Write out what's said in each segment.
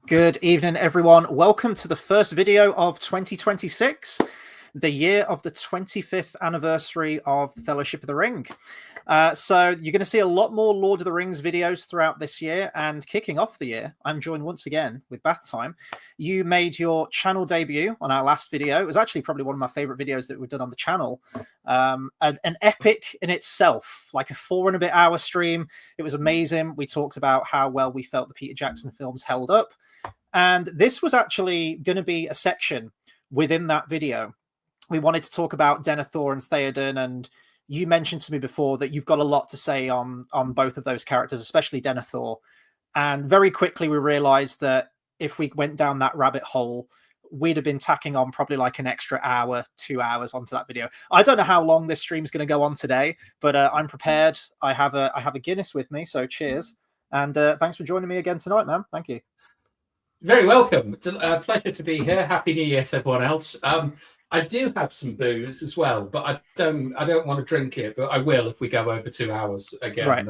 Good evening, everyone. Welcome to the first video of 2026, the year of the 25th anniversary of the Fellowship of the Ring. So you're going to see a lot more Lord of the Rings videos throughout this year, and kicking off the year, I'm joined once again with Bathtime. You made your channel debut on our last video. It was actually probably one of my favorite videos that we've done on the channel. An epic in itself, like a 4 and a bit hour stream. It was amazing. We talked about how well we felt the Peter Jackson films held up. And this was actually going to be a section within that video. We wanted to talk about Denethor and Théoden, and you mentioned to me before that you've got a lot to say on both of those characters, especially Denethor. And very quickly we realized that if we went down that rabbit hole, we'd have been tacking on probably like an extra hour, 2 hours onto that video. I don't know how long this stream's going to go on today, but I'm prepared. I have a Guinness with me, so cheers. And thanks for joining me again tonight, man. Thank you. Very welcome. It's a pleasure to be here. Happy New Year to everyone else. I do have some booze as well, but I don't want to drink it, but I will if we go over 2 hours again. Right.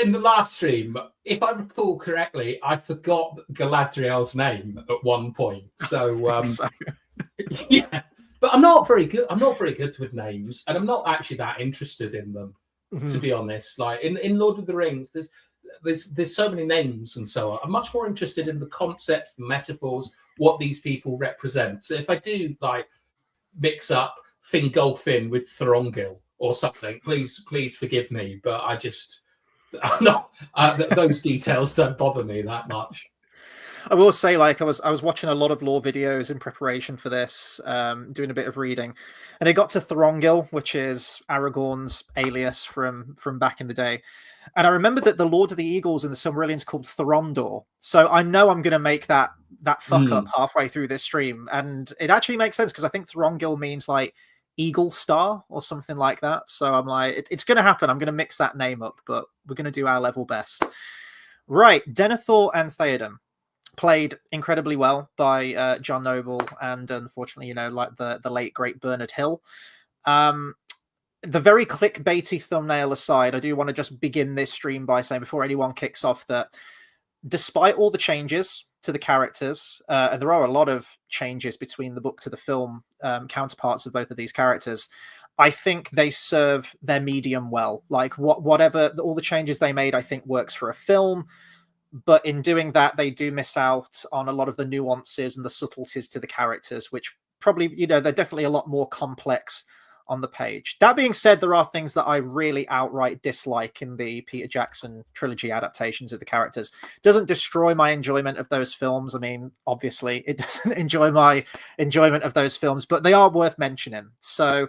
In the last stream, if I recall correctly, I forgot Galadriel's name at one point. So, yeah, but I'm not very good. I'm not very good with names, and I'm not actually that interested in them, to be honest. Like in Lord of the Rings, there's so many names and so on. I'm much more interested in the concepts, the metaphors, what these people represent. So if I do like mix up Fingolfin with Thorongil or something, please forgive me. But I'm not. Those details don't bother me that much. I will say, like, I was watching a lot of lore videos in preparation for this, doing a bit of reading, and it got to Thorongil, which is Aragorn's alias from back in the day. And I remembered that the Lord of the Eagles in the Silmarillion's called Thorondor. So I know I'm going to make that fuck up halfway through this stream. And it actually makes sense because I think Thorongil means like Eagle Star or something like that. So I'm like, it's going to happen. I'm going to mix that name up, but we're going to do our level best. Right. Denethor and Théoden, played incredibly well by John Noble and unfortunately, like the late great Bernard Hill. The very clickbaity thumbnail aside, I do want to just begin this stream by saying, before anyone kicks off, that despite all the changes to the characters, and there are a lot of changes between the book to the film, counterparts of both of these characters, I think they serve their medium well. Like whatever all the changes they made, I think works for a film. But in doing that, they do miss out on a lot of the nuances and the subtleties to the characters, which probably, they're definitely a lot more complex on the page. That being said, there are things that I really outright dislike in the Peter Jackson trilogy adaptations of the characters. Doesn't destroy my enjoyment of those films. I mean, obviously, it doesn't enjoy my enjoyment of those films, but they are worth mentioning. So,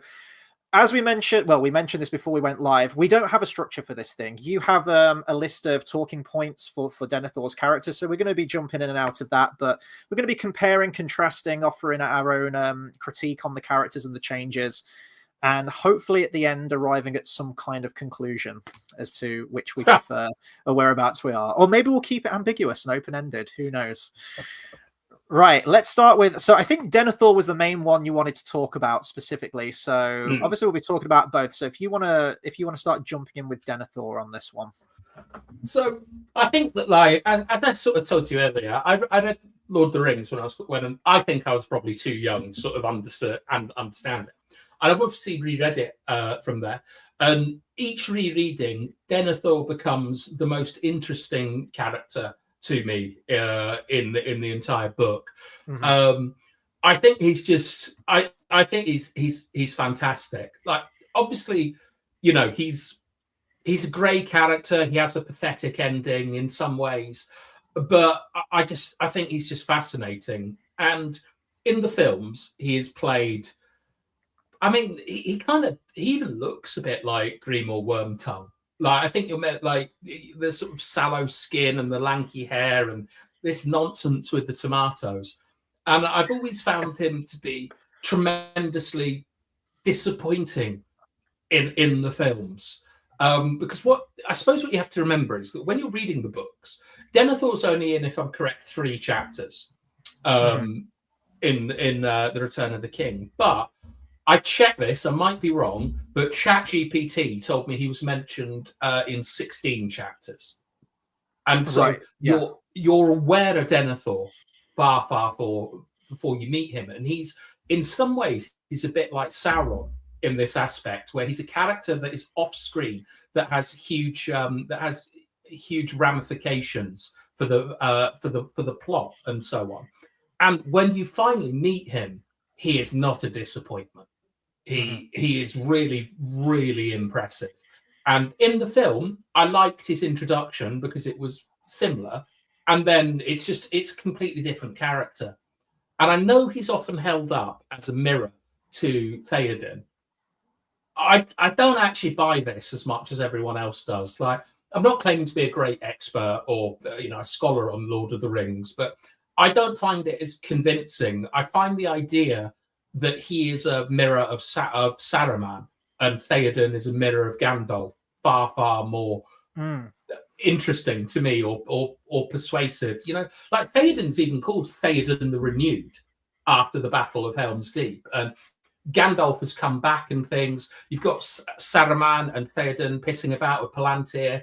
as we mentioned, we mentioned this before we went live, we don't have a structure for this thing. You have a list of talking points for Denethor's character, so we're going to be jumping in and out of that, but we're going to be comparing, contrasting, offering our own critique on the characters and the changes, and hopefully at the end arriving at some kind of conclusion as to which we prefer or whereabouts we are. Or maybe we'll keep it ambiguous and open-ended. Who knows? Right, let's start with... So I think Denethor was the main one you wanted to talk about specifically. So obviously we'll be talking about both. So if you want to start jumping in with Denethor on this one. So I think that, like, as I sort of told you earlier, I read Lord of the Rings when I think I was probably too young to sort of understand it. And I've obviously reread it from there. And each rereading, Denethor becomes the most interesting character to me in the entire book. I think he's just I think he's fantastic. Like, obviously, he's a grey character. He has a pathetic ending in some ways, but I think he's just fascinating. And in the films, he is played. I mean, he even looks a bit like Grimoire Wormtongue. Like, I think you'll met like the sort of sallow skin and the lanky hair and this nonsense with the tomatoes. And I've always found him to be tremendously disappointing in the films. Because what you have to remember is that when you're reading the books, Denethor's only in, if I'm correct, 3 chapters in The Return of the King. But I checked this, I might be wrong, but ChatGPT told me he was mentioned in 16 chapters. And so Right. Yeah. you're aware of Denethor far before you meet him, and he's in some ways he's a bit like Sauron in this aspect, where he's a character that is off screen that has huge ramifications for the plot and so on. And when you finally meet him, he is not a disappointment. He is really, really impressive. And in the film, I liked his introduction because it was similar. And then it's a completely different character. And I know he's often held up as a mirror to Théoden. I don't actually buy this as much as everyone else does. Like, I'm not claiming to be a great expert or a scholar on Lord of the Rings, but I don't find it as convincing. I find the idea that he is a mirror of Saruman and Théoden is a mirror of Gandalf far more interesting to me or persuasive. Like Théoden's even called Théoden the Renewed after the Battle of Helm's Deep, and Gandalf has come back and things. You've got Saruman and Théoden pissing about with Palantir,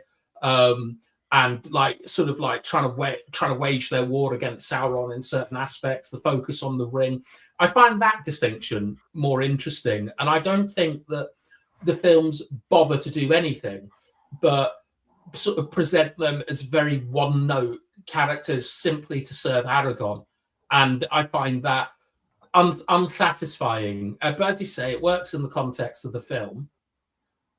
and sort of trying to wage their war against Sauron in certain aspects. The focus on the ring, I find that distinction more interesting, and I don't think that the films bother to do anything but sort of present them as very one-note characters simply to serve Aragorn, and I find that unsatisfying. But as you say, it works in the context of the film,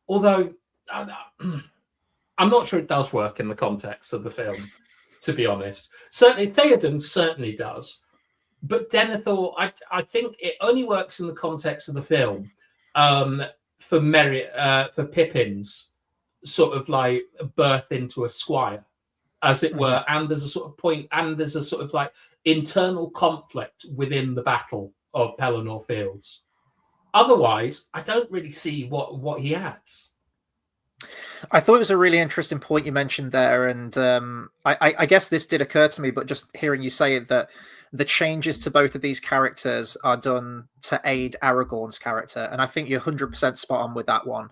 although I'm not sure it does work in the context of the film, to be honest. Certainly, Théoden certainly does, but Denethor, I think it only works in the context of the film for Pippin's sort of like birth into a squire, as it were, and there's a sort of point, and there's a sort of like internal conflict within the Battle of Pelennor Fields. Otherwise, I don't really see what he adds. I thought it was a really interesting point you mentioned there, and I guess this did occur to me, but just hearing you say it, that the changes to both of these characters are done to aid Aragorn's character, and I think you're 100% spot on with that one.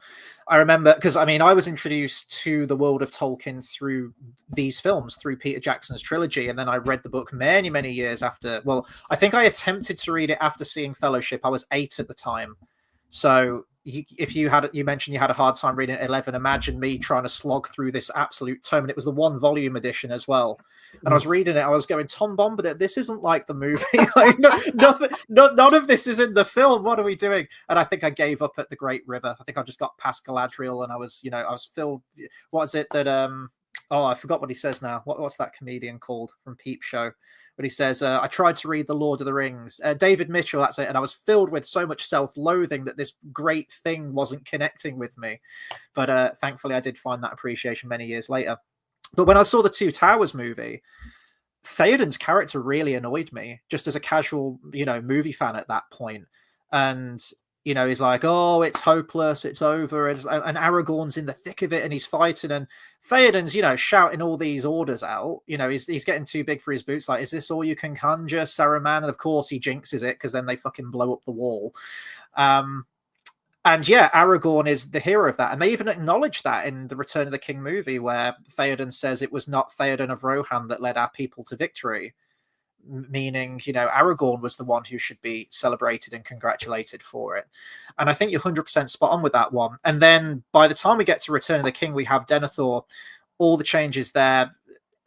I remember, because I was introduced to the world of Tolkien through these films, through Peter Jackson's trilogy, and then I read the book many years after. Well, I think I attempted to read it after seeing Fellowship. I was 8 at the time, so if you mentioned you had a hard time reading at 11, imagine me trying to slog through this absolute tome, and it was the 1-volume edition as well. And I was reading it, I was going, Tom Bombadil, this isn't like the movie. Like, none of this is in the film. What are we doing? And I think I gave up at the Great River. I think I just got past Galadriel, and I was filled. What is it that I forgot what he says now. What's that comedian called from Peep Show? But he says, I tried to read The Lord of the Rings. David Mitchell, that's it. And I was filled with so much self-loathing that this great thing wasn't connecting with me. But thankfully, I did find that appreciation many years later. But when I saw the Two Towers movie, Théoden's character really annoyed me, just as a casual, movie fan at that point. And he's like, oh, it's hopeless, it's over. And Aragorn's in the thick of it, and he's fighting. And Théoden's, shouting all these orders out. He's getting too big for his boots. Like, is this all you can conjure, Saruman? And of course, he jinxes it, because then they fucking blow up the wall. And yeah, Aragorn is the hero of that. And they even acknowledge that in the Return of the King movie, where Théoden says it was not Théoden of Rohan that led our people to victory. Meaning, Aragorn was the one who should be celebrated and congratulated for it. And I think you're 100% spot on with that one. And then by the time we get to Return of the King, we have Denethor. All the changes there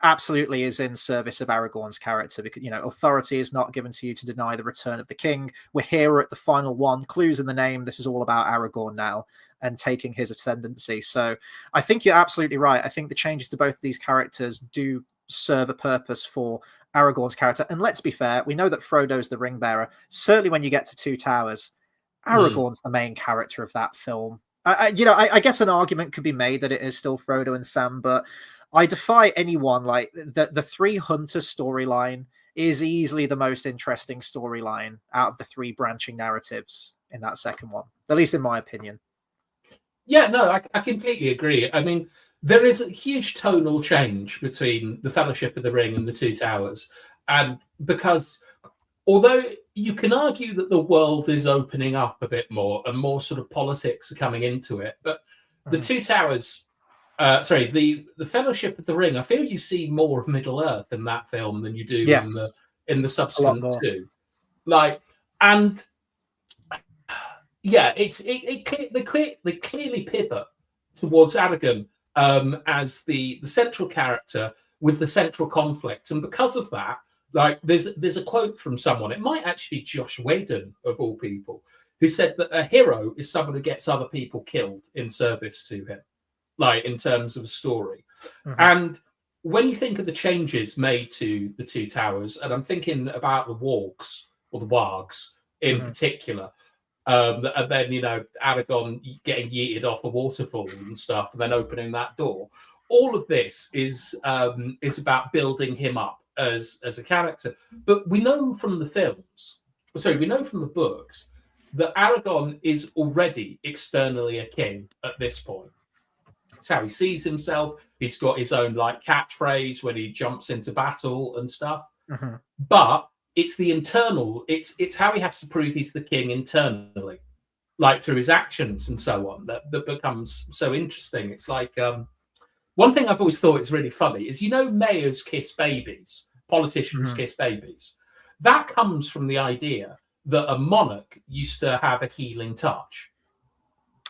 absolutely is in service of Aragorn's character, because, authority is not given to you to deny the return of the king. We're here at the final one. Clues in the name. This is all about Aragorn now and taking his ascendancy. So I think you're absolutely right. I think the changes to both of these characters do serve a purpose for Aragorn's character. And let's be fair, we know that Frodo's the ring bearer. Certainly when you get to Two Towers, Aragorn's the main character of that film. I guess an argument could be made that it is still Frodo and Sam, but I defy anyone. Like, the Three Hunters storyline is easily the most interesting storyline out of the 3 branching narratives in that second one, at least in my opinion. Yeah, no, I completely agree. I mean, there is a huge tonal change between the Fellowship of the Ring and the Two Towers. And because although you can argue that the world is opening up a bit more and more sort of politics are coming into it, but the Two Towers, sorry, the Fellowship of the Ring. I feel you see more of Middle Earth in that film than you do Yes, in the a lot subsequent more. two. Like, and yeah, they clearly pivot towards Aragon as the central character with the central conflict, and because of that, like there's a quote from someone. It might actually be Josh Whedon of all people, who said that a hero is someone who gets other people killed in service to him, like in terms of a story. Mm-hmm. And when you think of the changes made to the Two Towers, and I'm thinking about the Wargs or the Wargs in particular. And then, you know, Aragon getting yeeted off a waterfall and stuff, and then opening that door. All of this is about building him up as a character. But we know from the films, we know from the books, that Aragon is already externally a king at this point. That's how he sees himself. He's got his own like catchphrase when he jumps into battle and stuff. Mm-hmm. But it's the internal, it's how he has to prove he's the king internally, like through his actions and so on, that becomes so interesting. It's like one thing I've always thought is really funny is, you know, mayors kiss babies, politicians kiss babies. That comes from the idea that a monarch used to have a healing touch.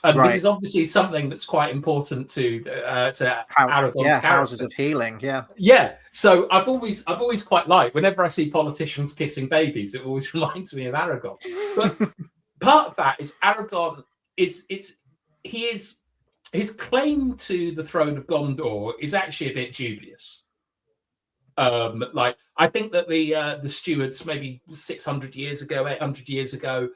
And this is obviously something that's quite important to Aragon's character. Houses of healing, yeah. So I've always quite liked, whenever I see politicians kissing babies, it always reminds me of Aragon. But part of that is Aragon his claim to the throne of Gondor is actually a bit dubious. Like, I think that the stewards maybe 600 years ago, 800 years ago,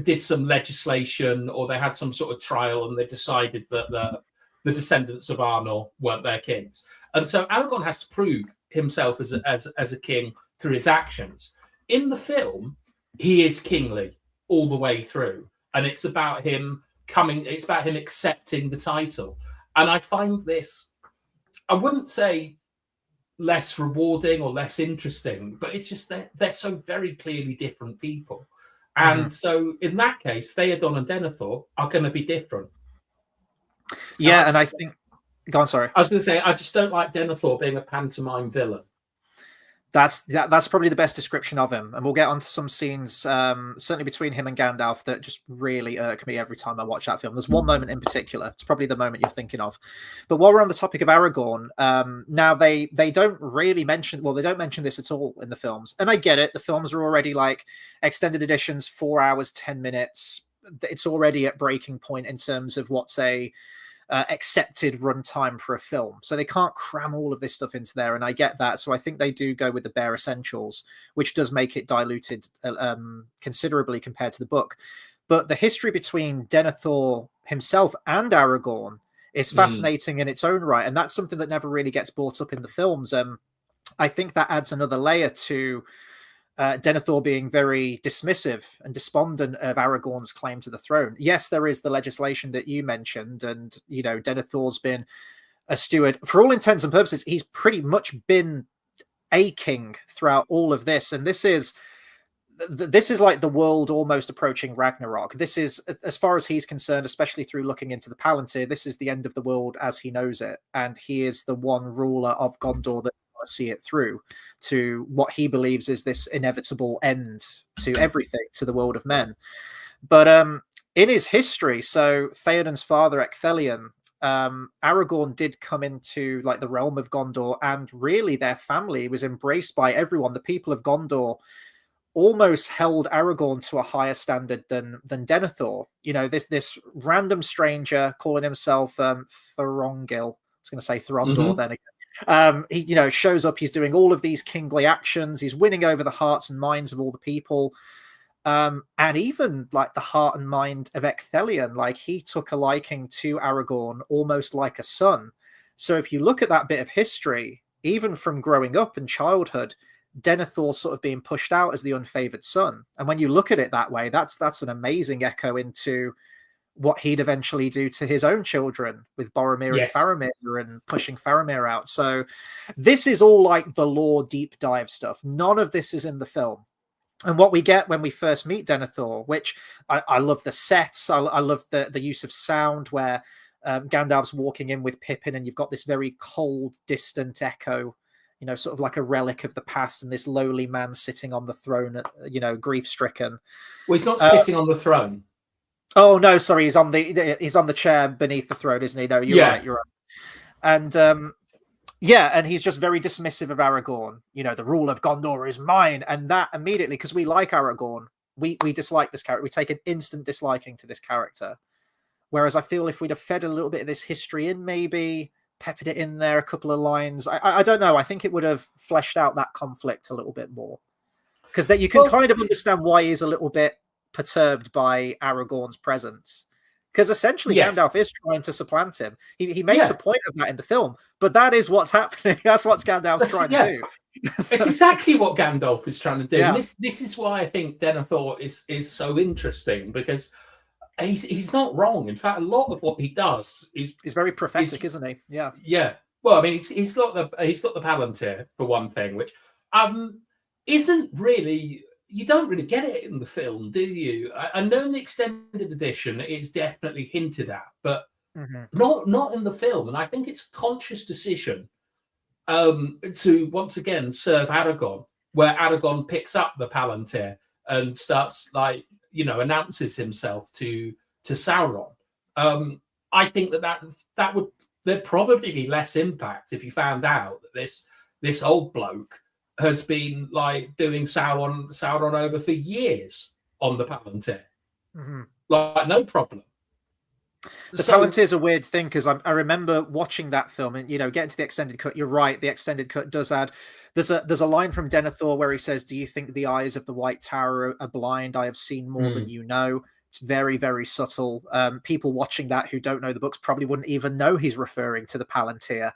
did some legislation, or they had some sort of trial, and they decided that the descendants of Arnor weren't their kings. And so Aragon has to prove himself as a king through his actions. In the film, he is kingly all the way through, and it's about him accepting the title. And I find this, I wouldn't say less rewarding or less interesting, but it's just they're so very clearly different people. And so in that case, Théoden and Denethor are going to be different. Yeah, and I think... Go on, sorry. I was going to say, I just don't like Denethor being a pantomime villain. That's probably the best description of him. And we'll get onto some scenes, certainly between him and Gandalf, that just really irk me every time I watch that film. There's one moment in particular. It's probably the moment you're thinking of. But while we're on the topic of Aragorn, now they don't really mention... Well, they don't mention this at all in the films. And I get it. The films are already like extended editions, 4 hours, 10 minutes. It's already at breaking point in terms of what's a... accepted runtime for a film, so they can't cram all of this stuff into there, and I get that. So I think they do go with the bare essentials, which does make it diluted considerably compared to the book. But the history between Denethor himself and Aragorn is fascinating in its own right, and that's something that never really gets brought up in the films. I think that adds another layer to Denethor being very dismissive and despondent of Aragorn's claim to the throne. Yes, there is the legislation that you mentioned, and you know, Denethor's been a steward for all intents and purposes. He's pretty much been a king throughout all of this, and this is like the world almost approaching Ragnarok. This is, as far as he's concerned, especially through looking into the Palantir, this is the end of the world as he knows it, and he is the one ruler of Gondor that see it through to what he believes is this inevitable end to everything, to the world of men. But in his history, so Théoden's father Ecthelion, Aragorn did come into like the realm of Gondor, and really their family was embraced by everyone. The people of Gondor almost held Aragorn to a higher standard than Denethor. You know, this random stranger calling himself Thorongil. I was going to say Thorondor then again. He, you know, shows up. He's doing all of these kingly actions. He's winning over the hearts and minds of all the people, and even like the heart and mind of Ecthelion. Like, he took a liking to Aragorn almost like a son. So if you look at that bit of history, even from growing up in childhood, Denethor sort of being pushed out as the unfavored son. And when you look at it that way, that's an amazing echo into what he'd eventually do to his own children with Boromir and Faramir, and pushing Faramir out. So this is all like the lore deep dive stuff. None of this is in the film. And what we get when we first meet Denethor, which I love the sets, I love the use of sound, where Gandalf's walking in with Pippin, and you've got this very cold, distant echo, sort of like a relic of the past, and this lowly man sitting on the throne, grief-stricken. Well, he's not sitting on the throne. Oh no, sorry, he's on the chair beneath the throne, isn't he? No, you're right. And and he's just very dismissive of Aragorn. The rule of Gondor is mine, and that immediately, because we like Aragorn, we dislike this character. We take an instant disliking to this character. Whereas I feel if we'd have fed a little bit of this history in, maybe peppered it in there, a couple of lines, I don't know. I think it would have fleshed out that conflict a little bit more, because that you can kind of understand why he's a little bit perturbed by Aragorn's presence. Because essentially, Gandalf is trying to supplant him. He makes a point of that in the film, but that is what's happening. That's what Gandalf's trying to do. It's exactly what Gandalf is trying to do. Yeah. And this is why I think Denethor is so interesting, because he's not wrong. In fact, a lot of what he does is very prophetic, isn't he? Yeah. Yeah. Well, I mean, he's got the Palantir for one thing, which isn't really. You don't really get it in the film, do you? I know in the extended edition it's definitely hinted at, but not in the film. And I think it's a conscious decision to once again serve Aragorn, where Aragorn picks up the Palantir and starts announces himself to Sauron. I think that would there'd probably be less impact if you found out that this old bloke has been doing Sauron over for years on the Palantir. No problem. The Palantir is a weird thing, because I remember watching that film and getting to the extended cut. You're right, the extended cut does add. There's a line from Denethor where he says, "Do you think the eyes of the White Tower are blind? I have seen more than you know." It's very, very subtle. People watching that who don't know the books probably wouldn't even know he's referring to the Palantir.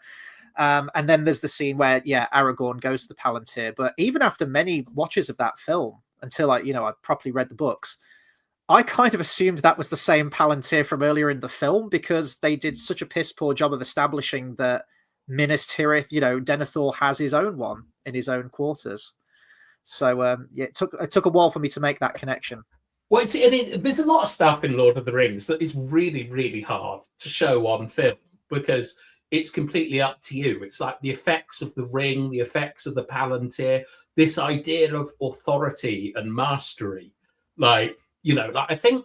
And then there's the scene where, Aragorn goes to the Palantir. But even after many watches of that film, until I properly read the books, I kind of assumed that was the same Palantir from earlier in the film, because they did such a piss poor job of establishing that Minas Tirith, Denethor has his own one in his own quarters. So it took a while for me to make that connection. Well, there's a lot of stuff in Lord of the Rings that is really, really hard to show on film, because it's completely up to you. It's like the effects of the ring, the effects of the Palantir, this idea of authority and mastery. I think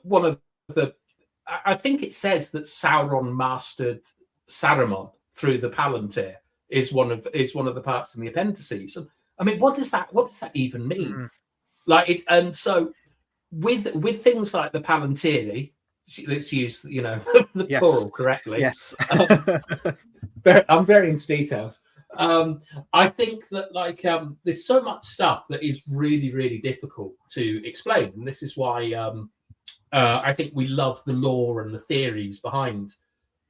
I think it says that Sauron mastered Saruman through the Palantir is one of the parts in the appendices. And I mean, what does that even mean? And so with things like the Palantiri, let's use the plural correctly. Yes. I'm very into details. I think that there's so much stuff that is really, really difficult to explain, and this is why I think we love the lore and the theories behind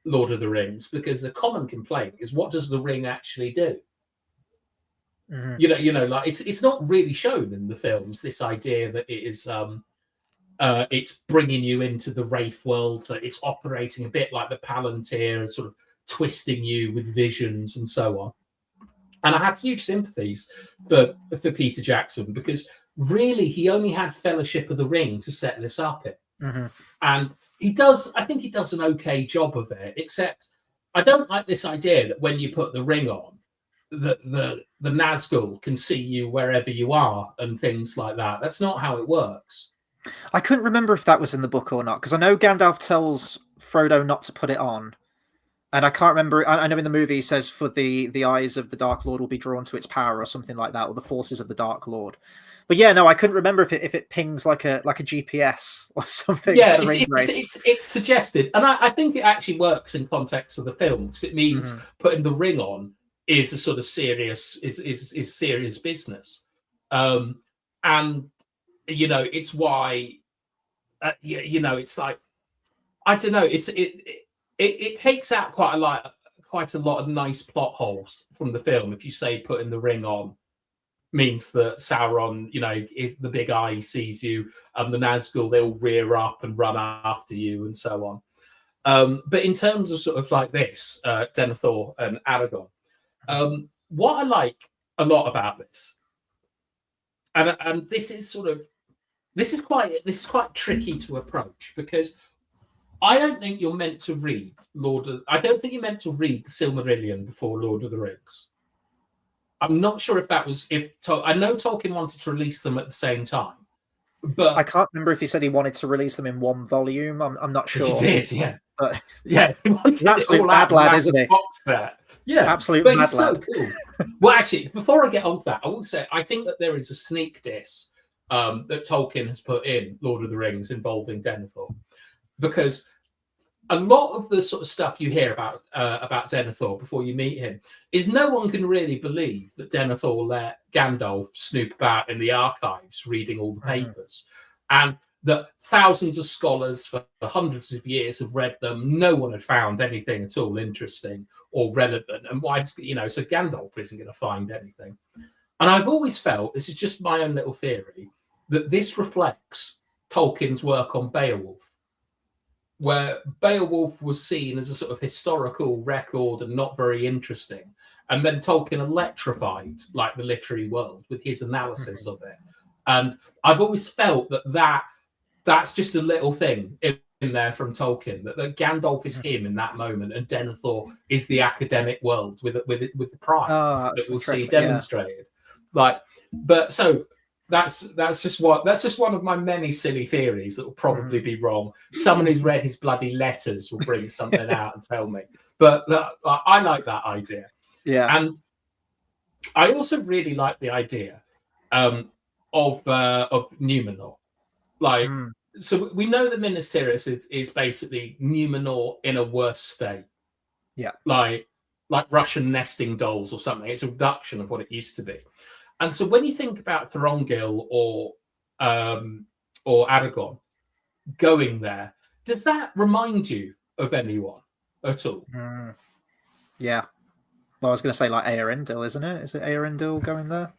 Lord of the Rings, because a common complaint is, what does the ring actually do? It's not really shown in the films, this idea that it is it's bringing you into the Wraith world, that it's operating a bit like the Palantir and sort of twisting you with visions and so on. And I have huge sympathies for Peter Jackson, because really he only had Fellowship of the Ring to set this up in. And I think he does an okay job of it, except I don't like this idea that when you put the ring on, the Nazgul can see you wherever you are and things like that. That's not how it works. I couldn't remember if that was in the book or not, because I know Gandalf tells Frodo not to put it on. And I can't remember. I know in the movie he says, "For the eyes of the Dark Lord will be drawn to its power," or something like that, or the forces of the Dark Lord. But I couldn't remember if it pings like a GPS or something. Yeah, it's suggested, and I think it actually works in context of the film, because it means putting the ring on is a sort of serious serious business, and it's why it's like, I don't know, it takes out quite a lot of nice plot holes from the film if you say putting the ring on means that Sauron, if the big eye sees you, and the Nazgul, they'll rear up and run after you and so on. But in terms of sort of like this, Denethor and Aragorn, what I like a lot about this, and this is quite tricky to approach, because I don't think you're meant to read I don't think you're meant to read the Silmarillion before Lord of the Rings. I'm not sure if that was I know Tolkien wanted to release them at the same time, but I can't remember if he said he wanted to release them in one volume. I'm not sure. he did, yeah. But yeah, he wanted an absolute it all mad out, lad, massive isn't he? box set. Yeah, Absolute but mad it's so lad. cool. Well, actually, before I get on to that, I will say I think that there is a sneak diss that Tolkien has put in Lord of the Rings involving Denethor, because a lot of the sort of stuff you hear about Denethor before you meet him is no one can really believe that Denethor let Gandalf snoop about in the archives reading all the papers, and that thousands of scholars for hundreds of years have read them. No one had found anything at all interesting or relevant, and why, so Gandalf isn't going to find anything. And I've always felt, this is just my own little theory, that this reflects Tolkien's work on Beowulf, where Beowulf was seen as a sort of historical record and not very interesting. And then Tolkien electrified like the literary world with his analysis of it. And I've always felt that's just a little thing in there from Tolkien, that Gandalf is him in that moment, and Denethor is the academic world with the pride that we'll see demonstrated. Yeah. That's just one of my many silly theories that will probably be wrong. Someone who's read his bloody letters will bring something out and tell me. But I like that idea. Yeah. And I also really like the idea of Numenor. So we know that Minas Tirith is basically Numenor in a worse state. Yeah. Like Russian nesting dolls or something. It's a reduction of what it used to be. And so when you think about Thorongil or Aragorn going there, does that remind you of anyone at all? Yeah. Well, I was going to say like Eärendil, isn't it? Is it Eärendil going there?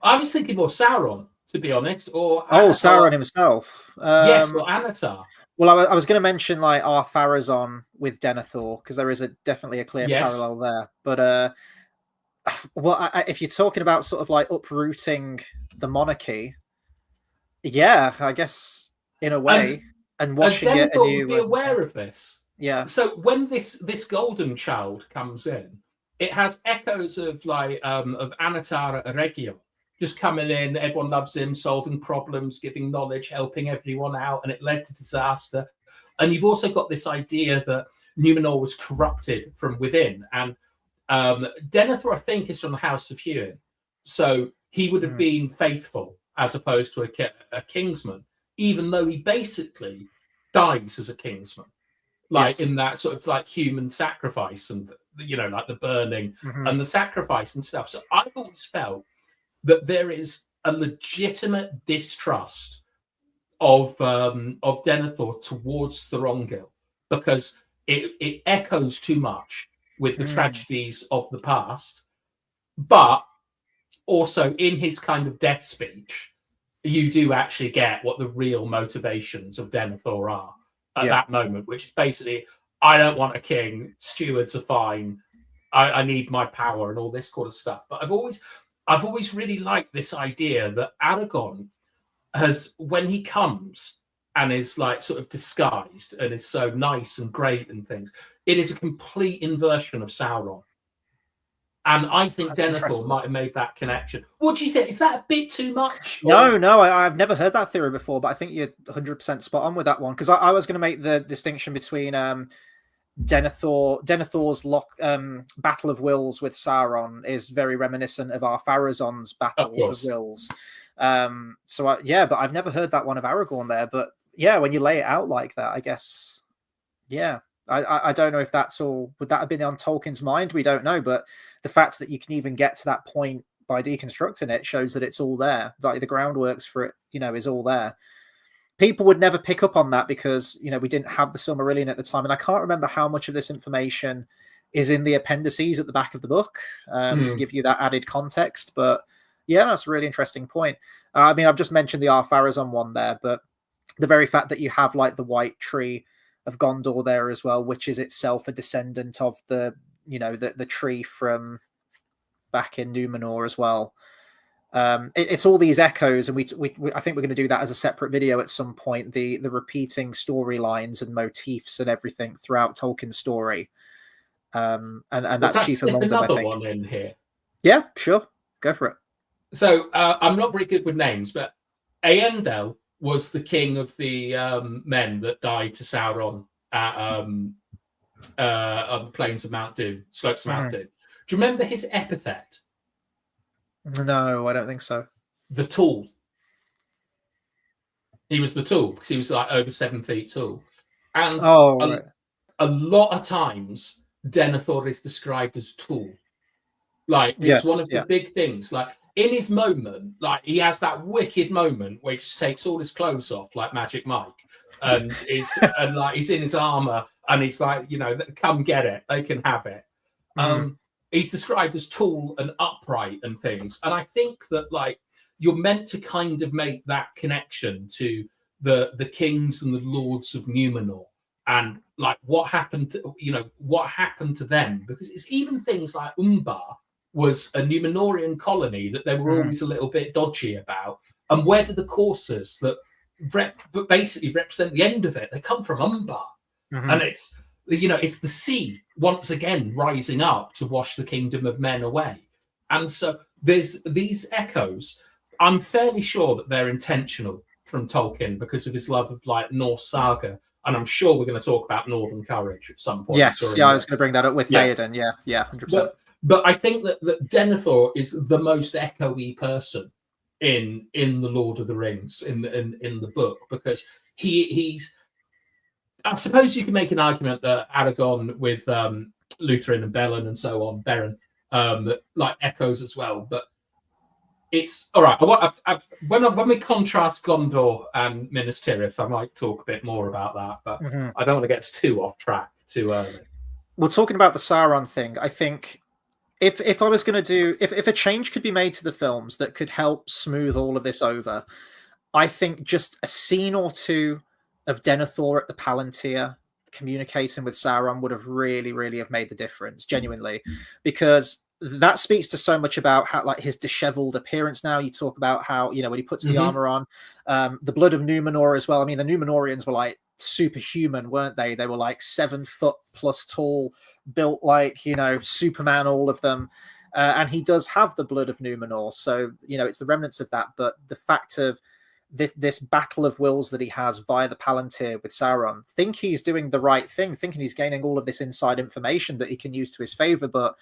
I was thinking more Sauron, to be honest. Sauron himself. Yes, or Anatar. Well, I was going to mention like Ar-Pharazôn with Denethor, because there is definitely a clear parallel there. But well, if you're talking about sort of like uprooting the monarchy, yeah, I guess in a way, and washing it anew. Would be aware of this. Yeah. So when this golden child comes in, it has echoes of of Anatar Eregion just coming in. Everyone loves him, solving problems, giving knowledge, helping everyone out, and it led to disaster. And you've also got this idea that Numenor was corrupted from within, and Denethor, I think, is from the House of Hewin, so he would have been faithful as opposed to a kingsman, even though he basically dies as a kingsman, in that sort of like human sacrifice and like the burning and the sacrifice and stuff. So I've always felt that there is a legitimate distrust of Denethor towards Thorongil, because it echoes too much with the tragedies of the past, but also in his kind of death speech, you do actually get what the real motivations of Denethor are at that moment, which is basically, I don't want a king, stewards are fine, I need my power and all this kind of stuff. But I've always really liked this idea that Aragorn has, when he comes and is like sort of disguised and is so nice and great and things, it is a complete inversion of Sauron. And I think Denethor might have made that connection. What do you think? Is that a bit too much? No, I've never heard that theory before, but I think you're 100% spot on with that one, because I was going to make the distinction between Denethor's Battle of Wills with Sauron is very reminiscent of Ar-Pharazôn's Battle of Wills. But I've never heard that one of Aragorn there. But yeah, when you lay it out like that, I guess, yeah. I don't know if that's all. Would that have been on Tolkien's mind? We don't know. But the fact that you can even get to that point by deconstructing it shows that it's all there. Like the groundworks for it, is all there. People would never pick up on that because, we didn't have the Silmarillion at the time. And I can't remember how much of this information is in the appendices at the back of the book to give you that added context. But yeah, that's a really interesting point. I mean, I've just mentioned the Ar-Pharazôn one there, but the very fact that you have like the white tree of Gondor there as well, which is itself a descendant of the tree from back in Numenor as well. it's all these echoes, and we I think we're going to do that as a separate video at some point. The repeating storylines and motifs and everything throughout Tolkien's story, and that's chief among them, I think. One in here. Yeah, sure, go for it. So I'm not very good with names, but Eärendil was the king of the men that died to Sauron at on the plains of Mount Doom, slopes of Mount Doom. Do you remember his epithet? No, I don't think so. The Tall. He was the Tall because he was like over 7 feet tall. And right. a lot of times Denethor is described as tall. Like it's one of the big things. Like in his moment, like he has that wicked moment where he just takes all his clothes off like Magic Mike. And and like he's in his armor and he's like, come get it. They can have it. He's described as tall and upright and things. And I think that like you're meant to kind of make that connection to the kings and the lords of Numenor and like what happened to them, because it's even things like Umbar was a Numenorian colony that they were always a little bit dodgy about. And where do the coursers that basically represent the end of it? They come from Umbar, and it's the sea once again rising up to wash the kingdom of men away. And so there's these echoes. I'm fairly sure that they're intentional from Tolkien because of his love of like Norse saga. And I'm sure we're going to talk about Northern Courage at some point. Yes, I was going to bring that up with Théoden. Yeah, 100%. But I think that Denethor is the most echoey person in the Lord of the Rings in the book, because he's. I suppose you can make an argument that Aragorn with Luthien and Beren and so on, like echoes as well. But it's all right. When we contrast Gondor and Minas Tirith, I might talk a bit more about that. But I don't want to get us too off track too early. Well, talking about the Sauron thing, I think if I was going to do if a change could be made to the films that could help smooth all of this over, I think just a scene or two of Denethor at the Palantir communicating with Sauron would have really, really have made the difference, genuinely, because that speaks to so much about how like his disheveled appearance now. You talk about how, when he puts the armor on, the blood of Numenor as well. I mean, the Numenorians were like superhuman, weren't they? They were like 7 foot plus tall, built like, Superman, all of them. And he does have the blood of Numenor. So, it's the remnants of that. But the fact of this battle of wills that he has via the Palantir with Sauron, think he's doing the right thing, thinking he's gaining all of this inside information that he can use to his favor. But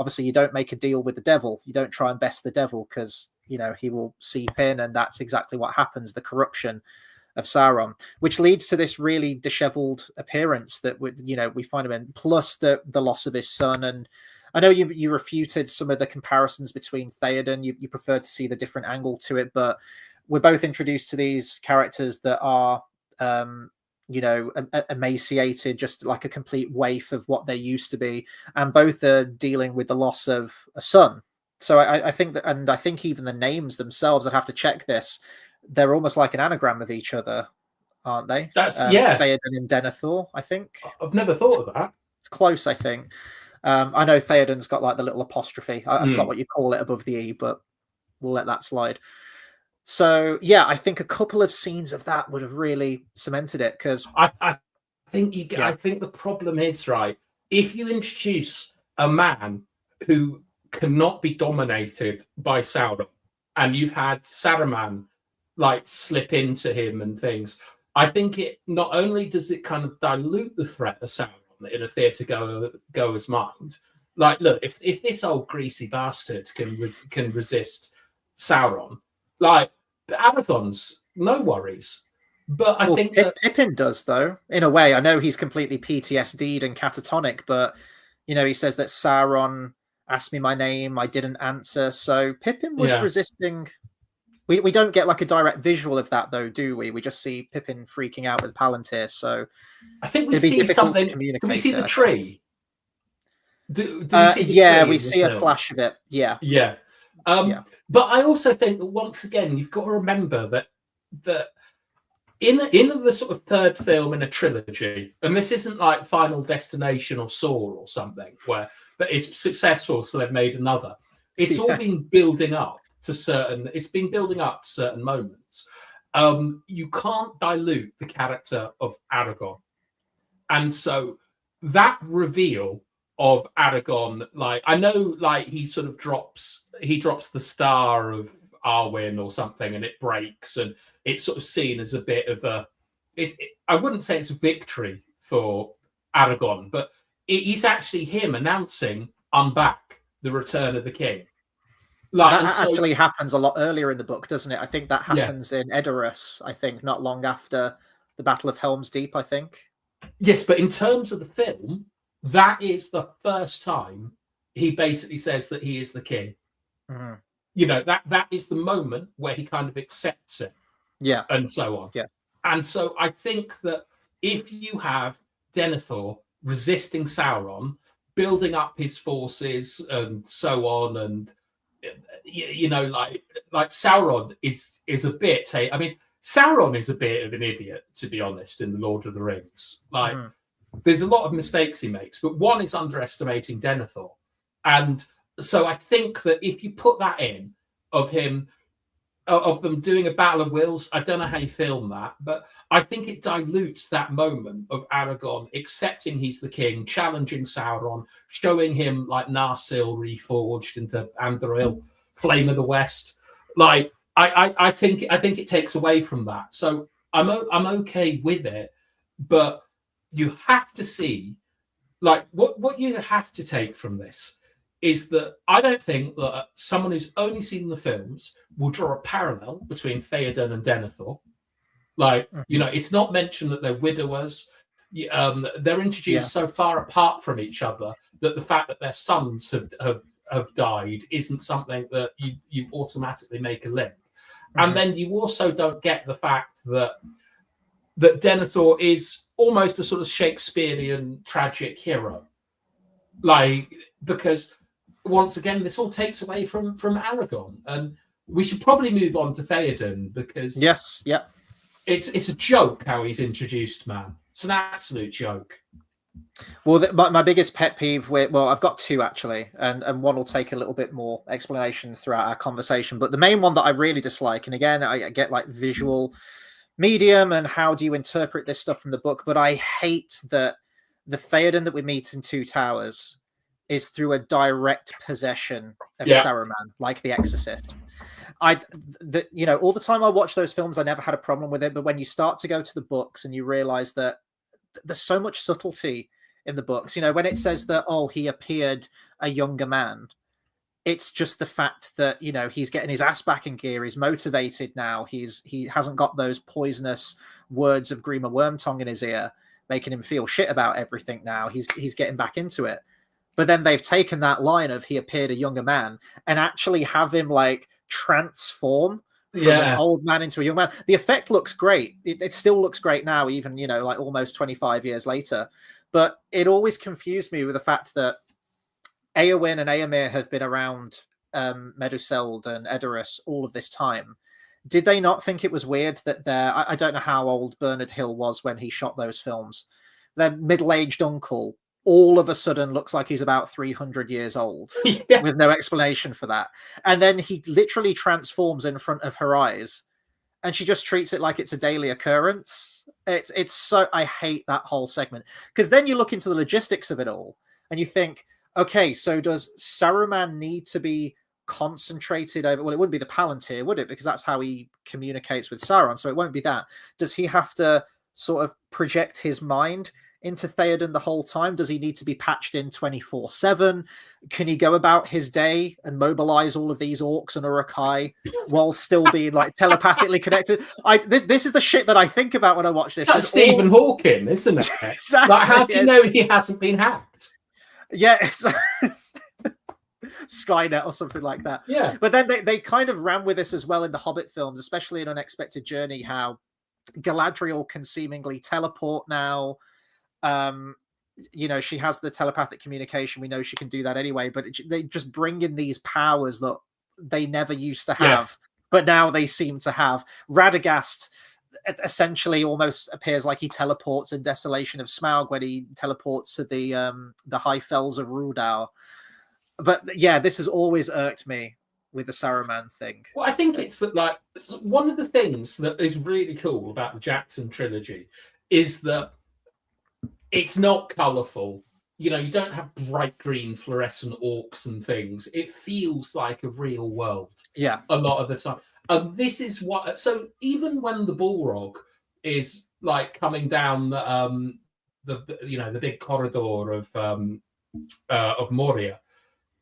obviously you don't make a deal with the devil. You don't try and best the devil because, he will seep in, and that's exactly what happens, the corruption of Sauron, which leads to this really disheveled appearance that we find him in, plus the loss of his son. And I know you refuted some of the comparisons between Théoden. You preferred to see the different angle to it, but we're both introduced to these characters that are, emaciated, just like a complete waif of what they used to be. And both are dealing with the loss of a son. So I think that, and I think even the names themselves, I'd have to check this, they're almost like an anagram of each other, aren't they? That's, Théoden and Denethor, I think. I've never thought of that. It's close, I think. I know Théoden's got like the little apostrophe. I forgot what you call it above the E, but we'll let that slide. So yeah, I think a couple of scenes of that would have really cemented it, because I think I think the problem is, right, if you introduce a man who cannot be dominated by Sauron, and you've had Saruman like slip into him and things, I think it not only does it kind of dilute the threat of Sauron in a theatre goer's mind. Like, look, if this old greasy bastard can resist Sauron, like, Aragorn's no worries. But I think Pippin does, though, in a way. I know he's completely PTSD'd and catatonic, but he says that Sauron asked me my name, I didn't answer. So Pippin was resisting. We don't get like a direct visual of that, though, do we? We just see Pippin freaking out with Palantir. So I think we see something. Do we see the tree? Do we see the tree? We see a flash of it. Yeah. But I also think that once again, you've got to remember that in the sort of third film in a trilogy, and this isn't like Final Destination or Saw or something where that is successful, so they've made another. It's all been building up to certain. It's been building up to certain moments. You can't dilute the character of Aragorn, and so that reveal of Aragorn, like I know, like he sort of drops the star of Arwen or something, and it breaks, and it's sort of seen as a bit of a. I wouldn't say it's a victory for Aragorn, but it is actually him announcing, "I'm back, the return of the king." Like, that actually happens a lot earlier in the book, doesn't it? I think that happens in Edoras, I think, not long after the Battle of Helm's Deep, I think. Yes, but in terms of the film, that is the first time he basically says that he is the king. Mm-hmm. You know, that is the moment where he kind of accepts it. Yeah. And so on. Yeah. And so I think that if you have Denethor resisting Sauron, building up his forces and so on, and you know, like Sauron is a bit. I mean, Sauron is a bit of an idiot, to be honest, in the Lord of the Rings. Like, there's a lot of mistakes he makes, but one is underestimating Denethor, and so I think that if you put that in of them doing a battle of wills, I don't know how you film that, but I think it dilutes that moment of Aragorn accepting he's the king, challenging Sauron, showing him like Narsil reforged into Andoril, Flame of the West. Like I think it takes away from that. So I'm okay with it, but you have to see, like, what you have to take from this is that I don't think that someone who's only seen the films will draw a parallel between Théoden and Denethor. Like, you know, it's not mentioned that they're widowers. They're introduced so far apart from each other that the fact that their sons have died isn't something that you automatically make a link. And then you also don't get the fact that Denethor is almost a sort of Shakespearean tragic hero. Like, because once again, this all takes away from Aragorn. And we should probably move on to Théoden, because it's a joke how he's introduced, man. It's an absolute joke. Well, my biggest pet peeve I've got two actually, and one will take a little bit more explanation throughout our conversation. But the main one that I really dislike, and again, I get like visual medium and how do you interpret this stuff from the book, but I hate that the Théoden that we meet in Two Towers is through a direct possession of Saruman, like The Exorcist. All the time I watch those films, I never had a problem with it. But when you start to go to the books and you realize that there's so much subtlety in the books, you know, when it says that, he appeared a younger man, it's just the fact that, you know, he's getting his ass back in gear. He's motivated now. He hasn't got those poisonous words of Grima Wormtongue in his ear, making him feel shit about everything now. He's getting back into it. But then they've taken that line of he appeared a younger man and actually have him like transform from an old man into a young man. The effect looks great. It still looks great now, even, you know, like almost 25 years later. But it always confused me with the fact that Éowyn and Éomer have been around Meduseld and Edoras all of this time. Did they not think it was weird that I don't know how old Bernard Hill was when he shot those films. Their middle-aged uncle all of a sudden looks like he's about 300 years old with no explanation for that. And then he literally transforms in front of her eyes and she just treats it like it's a daily occurrence. It's so, I hate that whole segment, because then you look into the logistics of it all and you think, okay, so does Saruman need to be concentrated over? Well, it wouldn't be the Palantir, would it? Because that's how he communicates with Sauron. So it won't be that. Does he have to sort of project his mind into Théoden the whole time? Does he need to be patched in 24/7? Can he go about his day and mobilize all of these orcs and Uruk-hai while still being like telepathically connected? This is the shit that I think about when I watch this. It's like Stephen Hawking, isn't it? Exactly. Like, how do you know he hasn't been hacked? Yeah, it's Skynet or something like that. Yeah. But then they kind of ran with this as well in the Hobbit films, especially in Unexpected Journey, how Galadriel can seemingly teleport now. You know, she has the telepathic communication. We know she can do that anyway, but they just bring in these powers that they never used to have, but now they seem to have. Radagast essentially almost appears like he teleports in Desolation of Smaug when he teleports to the High Fells of Rudau. But yeah, this has always irked me with the Saruman thing? Well, I think it's that, like, one of the things that is really cool about the Jackson trilogy is that it's not colourful. You know, you don't have bright green fluorescent orcs and things. It feels like a real world. Yeah. A lot of the time. And this is what. So even when the Balrog is like coming down the big corridor of Moria,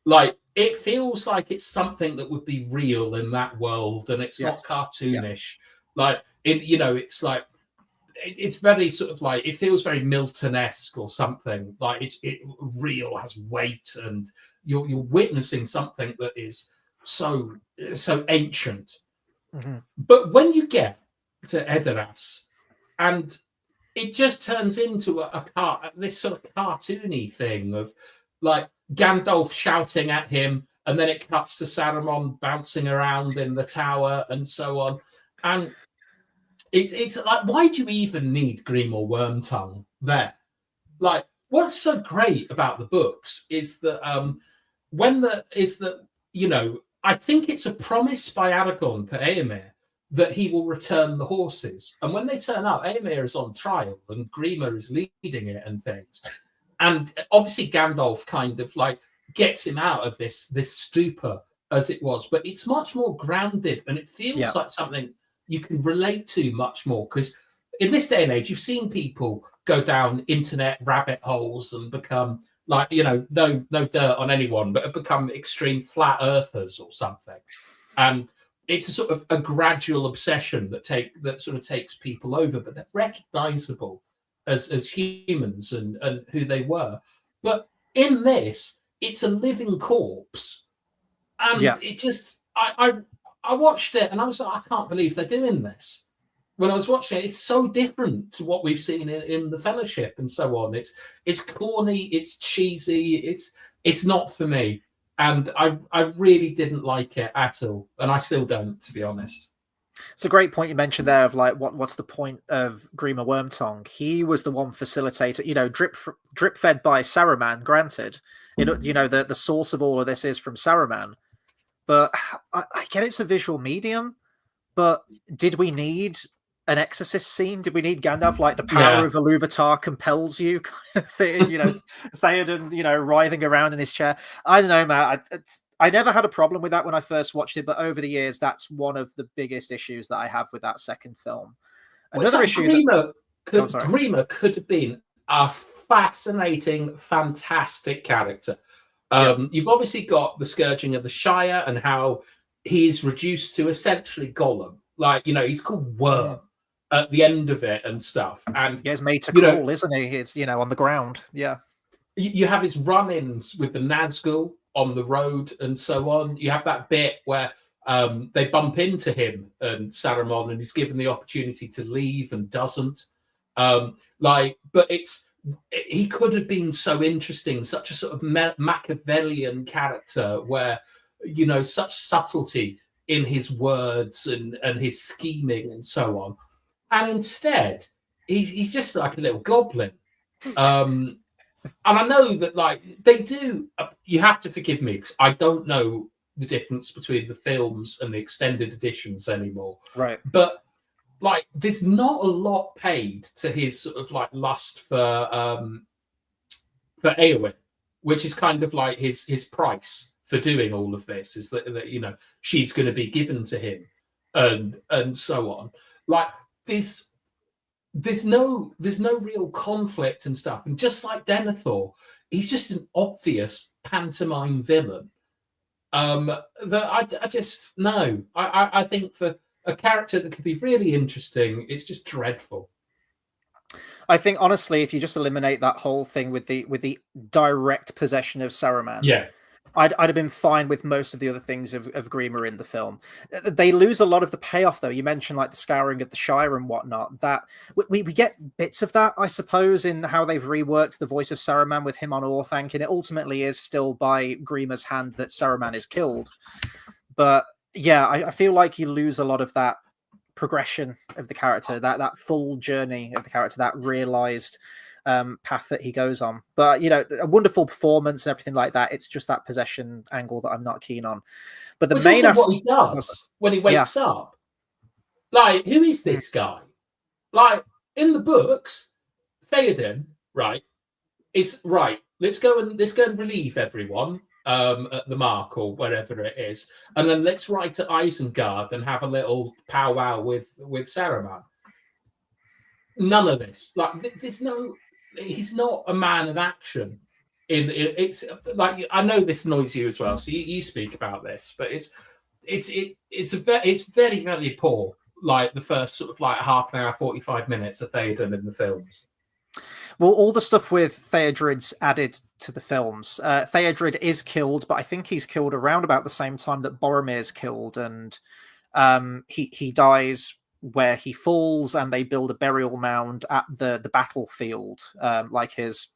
like it feels like it's something that would be real in that world, and it's not cartoonish. Like it's like it's very sort of like, it feels very Milton-esque or something. Like it real, has weight, and you're witnessing something that is so ancient. Mm-hmm. But when you get to Edoras, and it just turns into this sort of cartoony thing of like Gandalf shouting at him, and then it cuts to Saruman bouncing around in the tower and so on. And it's like, why do you even need Grima Wormtongue there? Like, what's so great about the books is that I think it's a promise by Aragorn to Éomer that he will return the horses. And when they turn up, Éomer is on trial and Grima is leading it and things. And obviously Gandalf kind of like gets him out of this stupor as it was, but it's much more grounded, and it feels like something you can relate to much more, because in this day and age, you've seen people go down internet rabbit holes and become like, no dirt on anyone, but have become extreme flat earthers or something. And it's a sort of a gradual obsession that sort of takes people over, but they're recognizable as humans and who they were. But in this, it's a living corpse. And it just, I watched it and I was like, I can't believe they're doing this. When I was watching it, it's so different to what we've seen in the Fellowship and so on. It's corny, it's cheesy, it's not for me. And I really didn't like it at all. And I still don't, to be honest. It's a great point you mentioned there of like, what's the point of Grima Wormtongue? He was the one facilitator, drip fed by Saruman, granted. The source of all of this is from Saruman. But I get it's a visual medium, but did we need an exorcist scene? Did we need Gandalf, like the power of Iluvatar compels you kind of thing? Théoden, writhing around in his chair. I don't know, man. I never had a problem with that when I first watched it, but over the years, that's one of the biggest issues that I have with that second film. Another issue. Grima could have been a fascinating, fantastic character. You've obviously got the Scourging of the Shire and how he's reduced to essentially Gollum. Like, he's called Worm at the end of it and stuff. And he's made to crawl, isn't he? He's, on the ground. Yeah. You have his run-ins with the Nazgul on the road and so on. You have that bit where they bump into him and Saruman, and he's given the opportunity to leave and doesn't. But he could have been so interesting, such a sort of Machiavellian character where, such subtlety in his words and his scheming and so on. And instead, he's just like a little goblin. And I know that, like, they do, you have to forgive me because I don't know the difference between the films and the extended editions anymore. Right. But like, there's not a lot paid to his sort of like lust for Éowyn, which is kind of like his price for doing all of this, is that she's going to be given to him and so on. Like, there's no real conflict and stuff. And just like Denethor, he's just an obvious pantomime villain. That I just no. I think for a character that could be really interesting, it's just dreadful. I think honestly, if you just eliminate that whole thing with the direct possession of Saruman, I'd have been fine with most of the other things of Grima in the film. They lose a lot of the payoff, though. You mentioned like the scouring of the Shire and whatnot. That we get bits of that, I suppose, in how they've reworked the voice of Saruman with him on Orthanc, and it ultimately is still by Grima's hand that Saruman is killed. But yeah, I feel like you lose a lot of that progression of the character, that full journey of the character, that realized path that he goes on. But a wonderful performance and everything like that. It's just that possession angle that I'm not keen on. But the main also what he does when he wakes up. Like, who is this guy? Like, in the books, Théoden, right, is right. Let's go and relieve everyone at the Mark or wherever it is, and then let's ride to Isengard and have a little powwow with Saruman. None of this. Like, there's no. He's not a man of action. It's like, I know this annoys you as well, so you speak about this, but it's very, very poor. Like, the first sort of like half an hour, 45 minutes of Théoden in the films. Well, all the stuff with Theodred's added to the films. Theodred is killed, but I think he's killed around about the same time that Boromir's killed, and he dies where he falls, and they build a burial mound at the battlefield, like his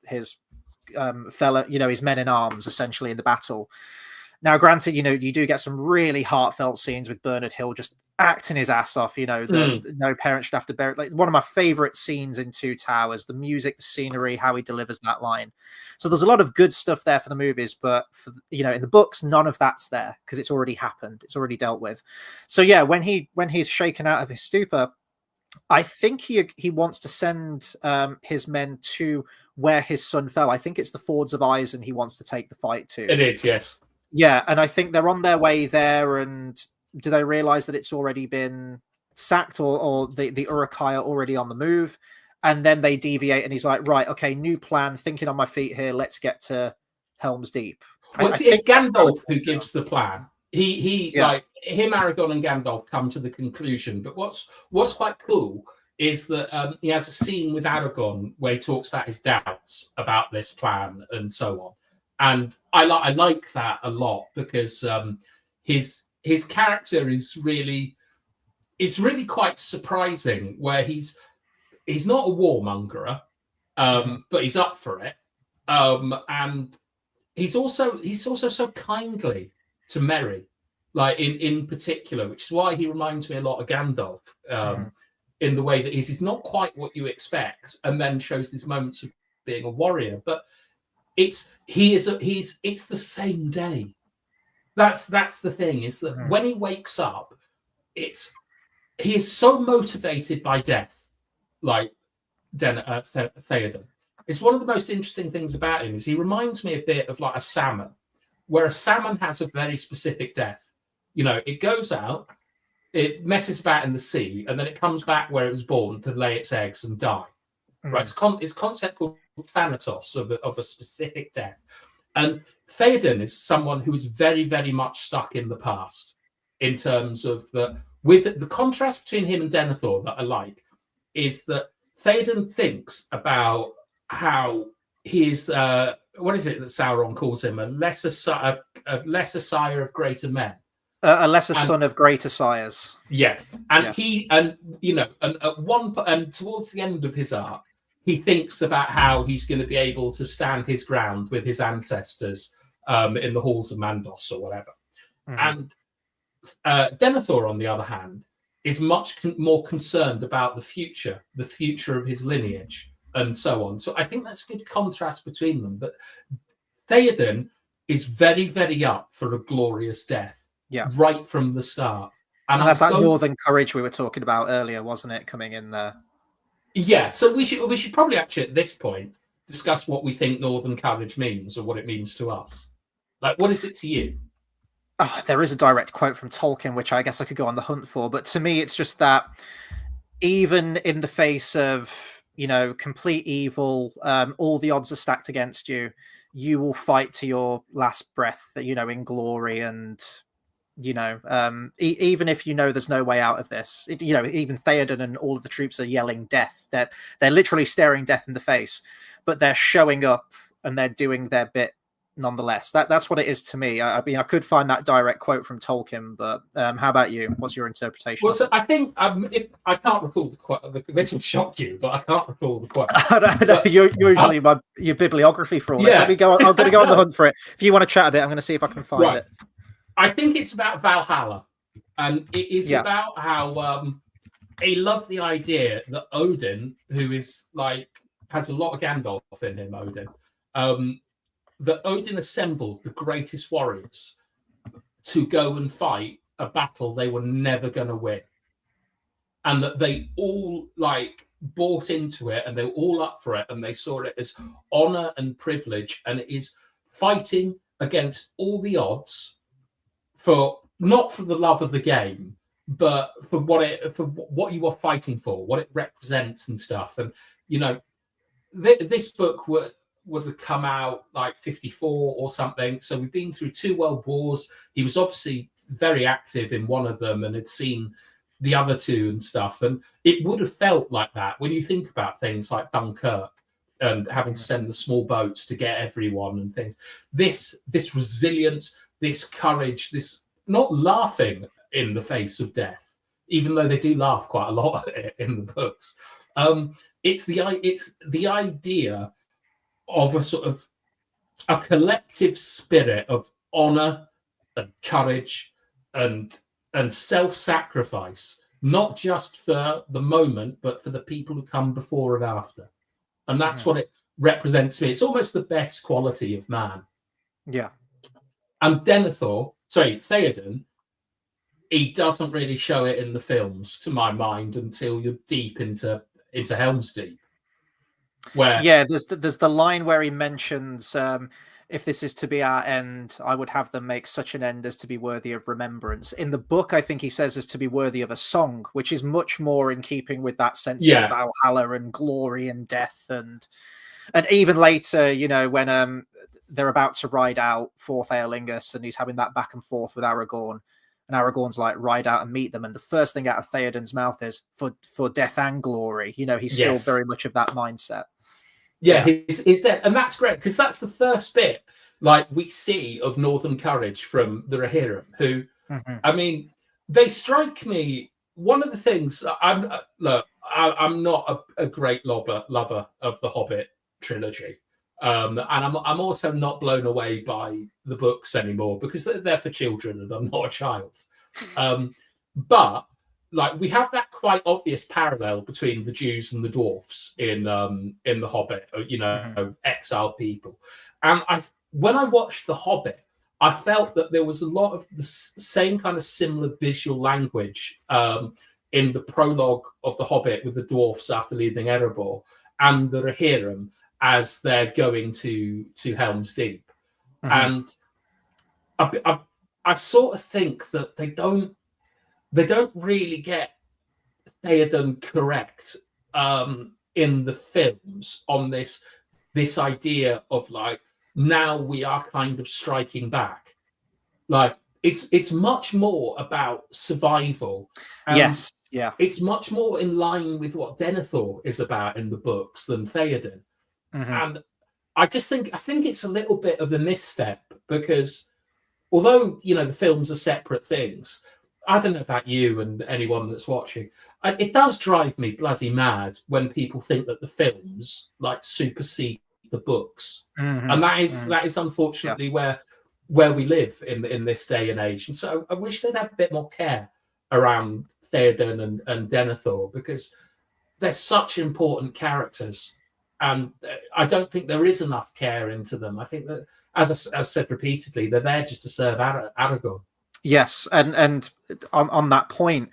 fellow, his men in arms, essentially, in the battle. Now, granted, you do get some really heartfelt scenes with Bernard Hill just acting his ass off. No parent should have to bear it. Like, one of my favorite scenes in Two Towers, the music, the scenery, how he delivers that line. So there's a lot of good stuff there for the movies, but in the books, none of that's there because it's already happened. It's already dealt with. So yeah, when he's shaken out of his stupor, I think he wants to send his men to where his son fell. I think it's the Fords of Isen he wants to take the fight to. It is, yes. Yeah, and I think they're on their way there, and do they realize that it's already been sacked, or the Uruk-hai are already on the move? And then they deviate, and he's like, right, okay, new plan, thinking on my feet here, let's get to Helm's Deep. Well, it's Gandalf who gives the plan. He like, him, Aragorn, and Gandalf come to the conclusion. But what's quite cool is that he has a scene with Aragorn where he talks about his doubts about this plan and so on. And I like that a lot because his character is really quite surprising. Where he's not a warmongerer, but he's up for it, and he's also so kindly to Merry, like in particular, which is why he reminds me a lot of Gandalf in the way that he's not quite what you expect, and then shows these moments of being a warrior, but it's the same day. That's the thing, is that when he wakes up, he is so motivated by death, like Théoden. It's one of the most interesting things about him is he reminds me a bit of like a salmon, where a salmon has a very specific death. It goes out, it messes about in the sea, and then it comes back where it was born to lay its eggs and die. Right? It's a concept called Thanatos, of a specific death. And Théoden is someone who is very, very much stuck in the past, in terms of with the contrast between him and Denethor that I like is that Théoden thinks about how he's what is it that Sauron calls him? A lesser sire of greater men. A lesser son of greater sires. Yeah. And he and towards the end of his arc, he thinks about how he's going to be able to stand his ground with his ancestors in the halls of Mandos or whatever. And Denethor, on the other hand, is much more concerned about the future of his lineage, and so on. So I think that's a good contrast between them. But Théoden is very, very up for a glorious death, right from the start. And that's that northern courage we were talking about earlier, wasn't it, coming in there? Yeah, so we should probably actually at this point discuss what we think northern courage means, or what it means to us. Like, what is it to you? Oh, there is a direct quote from Tolkien, which I guess I could go on the hunt for. But to me, it's just that even in the face of, complete evil, all the odds are stacked against you, you will fight to your last breath, in glory. And, even if there's no way out of this, even Théoden and all of the troops are yelling death. They're literally staring death in the face, but they're showing up and they're doing their bit nonetheless. That's what it is to me. I mean, I could find that direct quote from Tolkien, but how about you? What's your interpretation? Well, so I think I can't recall the quote. This will shock you, but I can't recall the quote. No, you're usually your bibliography for all this. Let me go. I'm going to go on the hunt for it. If you want to chat a bit, I'm going to see if I can find it. I think it's about Valhalla, and it is about how I love the idea that Odin, who is like has a lot of Gandalf in him, Odin. That Odin assembled the greatest warriors to go and fight a battle they were never going to win, and that they all like bought into it, and they were all up for it, and they saw it as honor and privilege, and it is fighting against all the odds for not for the love of the game, but for what you are fighting for, what it represents and stuff. And you know, this book would have come out like 54 or something. So we've been through 2 world wars. He was obviously very active in one of them and had seen the other 2 and stuff. And it would have felt like that when you think about things like Dunkirk and having to send the small boats to get everyone and things. This resilience, this courage, this not laughing in the face of death, even though they do laugh quite a lot in the books. It's the idea of a sort of a collective spirit of honor and courage and self-sacrifice, not just for the moment, but for the people who come before and after. And that's what it represents to me. It's almost the best quality of man. Yeah. And Théoden, he doesn't really show it in the films, to my mind, until you're deep into Helm's Deep. Where there's the line where he mentions, if this is to be our end, I would have them make such an end as to be worthy of remembrance. In the book, I think he says as to be worthy of a song, which is much more in keeping with that sense of Valhalla and glory and death. And even later, you know, when they're about to ride out for Theolingus and he's having that back and forth with Aragorn, and Aragorn's like, ride out and meet them. And the first thing out of Theoden's mouth is for death and glory. You know, he's still very much of that mindset. Yeah, he's dead. And that's great, because that's the first bit like we see of Northern courage from the Rohirrim, who, I mean, they strike me. One of the things, I'm not a great lover of the Hobbit trilogy. And I'm also not blown away by the books anymore, because they're for children and I'm not a child. But like, we have that quite obvious parallel between the Jews and the dwarfs in the Hobbit, you know, exiled people. And when I watched the Hobbit, I felt that there was a lot of the same kind of similar visual language in the prologue of the Hobbit with the dwarfs after leaving Erebor and the Rohirrim as they're going to Helm's Deep. And I sort of think that they don't really get Théoden correct in the films on this idea of like, now we are kind of striking back. Like, it's much more about survival. Yes, yeah. It's much more in line with what Denethor is about in the books than Théoden. And I think it's a little bit of a misstep, because although, you know, the films are separate things, I don't know about you and anyone that's watching, it does drive me bloody mad when people think that the films like supersede the books. And that is unfortunately where we live in this day and age. And so I wish they'd have a bit more care around Théoden and Denethor, because they're such important characters. And I don't think there is enough care into them. I think that, as I said repeatedly, they're there just to serve Aragorn. Yes, and on that point,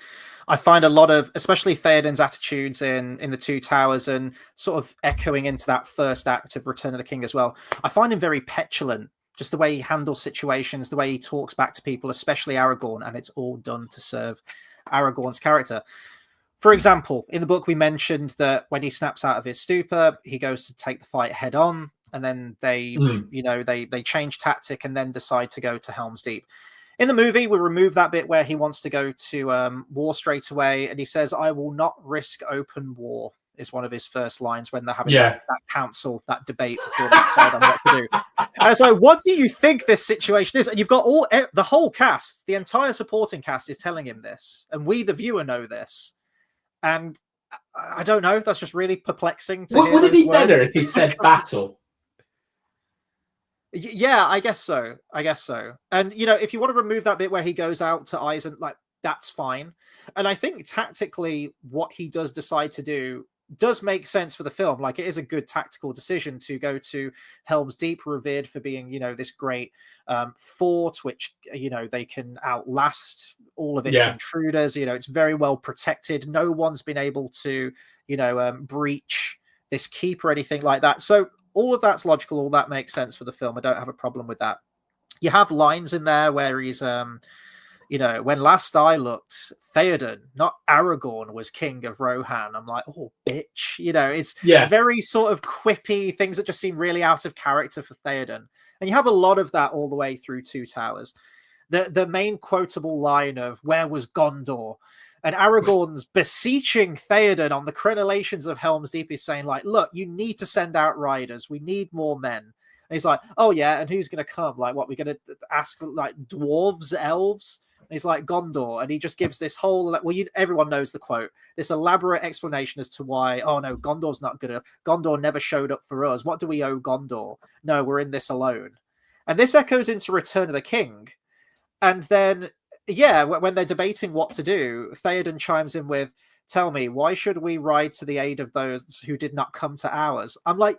I find a lot of, especially Théoden's attitudes in the Two Towers, and sort of echoing into that first act of Return of the King as well. I find him very petulant, just the way he handles situations, the way he talks back to people, especially Aragorn, and it's all done to serve Aragorn's character. For example, in the book, we mentioned that when he snaps out of his stupor, he goes to take the fight head on, and then they change tactic and then decide to go to Helm's Deep. In the movie, we remove that bit where he wants to go to war straight away, and he says, "I will not risk open war," is one of his first lines when they're having that council, that debate before they decide on what to do. And so, what do you think this situation is? And you've got the whole cast, the entire supporting cast is telling him this, and we, the viewer, know this. And I don't know, that's just really perplexing to hear. Would it be better if he'd said battle? Yeah, I guess so. And, you know, if you want to remove that bit where he goes out to Eisen, like, that's fine. And I think tactically what he does decide to do does make sense for the film. Like, it is a good tactical decision to go to Helm's Deep, revered for being, this great fort, which, they can outlast all of its intruders. It's very well protected. No one's been able to, breach this keep or anything like that. So all of that's logical. All that makes sense for the film. I don't have a problem with that. You have lines in there where he's, when last I looked, Théoden, not Aragorn, was king of Rohan. I'm like, oh, bitch. It's very sort of quippy things that just seem really out of character for Théoden. And you have a lot of that all the way through Two Towers. The main quotable line of, where was Gondor? And Aragorn's beseeching Théoden on the crenellations of Helm's Deep is saying, like, look, you need to send out riders. We need more men. And he's like, oh, yeah, and who's going to come? Like, what, we're going to ask for, like, dwarves, elves? And he's like, Gondor. And he just gives this whole, everyone knows the quote, this elaborate explanation as to why, oh, no, Gondor's not good enough. Gondor never showed up for us. What do we owe Gondor? No, we're in this alone. And this echoes into Return of the King. And then, when they're debating what to do, Théoden chimes in with, tell me, why should we ride to the aid of those who did not come to ours? I'm like,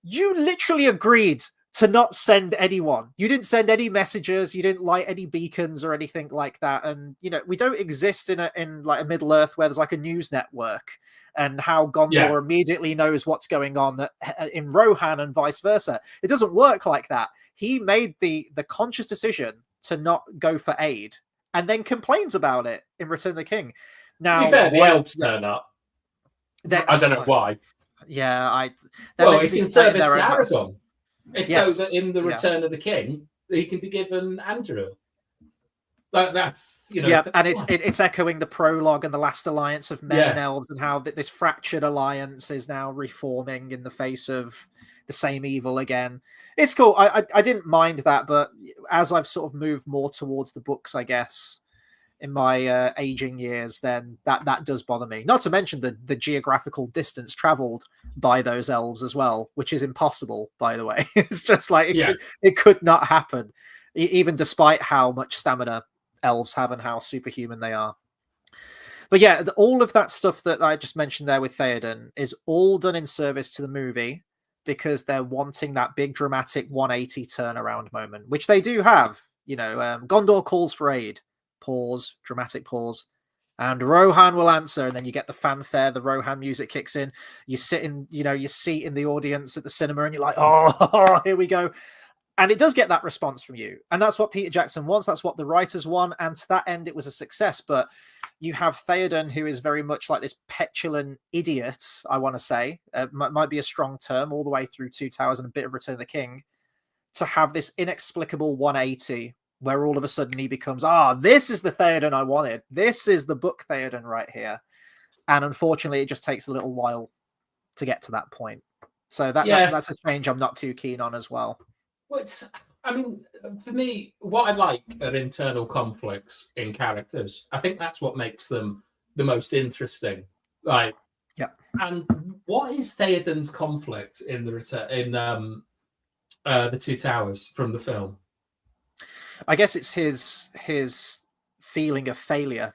you literally agreed to not send anyone. You didn't send any messages. You didn't light any beacons or anything like that. And, we don't exist in like a Middle Earth where there's like a news network and how Gondor immediately knows what's going on in Rohan and vice versa. It doesn't work like that. He made the conscious decision to not go for aid and then complains about it in Return of the King. Now, to be fair, the elves turn up. I don't know why. Yeah, it's in service to Aragorn. It's so that in the Return of the King, he can be given Andrew. That's, and it's echoing the prologue and the last alliance of men and elves, and how this fractured alliance is now reforming in the face of the same evil again. It's cool. I didn't mind that, but as I've sort of moved more towards the books, I guess, in my aging years, then that does bother me. Not to mention the geographical distance traveled by those elves as well, which is impossible, by the way. It's just like it could not happen, even despite how much stamina elves have and how superhuman they are. But all of that stuff that I just mentioned there with Théoden is all done in service to the movie, because they're wanting that big dramatic 180 turnaround moment, which they do have. Gondor calls for aid. Pause, dramatic pause, and Rohan will answer, and then you get the fanfare, the Rohan music kicks in, you sit in your seat in the audience at the cinema, and you're like, oh, here we go. And it does get that response from you, and that's what Peter Jackson wants, that's what the writers want, and to that end it was a success. But you have Théoden, who is very much like this petulant idiot, I want to say, might be a strong term, all the way through Two Towers and a bit of Return of the King, to have this inexplicable 180 where all of a sudden he becomes, this is the Théoden I wanted. This is the book Théoden right here. And unfortunately, it just takes a little while to get to that point. So that's a change I'm not too keen on as well. Well, for me, what I like are internal conflicts in characters. I think that's what makes them the most interesting. Like, and what is Théoden's conflict in the Two Towers from the film? I guess it's his feeling of failure,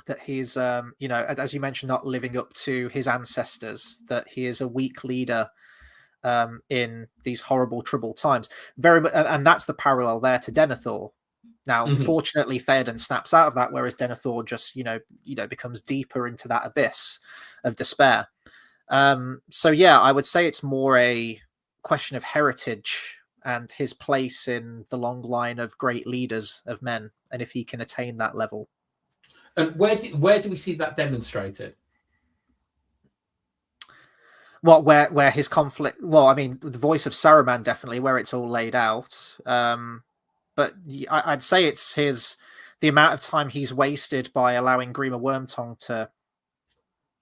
that he's, as you mentioned, not living up to his ancestors, that he is a weak leader in these horrible, troubled times. And that's the parallel there to Denethor. Now, fortunately, Théoden snaps out of that, whereas Denethor just, becomes deeper into that abyss of despair. I would say it's more a question of heritage and his place in the long line of great leaders of men, and if he can attain that level. And where do we see that demonstrated? Well, where his conflict? Well, I mean, the voice of Saruman, definitely, where it's all laid out. But I'd say it's the amount of time he's wasted by allowing Grima Wormtongue to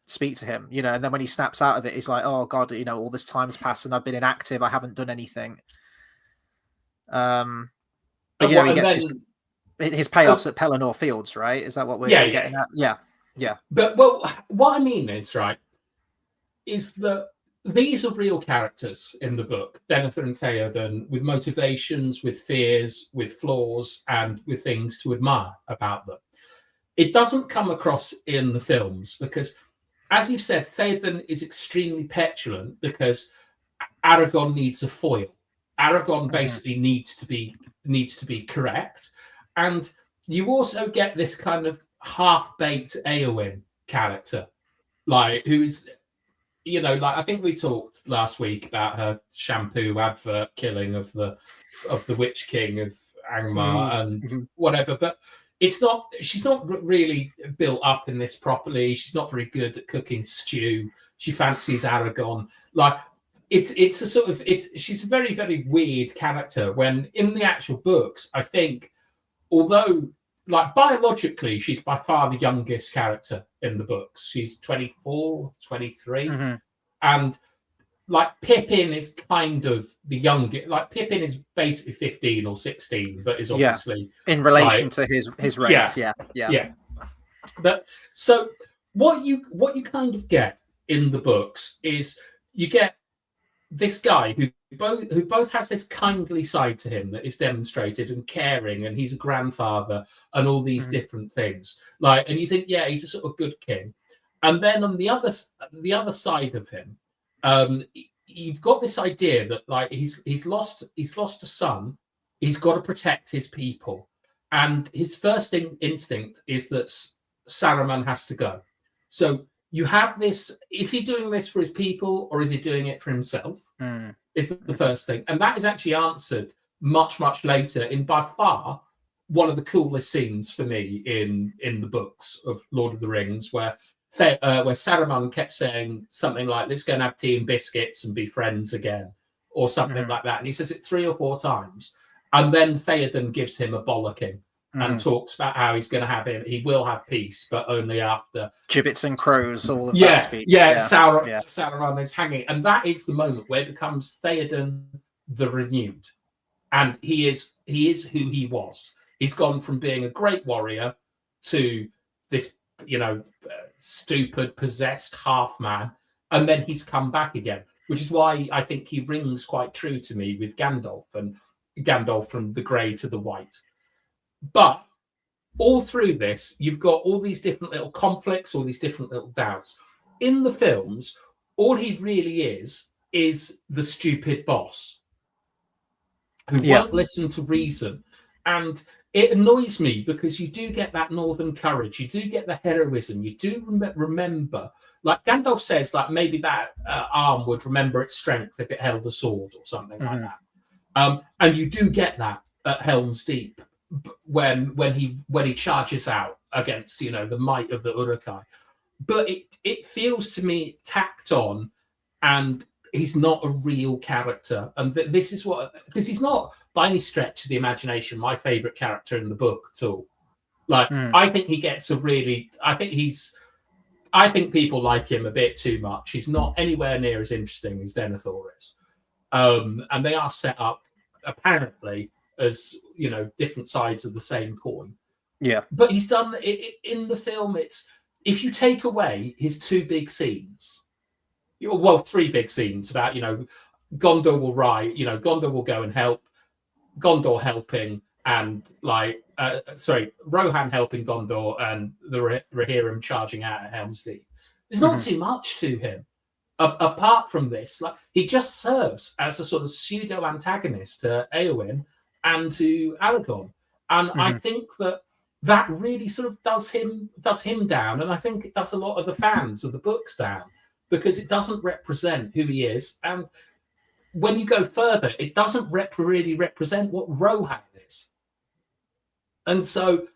speak to him, and then when he snaps out of it, he's like, oh God, all this time's passed and I've been inactive, I haven't done anything. But he gets his payoffs at Pelennor Fields, right? Is that what we're getting at? Yeah. But what I mean is that these are real characters in the book, Denethor and Théoden, with motivations, with fears, with flaws, and with things to admire about them. It doesn't come across in the films because as you've said, Théoden is extremely petulant because Aragorn needs a foil. Aragorn basically needs to be correct, and you also get this kind of half-baked Éowyn character, like who is, like I think we talked last week about her shampoo advert killing of the Witch King of Angmar and whatever, but she's not really built up in this properly. She's not very good at cooking stew. She fancies Aragorn. Like she's a very, very weird character, when in the actual books, I think, although like biologically, she's by far the youngest character in the books. She's 24, 23. And like Pippin is kind of the youngest. Like Pippin is basically 15 or 16, but is obviously in relation to his race. Yeah. But so what you kind of get in the books is you get this guy who both has this kindly side to him that is demonstrated, and caring, and he's a grandfather and all these different things. Like, and you think, yeah, he's a sort of good king. And then on the other side of him, you've got this idea that like he's lost a son. He's got to protect his people, and his first instinct is that Saruman has to go. So you have this: is he doing this for his people, or is he doing it for himself? Is the first thing, and that is actually answered much later in by far one of the coolest scenes for me in the books of Lord of the Rings, where Saruman kept saying something like, "Let's go and have tea and biscuits and be friends again," or something like that. And he says it 3 or 4 times. And then Théoden gives him a bollocking and talks about how he will have peace, but only after gibbets and crows, all of that speech. Saruman is hanging. And that is the moment where it becomes Théoden the Renewed. And he is who he was. He's gone from being a great warrior to this, stupid, possessed half-man. And then he's come back again, which is why I think he rings quite true to me with Gandalf, and Gandalf from the grey to the white. But all through this, you've got all these different little conflicts, all these different little doubts. In the films, all he really is the stupid boss who won't listen to reason. And it annoys me because you do get that northern courage, you do get the heroism, you do remember, like Gandalf says, like maybe that arm would remember its strength if it held a sword or something like that. And you do get that at Helm's Deep when he charges out against the might of the Uruk-hai. But it feels to me tacked on, and he's not a real character. And this is because he's not by any stretch of the imagination my favorite character in the book at all. Like I think he gets I think people like him a bit too much. He's not anywhere near as interesting as Denethor is. And they are set up apparently as different sides of the same coin. Yeah. But he's done it in the film. It's, if you take away his 2 big scenes, 3 big scenes about Gondor will ride, Gondor will go and help, Gondor helping, and Rohan helping Gondor, and the Rohirrim charging out at Helm's Deep. There's not too much to him. Apart from this, like he just serves as a sort of pseudo antagonist to Éowyn and to Aragorn, and I think that really sort of does him down, and I think it does a lot of the fans of the books down, because it doesn't represent who he is, and when you go further, it doesn't really represent what Rohan is. And so,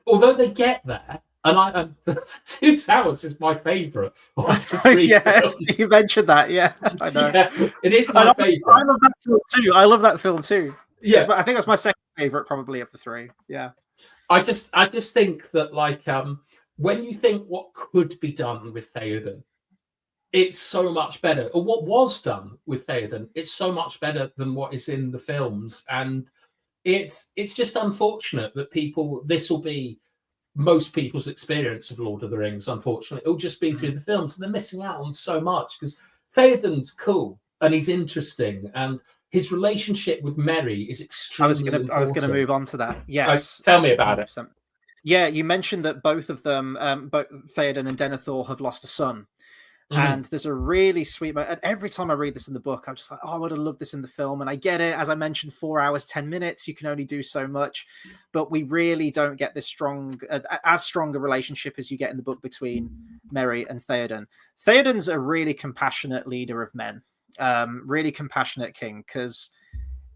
although they get there, and the Two Towers is my favourite. Yes, you mentioned that. Yeah, I know. Yeah, it is my favourite. I love that film too. I love that film too. Yeah, I think that's my second favourite, probably, of the 3. Yeah, I just think that when you think what could be done with Théoden, it's so much better. Or what was done with Théoden, it's so much better than what is in the films, and it's just unfortunate that this will be most people's experience of Lord of the Rings. Unfortunately, it'll just be through the films, and they're missing out on so much, because Théoden's cool and he's interesting, and his relationship with Merry is extremely important. I was going to move on to that. Yes. Tell me about it. Yeah, you mentioned that both of them, both Théoden and Denethor, have lost a son. And there's a really sweet moment. And every time I read this in the book, I'm just like, oh, I would have loved this in the film. And I get it. As I mentioned, 4 hours, 10 minutes, you can only do so much. But we really don't get this as strong a relationship as you get in the book between Merry and Théoden. Théoden's a really compassionate leader of men, really compassionate king, because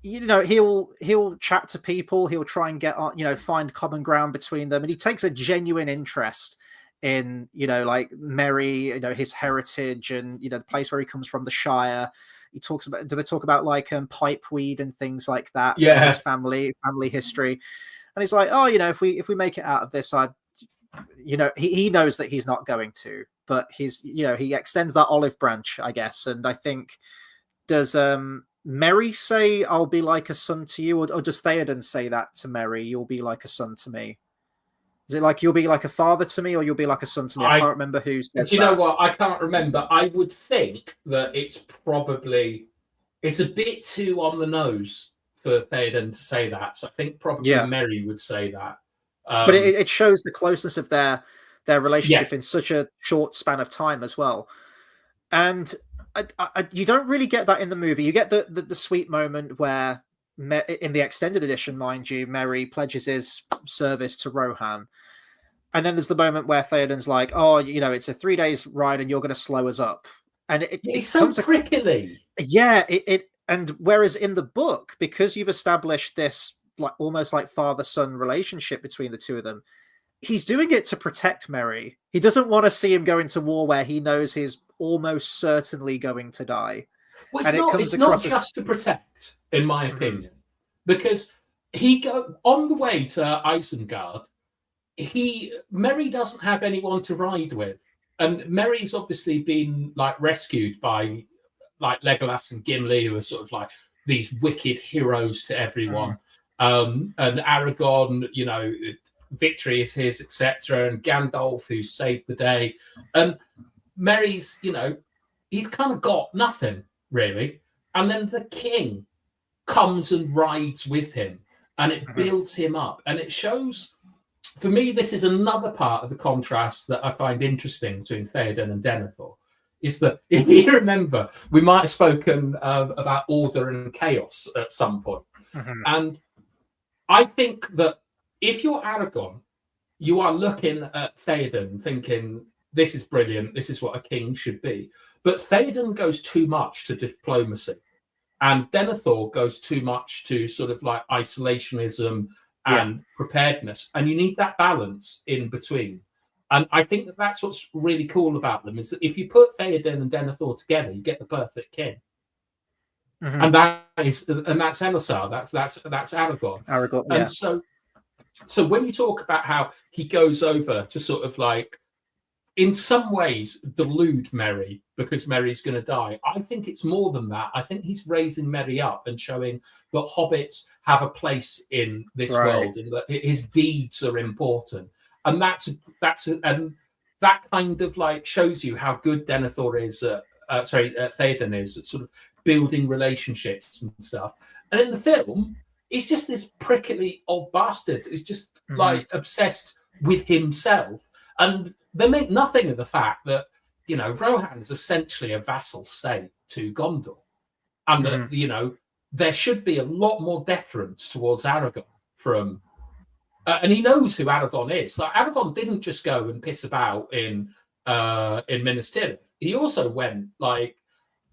he'll chat to people, he'll try and get on, find common ground between them, and he takes a genuine interest in like Merry, his heritage, and the place where he comes from, the Shire. He talks about, do they talk about like pipeweed and things like that? Yeah, his family history. And he's like, oh, if we make it out of this, he knows that he's not going to, but he extends that olive branch, I guess. And I think, does Merry say, I'll be like a son to you, or does Théoden say that to Merry, you'll be like a son to me? Is it like, you'll be like a father to me, or you'll be like a son to me? I can't remember who says do you know what? I can't remember. I would think that it's a bit too on the nose for Théoden to say that. So I think probably Merry would say that. But it shows the closeness of their relationship, yes, in such a short span of time as well. And you don't really get that in the movie. You get the sweet moment where, in the extended edition, mind you, Merry pledges his service to Rohan. And then there's the moment where Théoden's like, oh, it's a 3 days ride and you're going to slow us up. And it's so prickly. Yeah. And whereas in the book, because you've established this like almost like father-son relationship between the two of them, he's doing it to protect Merry. He doesn't want to see him go into war where he knows he's almost certainly going to die. Well, it's not just to protect, in my opinion, because he go on the way to Isengard. Merry doesn't have anyone to ride with, and Merry's obviously been like rescued by like Legolas and Gimli, who are sort of like these wicked heroes to everyone. And Aragorn, victory is his, etc. And Gandalf, who saved the day, and Merry's, he's kind of got nothing really. And then the king comes and rides with him, and it builds him up, and it shows. For me, this is another part of the contrast that I find interesting between Théoden and Denethor. Is that, if you remember, we might have spoken about order and chaos at some point. And I think that if you're Aragorn, you are looking at Théoden thinking, this is brilliant, this is what a king should be. But Théoden goes too much to diplomacy, and Denethor goes too much to sort of like isolationism and preparedness. And you need that balance in between. And I think that that's what's really cool about them, is that if you put Théoden and Denethor together, you get the perfect king. And that's Elessar, that's Aragorn. Aragorn, and so when you talk about how he goes over to sort of like, in some ways, delude Merry because Merry's going to die, I think it's more than that. I think he's raising Merry up and showing that hobbits have a place in this world, and that his deeds are important. And and that kind of like shows you how good Denethor is, Théoden is at sort of building relationships and stuff. And in the film, he's just this prickly old bastard. He's just like obsessed with himself. And they make nothing of the fact that, Rohan is essentially a vassal state to Gondor. And that, there should be a lot more deference towards Aragorn from... and he knows who Aragorn is. Like, Aragorn didn't just go and piss about in Minas Tirith. He also went,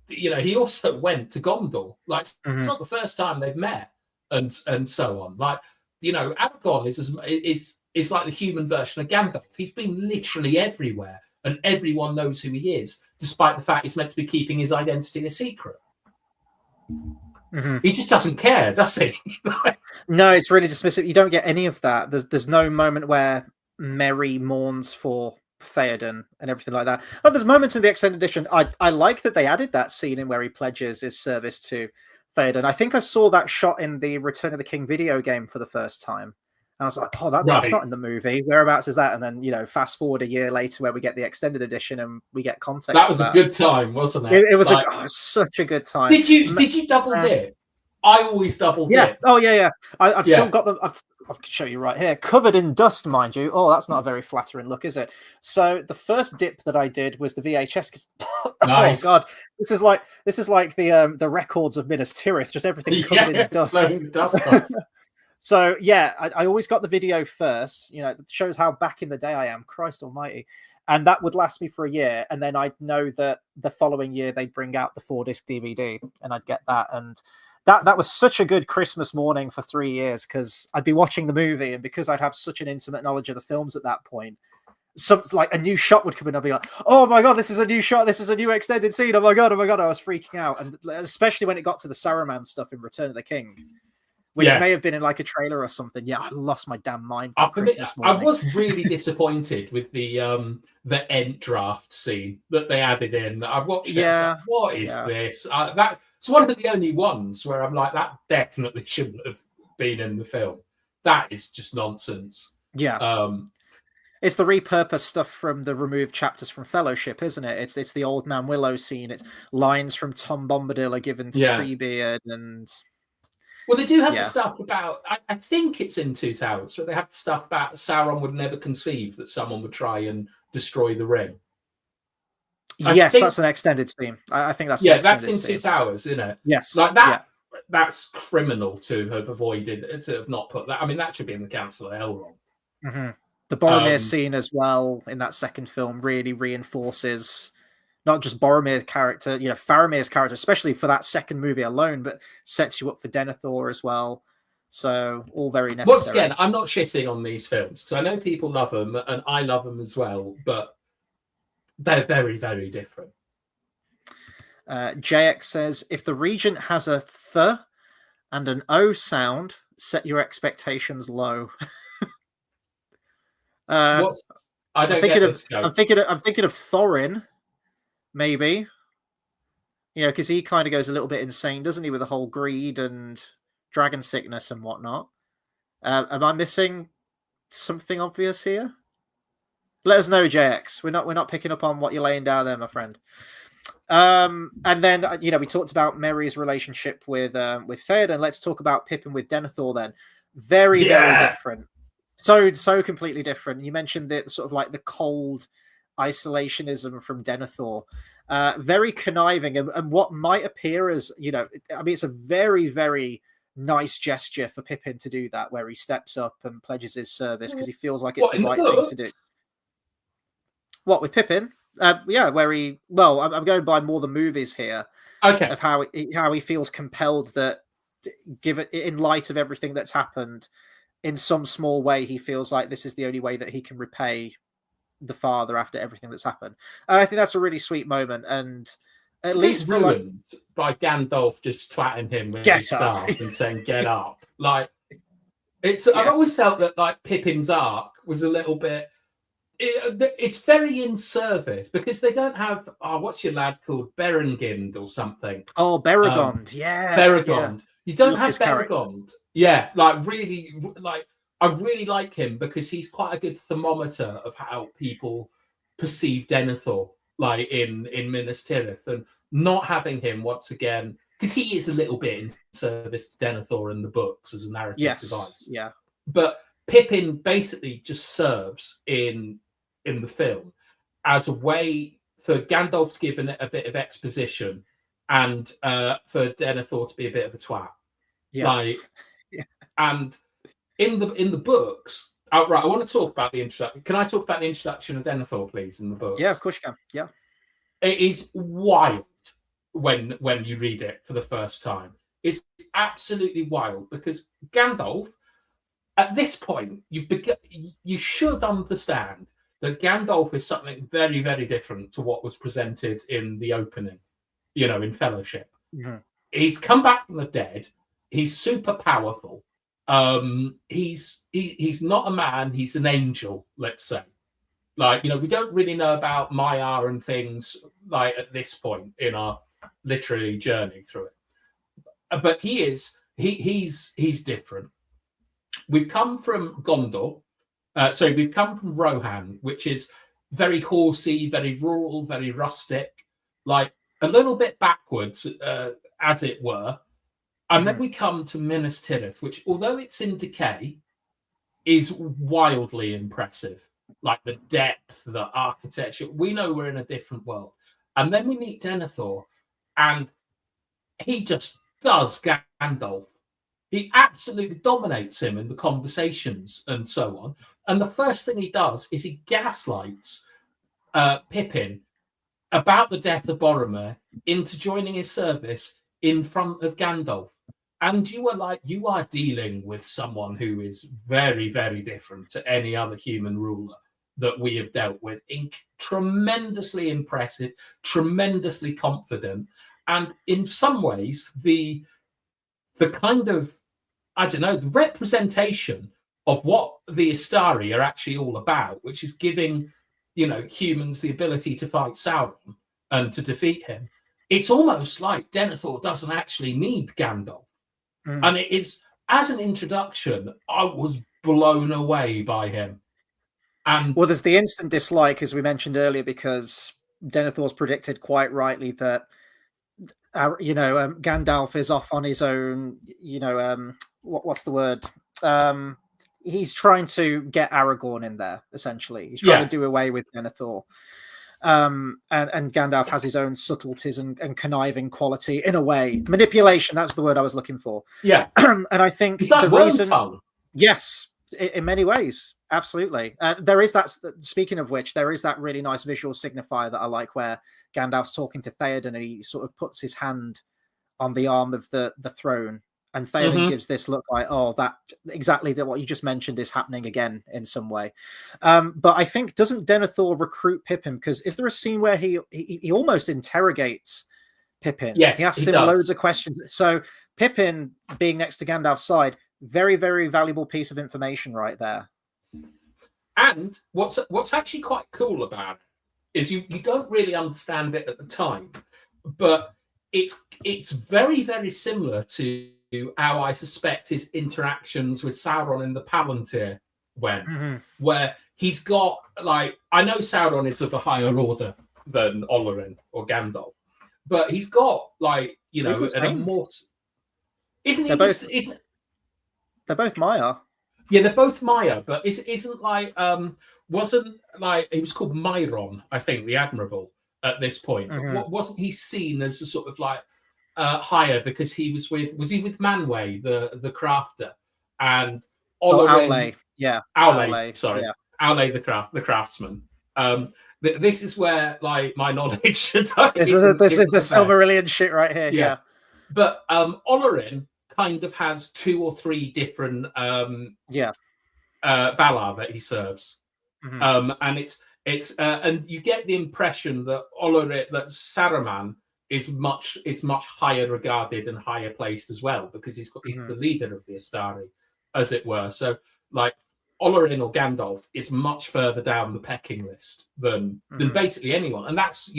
he also went to Gondor. Like, it's not the first time they've met, and so on. Like, Aragorn is like the human version of Gandalf. He's been literally everywhere, and everyone knows who he is, despite the fact he's meant to be keeping his identity a secret. He just doesn't care, does he? No, it's really dismissive. You don't get any of that. There's no moment where Merry mourns for Théoden and everything like that. But there's moments in the extended edition. I like that they added that scene in where he pledges his service to Théoden. I think I saw that shot in the Return of the King video game for the first time. And I was like, that's not in the movie. Whereabouts is that? And then, fast forward a year later where we get the extended edition and we get context. That was a good time, wasn't it? It was such a good time. Did you double dip? I always double dip. Yeah. Oh, yeah. I've still got them. I can show you right here, covered in dust, mind you. Oh, that's not a very flattering look, is it? So the first dip that I did was the VHS. Nice. Oh God, this is like the records of Minas Tirith, just everything covered in dust. Blowing dust off. So yeah, I always got the video first. You know, it shows how back in the day I am. Christ Almighty. And that would last me for a year, and then I'd know that the following year they'd bring out the 4-disc DVD, and I'd get that. And that was such a good Christmas morning for 3 years, because I'd be watching the movie, and because I'd have such an intimate knowledge of the films at that point, like a new shot would come in, I'd be like, oh my God, this is a new shot, this is a new extended scene, oh my God, I was freaking out. And especially when it got to the Saruman stuff in Return of the King, which may have been in like a trailer or something. Yeah, I lost my damn mind for Christmas morning. I was really disappointed with the end draft scene that they added in. I watched it. Like, what is this? That's one of the only ones where I'm like, that definitely shouldn't have been in the film. That is just nonsense. Yeah. It's the repurposed stuff from the removed chapters from Fellowship, isn't it? It's the Old Man Willow scene. It's lines from Tom Bombadil are given to Treebeard and... Well, they do have the stuff about, I think it's in Two Towers, where they have the stuff about Sauron would never conceive that someone would try and destroy the ring. Yes, that's an extended scene. I think that's that's in Two Towers, isn't it? Yes. Like that, that's criminal to have avoided, to have not put that. I mean, that should be in the Council of Elrond. Mm-hmm. The Boromir scene as well in that second film really reinforces... not just Boromir's character, you know, Faramir's character, especially for that second movie alone, but sets you up for Denethor as well. So all very necessary. Once again, I'm not shitting on these films because I know people love them and I love them as well, but they're very, very different. JX says, if the Regent has a th and an O sound, set your expectations low. I'm thinking of Thorin. Maybe, you know, because he kind of goes a little bit insane, doesn't he, with the whole greed and dragon sickness and whatnot. Am I missing something obvious here? Let us know, JX. We're not picking up on what you're laying down there, my friend. And then you know, we talked about Merry's relationship with Théoden. Let's talk about Pippin with Denethor then. Very different. So completely different. You mentioned the sort of like the cold isolationism from Denethor, very conniving, and what might appear as, you know, I mean, it's a very, very nice gesture for Pippin to do that, where he steps up and pledges his service because he feels like it's the right thing to do. What, with Pippin? Where he, well, I'm going by more the movies here, of how he feels compelled that, given in light of everything that's happened, in some small way, he feels like this is the only way that he can repay the father after everything that's happened. And I think that's a really sweet moment, and at least ruined by Gandalf just twatting him when he starts and saying "get up." Like it's, I've always felt that like Pippin's arc was a little bit. It's very in service because they don't have what's your lad called, Berengind or something. Oh, Beregond, Beregond. Yeah. You don't have Beregond. Yeah, like really, like. I really like him because he's quite a good thermometer of how people perceive Denethor, like in Minas Tirith, and not having him once again, because he is a little bit in service to Denethor in the books as a narrative device. Yeah. But Pippin basically just serves in the film as a way for Gandalf to give a bit of exposition and for Denethor to be a bit of a twat. Yeah. And in the books, right, I want to talk about the introduction. Can I talk about the introduction of Denethor, please, in the books? Yeah, of course you can. Yeah. It is wild when you read it for the first time. It's absolutely wild because Gandalf, at this point, you should understand that Gandalf is something very, very different to what was presented in the opening, you know, in Fellowship. Mm-hmm. He's come back from the dead. He's super powerful. He's not a man, he's an angel, let's say. Like, you know, we don't really know about Maiar and things like at this point in our literary journey through it. But he's different. We've come from Gondor. We've come from Rohan, which is very horsey, very rural, very rustic, like a little bit backwards, as it were. And then we come to Minas Tirith, which, although it's in decay, is wildly impressive. Like the depth, the architecture. We know we're in a different world. And then we meet Denethor, and he just does Gandalf. He absolutely dominates him in the conversations and so on. And the first thing he does is he gaslights Pippin about the death of Boromir into joining his service in front of Gandalf. And you are like, you are dealing with someone who is very, very different to any other human ruler that we have dealt with. Tremendously impressive, tremendously confident. And in some ways, the kind of, I don't know, the representation of what the Istari are actually all about, which is giving, humans the ability to fight Sauron and to defeat him. It's almost like Denethor doesn't actually need Gandalf. And it is, as an introduction, I was blown away by him. And well, there's the instant dislike, as we mentioned earlier, because Denethor's predicted quite rightly that Gandalf is off on his own. What's the word? He's trying to get Aragorn in there. Essentially, he's trying to do away with Denethor. And Gandalf has his own subtleties and conniving quality in a way. Manipulation, that's the word I was looking for. Yeah. And I think is that the reason, tongue? Yes, in many ways. Absolutely. There is that, speaking of which, there is that really nice visual signifier that I like where Gandalf's talking to Théoden and he sort of puts his hand on the arm of the throne. And Théoden gives this look like, oh, that exactly what you just mentioned is happening again in some way. But I think, doesn't Denethor recruit Pippin? Because is there a scene where he almost interrogates Pippin? Yes, he asks him loads of questions. So Pippin, being next to Gandalf's side, very, very valuable piece of information right there. And what's actually quite cool about it is you don't really understand it at the time, but it's very, very similar to how I suspect his interactions with Sauron in the Palantir went, where he's got, like, I know Sauron is of a higher order than Olorin or Gandalf, but he's got, like, an immortal. Isn't he? They're both Maya. Yeah, they're both Maya, but isn't like wasn't like he was called Myron, I think, the Admirable at this point. But wasn't he seen as a sort of like higher because he was with Manwë, the crafter, and Aule, Aule, sorry, yeah. Aule the craftsman. This is where like my knowledge. This is the Silmarillion shit right here. Yeah. But Olorin kind of has 2 or 3 different Valar that he serves, and it's and you get the impression that Saruman is much higher regarded and higher placed as well because he's the leader of the Istari, as it were. So like Olorin or Gandalf is much further down the pecking list than basically anyone, and that's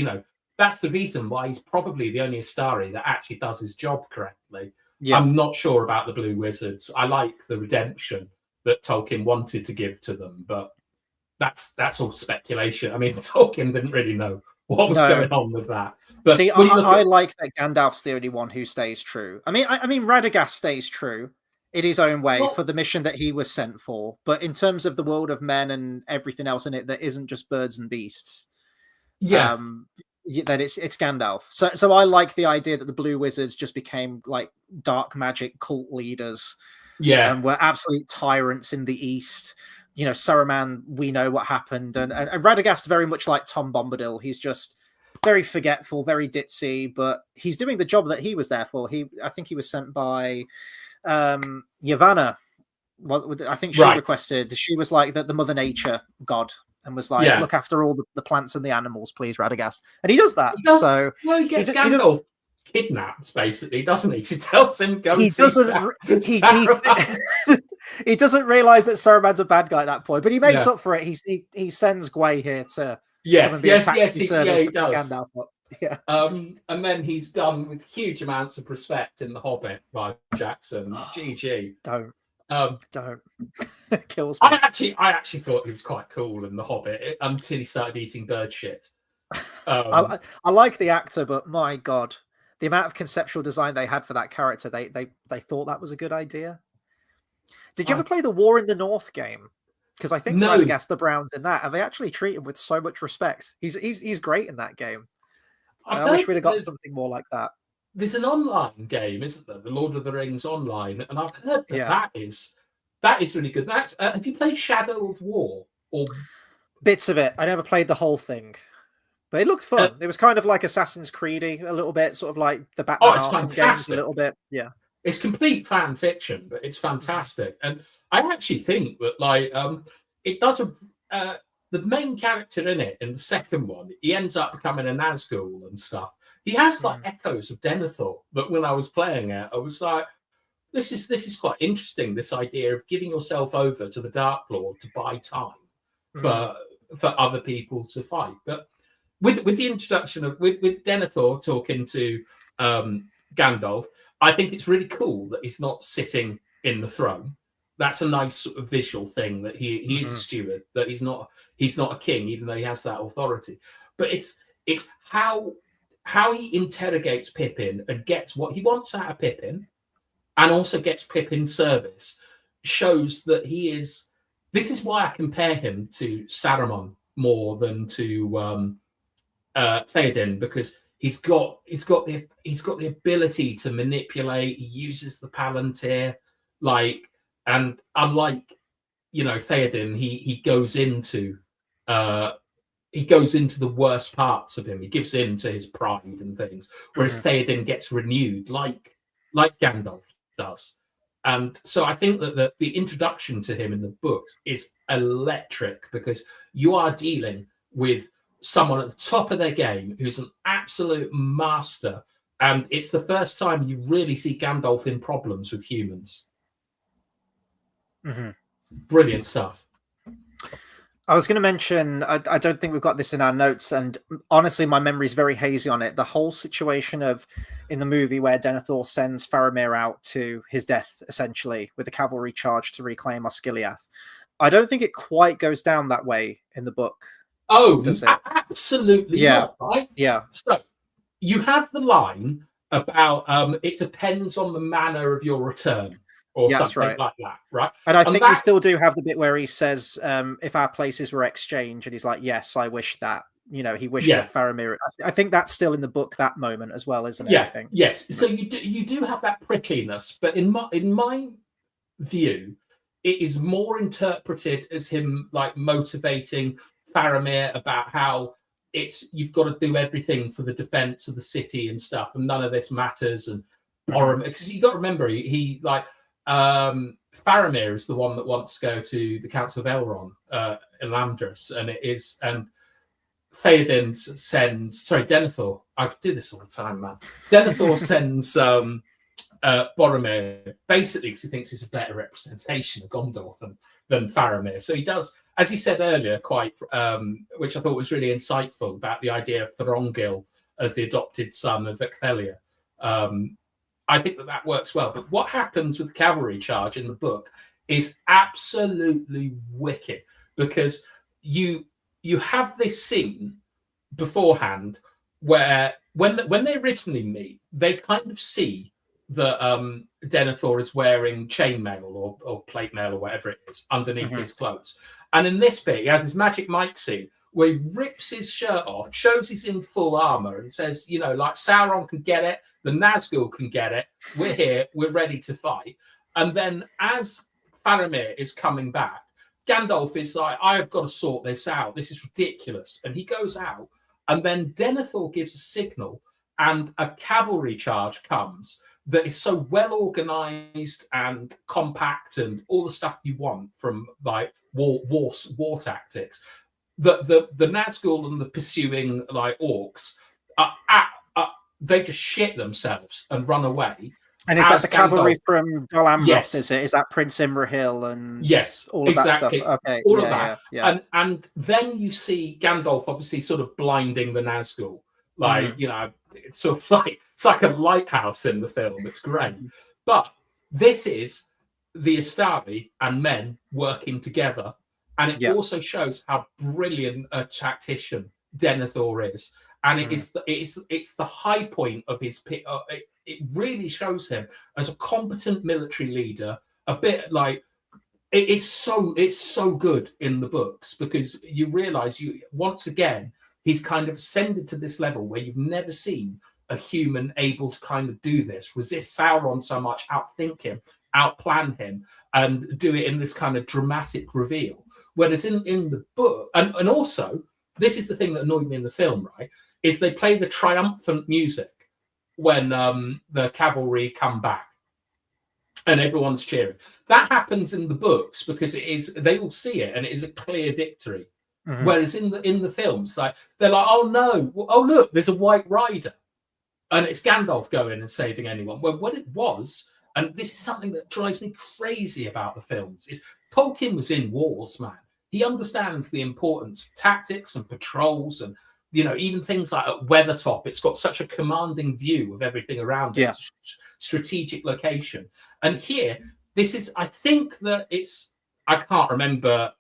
the reason why he's probably the only Istari that actually does his job correctly. Yeah. I'm not sure about the Blue Wizards. I like the redemption that Tolkien wanted to give to them, but that's all speculation. I mean, Tolkien didn't really know what was going on with that. But see, I like that Gandalf's the only one who stays true. I mean, Radagast stays true in his own way for the mission that he was sent for. But in terms of the world of men and everything else in it that isn't just birds and beasts, then it's Gandalf. So I like the idea that the Blue Wizards just became like dark magic cult leaders. Yeah, and were absolute tyrants in the East. Saruman, we know what happened, and Radagast very much like Tom Bombadil. He's just very forgetful, very ditzy, but he's doing the job that he was there for. I think he was sent by Yavanna. I think she requested. She was like the Mother Nature god. And was like, look after all the plants and the animals, please, Radagast. And he does that. So he gets Gandalf kidnapped, basically, doesn't he? He tells him go and see Saruman. He doesn't realize that Saruman's a bad guy at that point, but he makes up for it. He sends Gway here to he does. Gandalf up. Yeah. And then he's done with huge amounts of respect in The Hobbit by Jackson. GG. Don't. It kills me. I actually thought he was quite cool in The Hobbit until he started eating bird shit. I like the actor, but my God, the amount of conceptual design they had for that character, they thought that was a good idea. Did you ever play the War in the North game? Because I think No. Radagast the Brown's in that, and they actually treat him with so much respect. He's great in that game. I wish we'd have got something more like that. There's an online game, isn't there? The Lord of the Rings online, and I've heard that that is really good. Have you played Shadow of War? Or bits of it? I never played the whole thing, but it looked fun. It was kind of like Assassin's Creedy a little bit, sort of like the Batman Arkham games a little bit. Yeah, it's complete fan fiction, but it's fantastic. And I actually think that it does the main character in it, in the second one, he ends up becoming a Nazgul and stuff. He has echoes of Denethor, but when I was playing it, I was like, this is quite interesting, this idea of giving yourself over to the Dark Lord to buy time for other people to fight. But with the introduction of with Denethor talking to Gandalf, I think it's really cool that he's not sitting in the throne. That's a nice sort of visual thing, that he is a steward, that he's not a king, even though he has that authority. But it's how he interrogates Pippin and gets what he wants out of Pippin, and also gets Pippin's service, shows that he is. This is why I compare him to Saruman more than to Théoden, because he's got the ability to manipulate. He uses the Palantir, and unlike Théoden, he goes into the worst parts of him. He gives in to his pride and things, whereas Théoden gets renewed, like Gandalf does. And so I think that the introduction to him in the book is electric, because you are dealing with someone at the top of their game who's an absolute master, and it's the first time you really see Gandalf in problems with humans. Brilliant stuff. I was going to mention, I don't think we've got this in our notes, and honestly, my memory's very hazy on it. The whole situation in the movie where Denethor sends Faramir out to his death, essentially, with a cavalry charge to reclaim Osgiliath. I don't think it quite goes down that way in the book. Oh, does it? Absolutely not, right? Yeah. So you have the line about it depends on the manner of your return, or something like that, right? And I think we still do have the bit where he says, if our places were exchanged, and he's like, yes, I wish that. He wished that Faramir. I think that's still in the book, that moment as well, isn't it? Yeah. I think. Yes. So you do have that prickliness, but in my view, it is more interpreted as him motivating Faramir about how you've got to do everything for the defense of the city and stuff, and none of this matters. And Boromir, because you got to remember, he Faramir is the one that wants to go to the Council of Elrond, Elandris, and Théoden sends. Sorry, Denethor. I do this all the time, man. Denethor sends Boromir basically because he thinks he's a better representation of Gondor than Faramir. So he does, as he said earlier, quite, which I thought was really insightful, about the idea of Thorongil as the adopted son of Ecthelia. I think that works well. But what happens with the cavalry charge in the book is absolutely wicked, because you have this scene beforehand where when they originally meet, they kind of see that Denethor is wearing chainmail or plate mail or whatever it is underneath his clothes. And in this bit, he has his magic mic scene where he rips his shirt off, shows he's in full armor, and says, Sauron can get it, the Nazgul can get it, we're here, we're ready to fight. And then as Faramir is coming back, Gandalf is like, I've got to sort this out. This is ridiculous. And he goes out, and then Denethor gives a signal, and a cavalry charge comes that is so well organized and compact and all the stuff you want from war tactics, that the Nazgul and the pursuing orcs they just shit themselves and run away. And is that the cavalry from Dol Amroth? Yes. Is it? Is that Prince Imrahil and all of that stuff? Okay, all of that. Yeah. And then you see Gandalf obviously sort of blinding the Nazgul, it's sort of it's like a lighthouse in the film. It's great, but this is the Astari and men working together, and it also shows how brilliant a tactician Denethor is. And it's the high point of his pick. It really shows him as a competent military leader, a bit like it's so good in the books, because you realize once again he's kind of ascended to this level where you've never seen a human able to kind of do this, resist Sauron so much, outthink him, outplan him, and do it in this kind of dramatic reveal. Whereas in the book, and also, this is the thing that annoyed me in the film, right, is they play the triumphant music when the cavalry come back and everyone's cheering. That happens in the books because they all see it and it is a clear victory. Mm-hmm. Whereas in the films, like they're like, oh no, oh look, there's a white rider, and it's Gandalf going and saving anyone. Well, what it was, and this is something that drives me crazy about the films, is Tolkien was in wars, man. He understands the importance of tactics and patrols, and even things like at Weathertop, it's got such a commanding view of everything around it. Yeah. It's a strategic location. And here, this is, I think that it's, I can't remember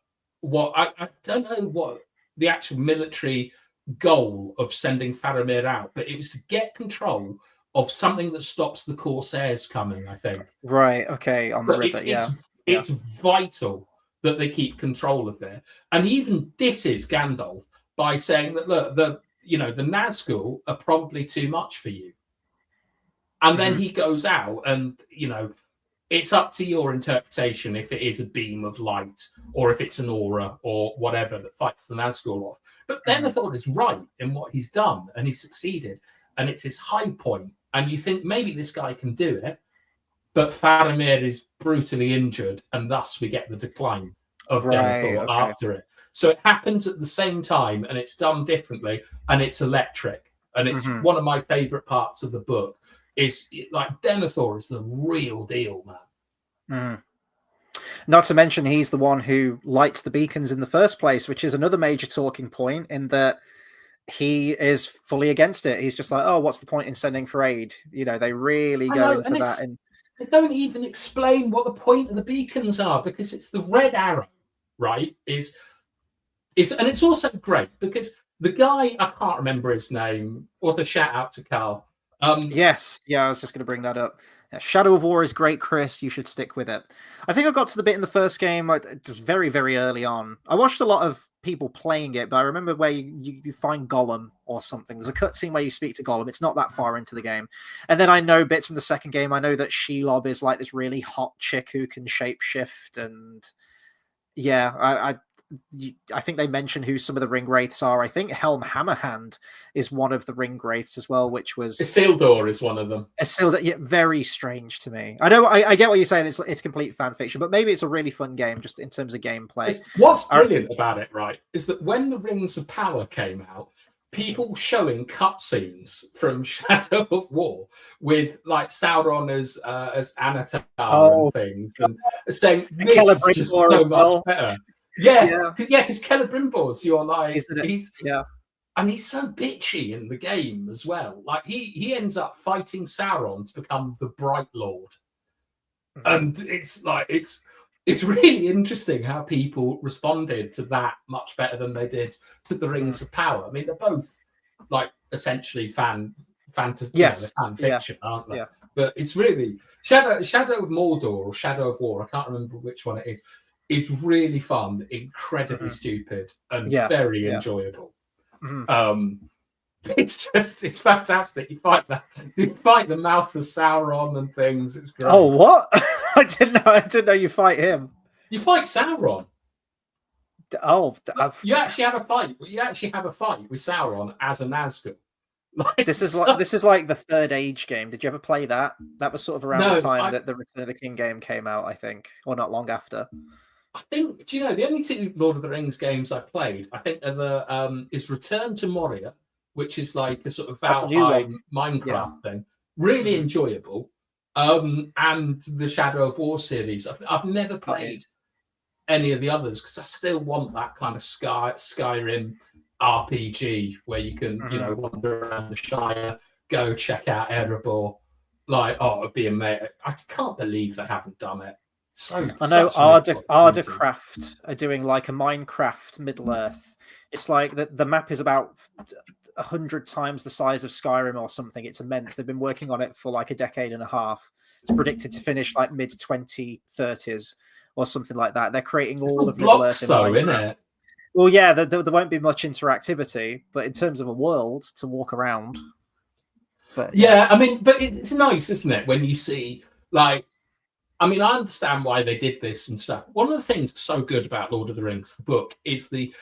I don't know what the actual military goal of sending Faramir out, but it was to get control of something that stops the Corsairs coming, I think. Right, okay, on the river, it's vital that they keep control of there. And he even disses Gandalf by saying that, look, the Nazgul are probably too much for you. And then he goes out and, it's up to your interpretation if it is a beam of light or if it's an aura or whatever that fights the Nazgul off. But Denethor is right in what he's done, and he succeeded, and it's his high point. And you think maybe this guy can do it, but Faramir is brutally injured, and thus we get the decline of Denethor after it. So it happens at the same time, and it's done differently, and it's electric. And it's one of my favorite parts of the book. Is like Denethor is the real deal, man. Not to mention he's the one who lights the beacons in the first place, which is another major talking point, in that he is fully against it. He's just like, oh, what's the point in sending for aid? They really go into that. And they don't even explain what the point of the beacons are, because it's the red arrow, right? And it's also great because the guy, I can't remember his name, also shout out to Carl. Yes, I was just going to bring that up. Shadow of War is great, Chris. You should stick with it. I think I got to the bit in the first game. It was very, very early on. I watched a lot of people playing it, but I remember where you find Gollum or something. There's a cutscene where you speak to Gollum. It's not that far into the game. And then I know bits from the second game. I know that Shelob is like this really hot chick who can shapeshift. And yeah, I think they mentioned who some of the ring wraiths are. I think Helm Hammerhand is one of the ring wraiths as well, which was Isildur is one of them. Isildur, yeah, very strange to me. I know, I get what you're saying. It's complete fan fiction, but maybe it's a really fun game just in terms of gameplay. What's brilliant about it, right, is that when the Rings of Power came out, people showing cutscenes from Shadow of War with like Sauron as Anatar and things, and saying this is just so much better. Yeah, because Celebrimbor's you're like, and he's so bitchy in the game as well. Like he ends up fighting Sauron to become the Bright Lord, and it's like it's really interesting how people responded to that much better than they did to the Rings of Power. I mean, they're both like essentially fan fiction, aren't they? Yeah. But it's really Shadow of Mordor or Shadow of War. I can't remember which one it is. It's really fun, incredibly stupid, and very enjoyable. It's fantastic. You fight the mouth of Sauron and things. It's great. Oh, what? I didn't know you fight him. You fight Sauron. Oh, you actually have a fight. You actually have a fight with Sauron as a Nazgul. This is like the Third Age game. Did you ever play that? That was sort of around the time that the Return of the King game came out, I think, or not long after. I think, do you know, the only two Lord of the Rings games I played, I think, are is Return to Moria, which is like a sort of Valheim Minecraft thing. Really enjoyable. And the Shadow of War series. I've never played any of the others because I still want that kind of Skyrim RPG where you can, wander around the Shire, go check out Erebor. Like, it'd be amazing. I can't believe they haven't done it. I know Ardacraft are doing like a Minecraft Middle-earth. It's like the map is about 100 times the size of Skyrim or something. It's immense. They've been working on it for like a decade and a half. It's predicted to finish like mid-2030s. or something like that. They're creating It's all all of Middle blocks Earth in though, isn't Minecraft. it? Well, yeah, there won't be much interactivity, but in terms of a world to walk around. But Yeah, I mean, but it's nice, isn't it, when you see like. I mean, I understand why they did this and stuff. One of the things that's so good about Lord of the Rings, the book, is the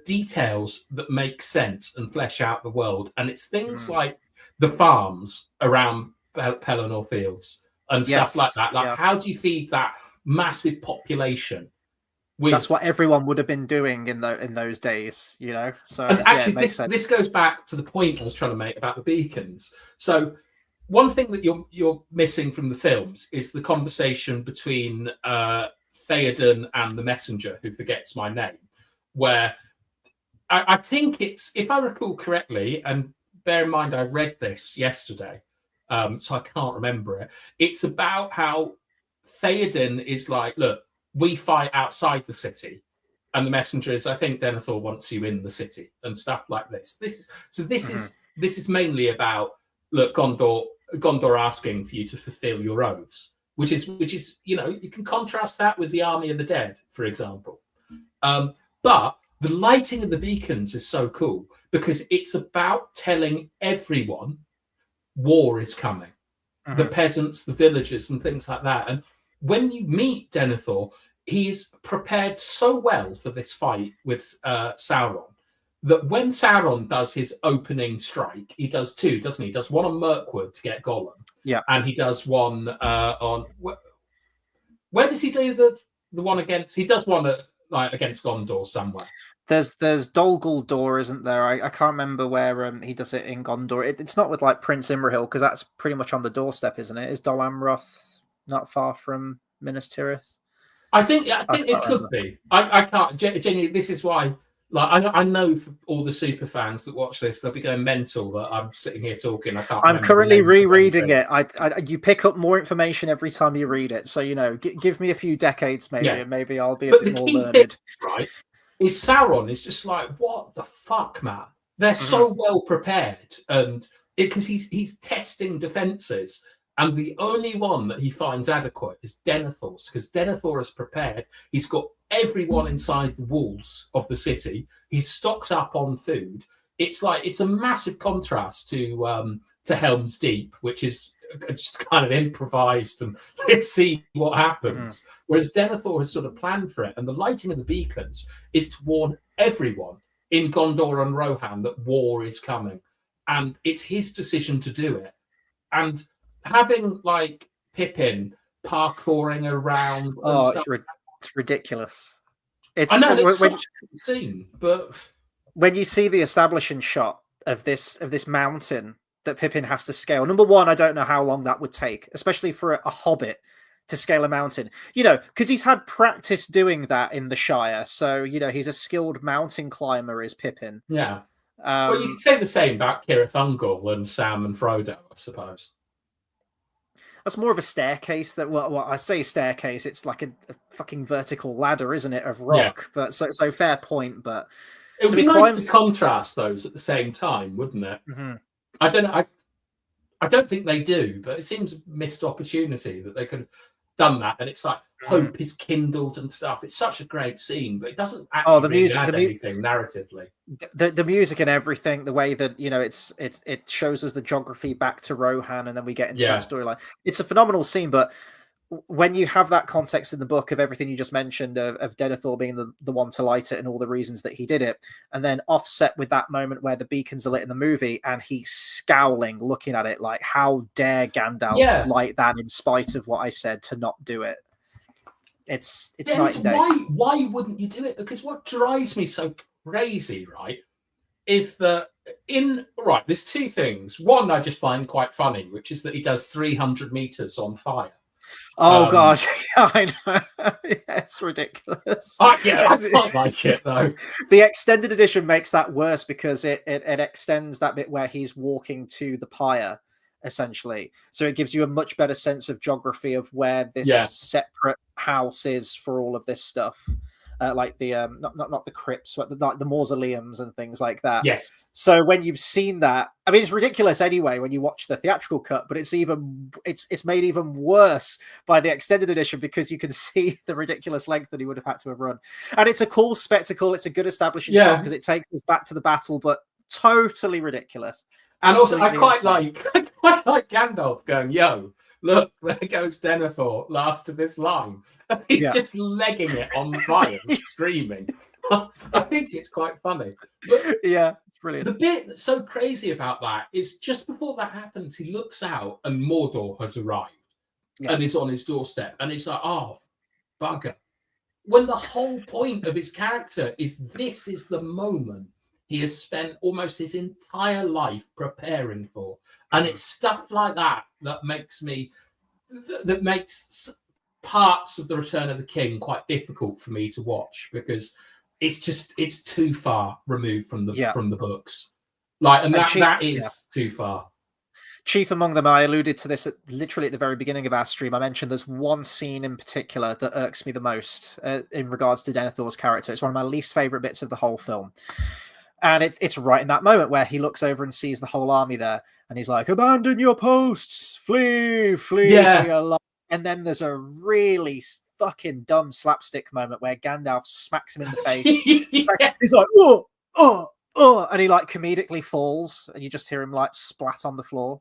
details that make sense and flesh out the world. And it's things like the farms around Pelennor Fields and stuff like that. Like, how do you feed that massive population? That's what everyone would have been doing in those days, you know. So and actually, it makes sense. This goes back to the point I was trying to make about the beacons. So one thing that you're missing from the films is the conversation between Théoden and the messenger who forgets my name, where I think it's, if I recall correctly, and bear in mind I read this yesterday, so I can't remember it. It's about how Théoden is like, look, we fight outside the city, and the messenger is, I think Denethor wants you in the city, and stuff like this. This is mainly about, look, Gondor asking for you to fulfill your oaths, which is you know, you can contrast that with the Army of the Dead, for example. But the lighting of the beacons is so cool because it's about telling everyone war is coming. The peasants, the villagers, and things like that. And when you meet Denethor, he's prepared so well for this fight with Sauron that when Sauron does his opening strike, he does two, doesn't he? He does one on Mirkwood to get Gollum. Yeah. And he does one on... Where does he do the one against... He does one against Gondor somewhere. There's Dol Guldur, isn't there? I can't remember where he does it in Gondor. It's not with like Prince Imrahil, because that's pretty much on the doorstep, isn't it? Is Dol Amroth not far from Minas Tirith? I think it could be. I can't genuinely. This is why. Like I know for all the super fans that watch this, they'll be going mental that I'm sitting here talking. I'm currently rereading it. You pick up more information every time you read it, so you know. Give me a few decades, maybe, and maybe I'll be a bit more learned. Thing, right? Is Sauron is just like, what the fuck, man? They're so well prepared, and because he's testing defenses. And the only one that he finds adequate is Denethor's, because Denethor is prepared. He's got everyone inside the walls of the city. He's stocked up on food. It's a massive contrast to Helm's Deep, which is just kind of improvised and let's see what happens. Whereas Denethor has sort of planned for it. And the lighting of the beacons is to warn everyone in Gondor and Rohan that war is coming. And it's his decision to do it. And having like Pippin parkouring around, it's ridiculous. I know it's such a scene, but when you see the establishing shot of this mountain that Pippin has to scale, number one, I don't know how long that would take, especially for a hobbit to scale a mountain. You know, because he's had practice doing that in the Shire, so you know he's a skilled mountain climber. Is Pippin? Yeah. Well, you could say the same about Cirith Ungol and Sam and Frodo, I suppose. That's more of a staircase. Well, I say staircase. It's like a fucking vertical ladder, isn't it, of rock? Yeah. But so fair point. But it would be nice to contrast those at the same time, wouldn't it? I don't know. I don't think they do, but it seems a missed opportunity that they could have done that. And it's like hope is kindled and stuff. It's such a great scene, but it doesn't actually add anything narratively. The music and everything, the way that you know it shows us the geography back to Rohan, and then we get into that storyline. It's a phenomenal scene, but when you have that context in the book of everything you just mentioned of Denethor being the one to light it and all the reasons that he did it, and then offset with that moment where the beacons are lit in the movie and he's scowling looking at it like, how dare Gandalf light that in spite of what I said to not do it. It's night and day. Why wouldn't you do it? Because what drives me so crazy, right, is that there's two things. One I just find quite funny, which is that he does 300 meters on fire. Oh God, I know. It's ridiculous. I can't like it though. The extended edition makes that worse because it extends that bit where he's walking to the pyre, essentially. So it gives you a much better sense of geography of where this separate house is for all of this stuff. like the not the crypts, but the mausoleums and things like that. Yes. So when you've seen that, I mean, it's ridiculous anyway when you watch the theatrical cut, but it's made even worse by the extended edition because you can see the ridiculous length that he would have had to have run. And it's a cool spectacle. It's a good establishing shot because it takes us back to the battle, but totally ridiculous. And also, I quite insane. like Gandalf going, "Yo, look, there goes Denethor, last of his line." And he's just legging it on fire, screaming. I think it's quite funny. But yeah, it's brilliant. The bit that's so crazy about that is just before that happens, he looks out and Mordor has arrived and is on his doorstep. And he's like, oh, bugger. When the whole point of his character is this is the moment he has spent almost his entire life preparing for. And it's stuff like that that makes parts of The Return of the King quite difficult for me to watch because it's too far removed from the books. Like, and that is too far. Chief among them, I alluded to this literally at the very beginning of our stream. I mentioned there's one scene in particular that irks me the most in regards to Denethor's character. It's one of my least favorite bits of the whole film. And it's right in that moment where he looks over and sees the whole army there. And he's like, abandon your posts, flee for your life. And then there's a really fucking dumb slapstick moment where Gandalf smacks him in the face. He's like, oh, and he like comedically falls, and you just hear him like splat on the floor.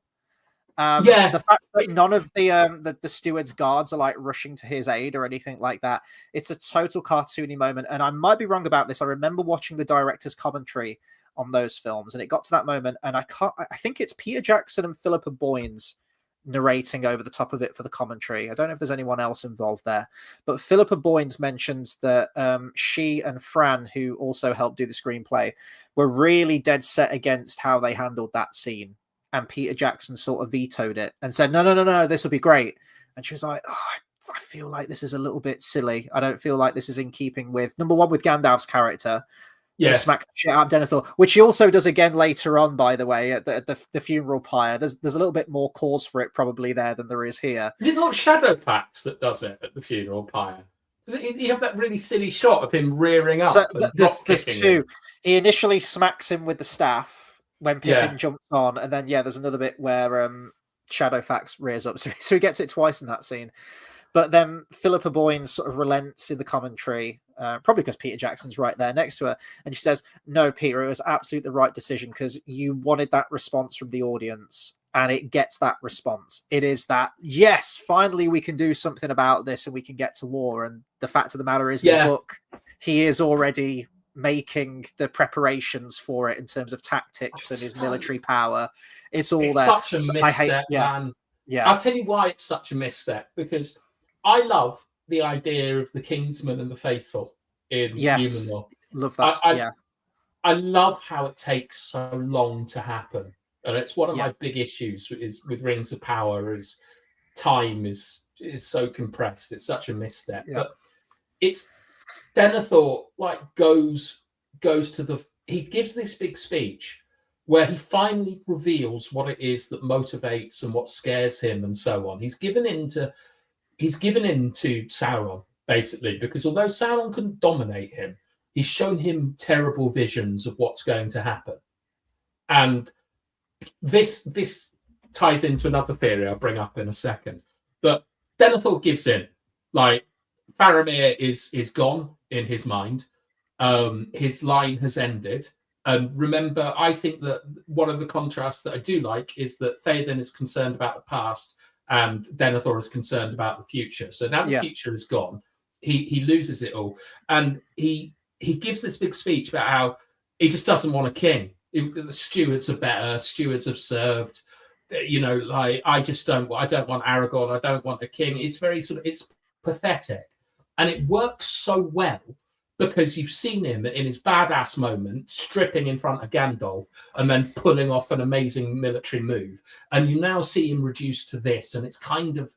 The fact that none of the steward's guards are like rushing to his aid or anything like that, it's a total cartoony moment. And I might be wrong about this. I remember watching the director's commentary on those films, and it got to that moment, and I think it's Peter Jackson and Philippa Boyens narrating over the top of it for the commentary. I don't know if there's anyone else involved there, but Philippa Boyens mentions that she and Fran, who also helped do the screenplay, were really dead set against how they handled that scene. And Peter Jackson sort of vetoed it and said, no, this will be great. And she was like, I feel like this is a little bit silly. I don't feel like this is in keeping with, number one, with Gandalf's character, to smack the shit out of Denethor, which he also does again later on, by the way, at the funeral pyre. There's a little bit more cause for it probably there than there is here. Is it not Shadowfax that does it at the funeral pyre? You have that really silly shot of him rearing up. So there's two. He initially smacks him with the staff when Pippin jumps on, and then there's another bit where Shadowfax rears up. So he gets it twice in that scene. But then Philippa Boyens sort of relents in the commentary, probably because Peter Jackson's right there next to her. And she says, no, Peter, it was absolutely the right decision because you wanted that response from the audience, and it gets that response. It is that, yes, finally we can do something about this and we can get to war. And the fact of the matter is, in the book, he is already making the preparations for it in terms of tactics and his military power. It's all there. Such a misstep, man. Yeah. I'll tell you why it's such a misstep, because I love the idea of the Kingsman and the Faithful in Numenor. Love that. I love how it takes so long to happen. And it's one of my big issues with Rings of Power is time is so compressed. It's such a misstep. But it's Denethor goes to he gives this big speech where he finally reveals what it is that motivates and what scares him and so on. He's given in to Sauron, basically, because although Sauron couldn't dominate him, he's shown him terrible visions of what's going to happen. And this ties into another theory I'll bring up in a second. But Denethor gives in. Like, Faramir is gone in his mind. His line has ended. And remember, I think that one of the contrasts that I do like is that Théoden is concerned about the past and Denethor is concerned about the future. So now the future is gone. He loses it all. And he gives this big speech about how he just doesn't want a king. The stewards are better. Stewards have served. I don't want Aragorn. I don't want a king. It's very it's pathetic. And it works so well because you've seen him in his badass moment, stripping in front of Gandalf and then pulling off an amazing military move. And you now see him reduced to this, and it's kind of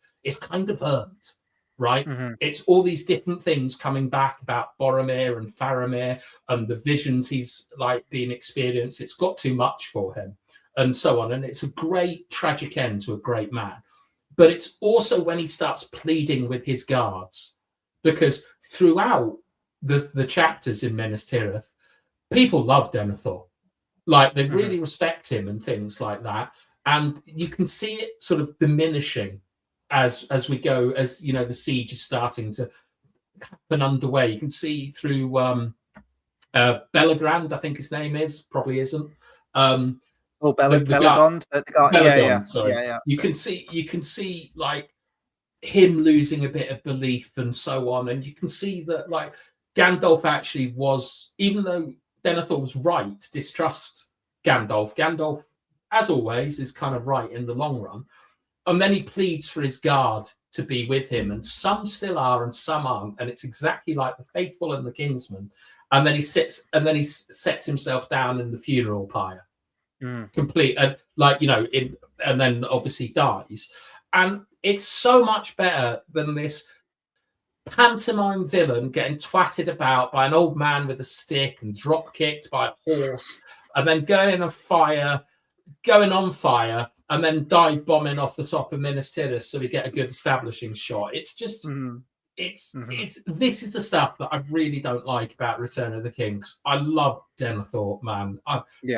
earned, right? Mm-hmm. It's all these different things coming back about Boromir and Faramir and the visions he's being experienced. It's got too much for him and so on. And it's a great tragic end to a great man. But it's also when he starts pleading with his guards, because throughout the chapters in Minas Tirith, people love Denethor. Like, they really respect him and things like that. And you can see it sort of diminishing as we go, as you know, the siege is starting to happen underway. You can see through Bellegrand, I think his name is, probably isn't. Belagond, Belagond, sorry. Yeah. You can see like him losing a bit of belief and so on, and you can see that like Gandalf actually was, even though Denethor was right to distrust Gandalf, as always, is kind of right in the long run. And then he pleads for his guard to be with him, and some still are and some aren't, and it's exactly like the faithful and the kinsman. And then he sets himself down in the funeral pyre. Complete, and like, you know, and then obviously dies. And it's so much better than this pantomime villain getting twatted about by an old man with a stick and drop kicked by a horse, and then going on fire, and then dive bombing off the top of Minas Tirith so we get a good establishing shot. It's just this is the stuff that I really don't like about Return of the Kings. I love Denethor, man.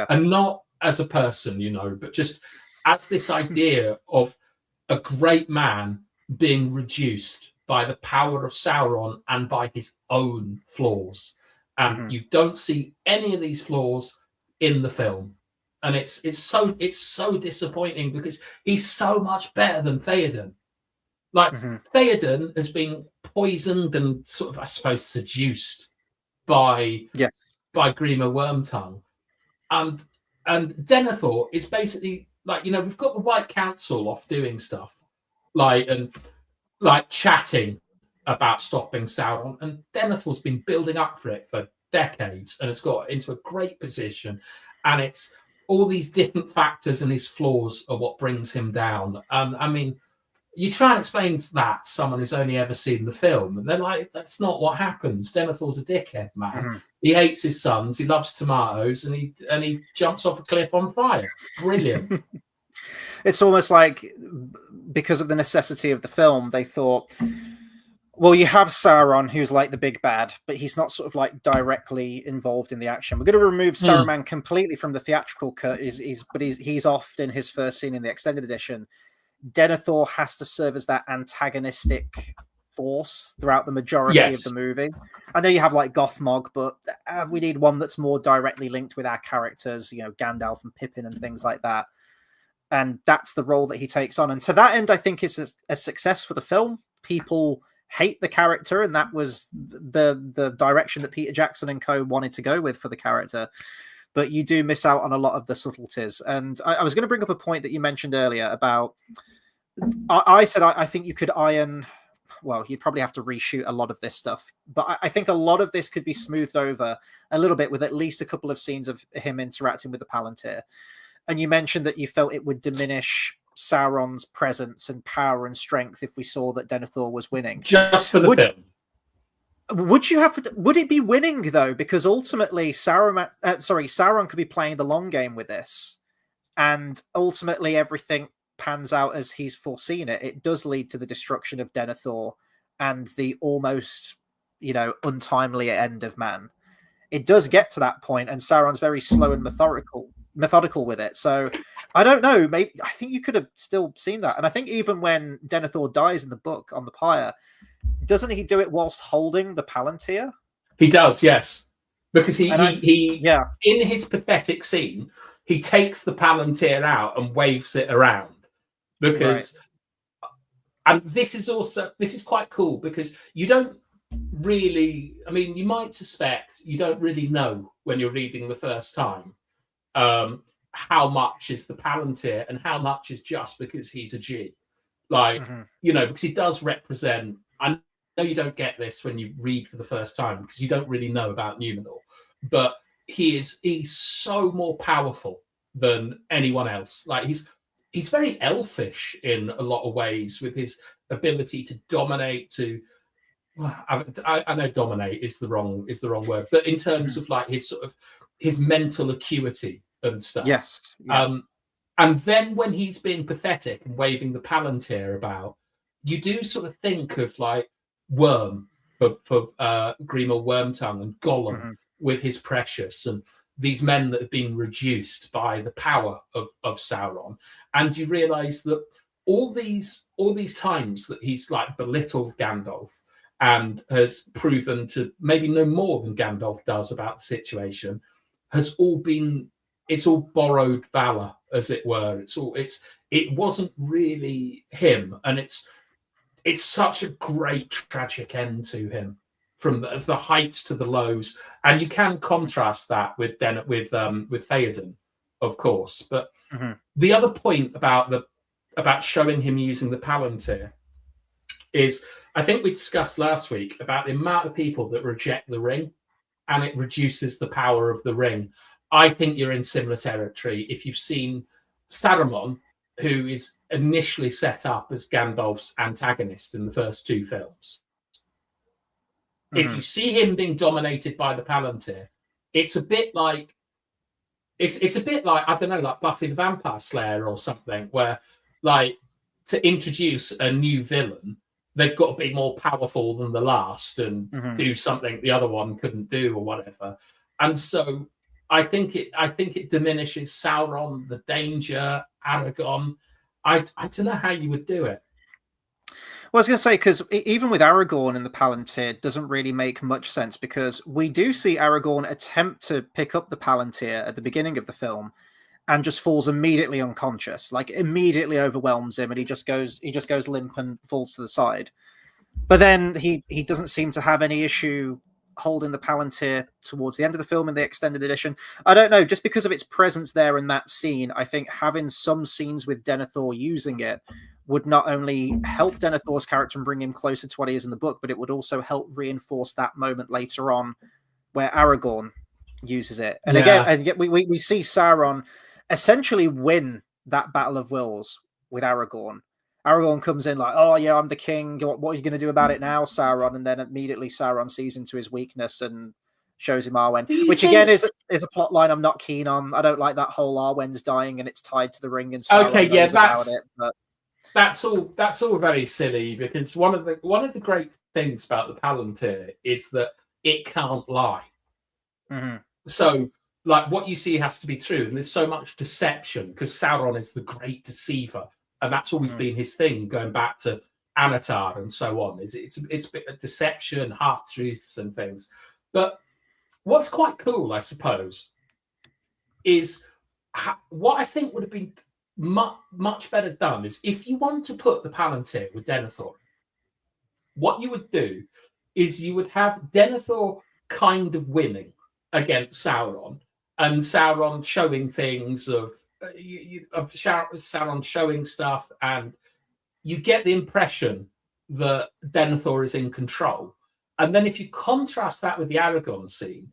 And not as a person, you know, but just as this idea of a great man being reduced by the power of Sauron and by his own flaws. And you don't see any of these flaws in the film. And it's so disappointing because he's so much better than Théoden. Like, Théoden has been poisoned and sort of, I suppose, seduced by Grima Wormtongue. And Denethor is basically like, you know, we've got the White Council off doing stuff, like chatting about stopping Sauron, and Denethor's been building up for it for decades, and it's got into a great position, and it's all these different factors and his flaws are what brings him down. I mean, you try and explain that to someone who's only ever seen the film, and they're like, that's not what happens. Denethor's a dickhead, man. He hates his sons, he loves tomatoes, and he jumps off a cliff on fire. Brilliant. It's almost like, because of the necessity of the film, they thought, well, you have Sauron, who's like the big bad, but he's not sort of like directly involved in the action. We're going to remove Saruman completely from the theatrical cut, but he's off in his first scene in the extended edition. Denethor has to serve as that antagonistic force throughout the majority of the movie. I know you have like Gothmog, but we need one that's more directly linked with our characters, you know, Gandalf and Pippin and things like that. And that's the role that he takes on. And to that end, I think it's a success for the film. People hate the character, and that was the direction that Peter Jackson and co wanted to go with for the character. But you do miss out on a lot of the subtleties. And I was going to bring up a point that you mentioned earlier about, I said I think you could iron, well, you'd probably have to reshoot a lot of this stuff, but I think a lot of this could be smoothed over a little bit with at least a couple of scenes of him interacting with the Palantir. And you mentioned that you felt it would diminish Sauron's presence and power and strength if we saw that Denethor was winning. Just for the film. Would it be winning though? Because ultimately Sauron could be playing the long game with this, and ultimately everything pans out as he's foreseen it. It does lead to the destruction of Denethor and the almost, you know, untimely end of man. It does get to that point, and Sauron's very slow and methodical with it. So I don't know. Maybe I think you could have still seen that. And I think even when Denethor dies in the book on the pyre, doesn't he do it whilst holding the Palantir? He does, yes. Because he in his pathetic scene, he takes the Palantir out and waves it around. Because and this is quite cool, because you don't really, I mean, you might suspect you don't really know when you're reading the first time how much is the Palantir and how much is just because he's a G. Like, you know, because he does represent, I know you don't get this when you read for the first time because you don't really know about Numenor, but he's so more powerful than anyone else. Like, he's very elfish in a lot of ways with his ability to dominate, I know dominate is the wrong word, but in terms of like his mental acuity and stuff. Yes. And then when he's being pathetic and waving the Palantir about, you do sort of think of like Worm for Grima Wormtongue and Gollum with his precious, and these men that have been reduced by the power of Sauron. And you realise that all these times that he's like belittled Gandalf and has proven to maybe know more than Gandalf does about the situation, has all been, it's all borrowed valor, as it were. It wasn't really him, and it's such a great tragic end to him, from the heights to the lows. And you can contrast that with Théoden, of course. But the other point about showing him using the Palantir is, I think we discussed last week about the amount of people that reject the ring, and it reduces the power of the ring. I think you're in similar territory if you've seen Saruman, who is initially set up as Gandalf's antagonist in the first two films. If you see him being dominated by the Palantir, it's a bit like I don't know, like Buffy the Vampire Slayer or something, where like to introduce a new villain, they've got to be more powerful than the last and do something the other one couldn't do or whatever. And so I think it diminishes Sauron, the danger, Aragorn. I don't know how you would do it. Well, I was going to say, because even with Aragorn in the Palantir, it doesn't really make much sense, because we do see Aragorn attempt to pick up the Palantir at the beginning of the film and just falls immediately unconscious, like immediately overwhelms him, and he just goes limp and falls to the side. But then he doesn't seem to have any issue holding the Palantir towards the end of the film in the extended edition. I don't know, just because of its presence there in that scene, I think having some scenes with Denethor using it would not only help Denethor's character and bring him closer to what he is in the book, but it would also help reinforce that moment later on where Aragorn uses it. And again, we see Sauron essentially win that Battle of Wills with Aragorn. Aragorn comes in like, oh yeah, I'm the king. What are you going to do about it now, Sauron? And then immediately Sauron sees into his weakness and shows him Arwen, which again is a plot line I'm not keen on. I don't like that whole Arwen's dying and it's tied to the ring and Sauron knows about it. But that's all very silly, because one of the great things about the Palantir is that it can't lie. So like what you see has to be true, and there's so much deception because Sauron is the great deceiver, and that's always been his thing, going back to Anatar and so on. It's a bit of deception, half truths and things. But what's quite cool, I suppose, is what I think would have been much better done is, if you want to put the Palantir with Denethor, what you would do is you would have Denethor kind of winning against Sauron, and Sauron showing things of Sauron showing stuff, and you get the impression that Denethor is in control. And then if you contrast that with the Aragorn scene,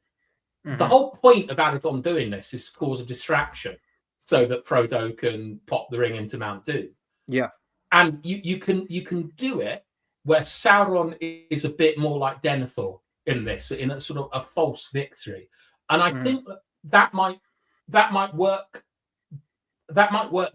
the whole point of Aragorn doing this is to cause a distraction, so that Frodo can pop the ring into Mount Doom. Yeah. And you can do it where Sauron is a bit more like Denethor in this, in a sort of a false victory. And I think that might work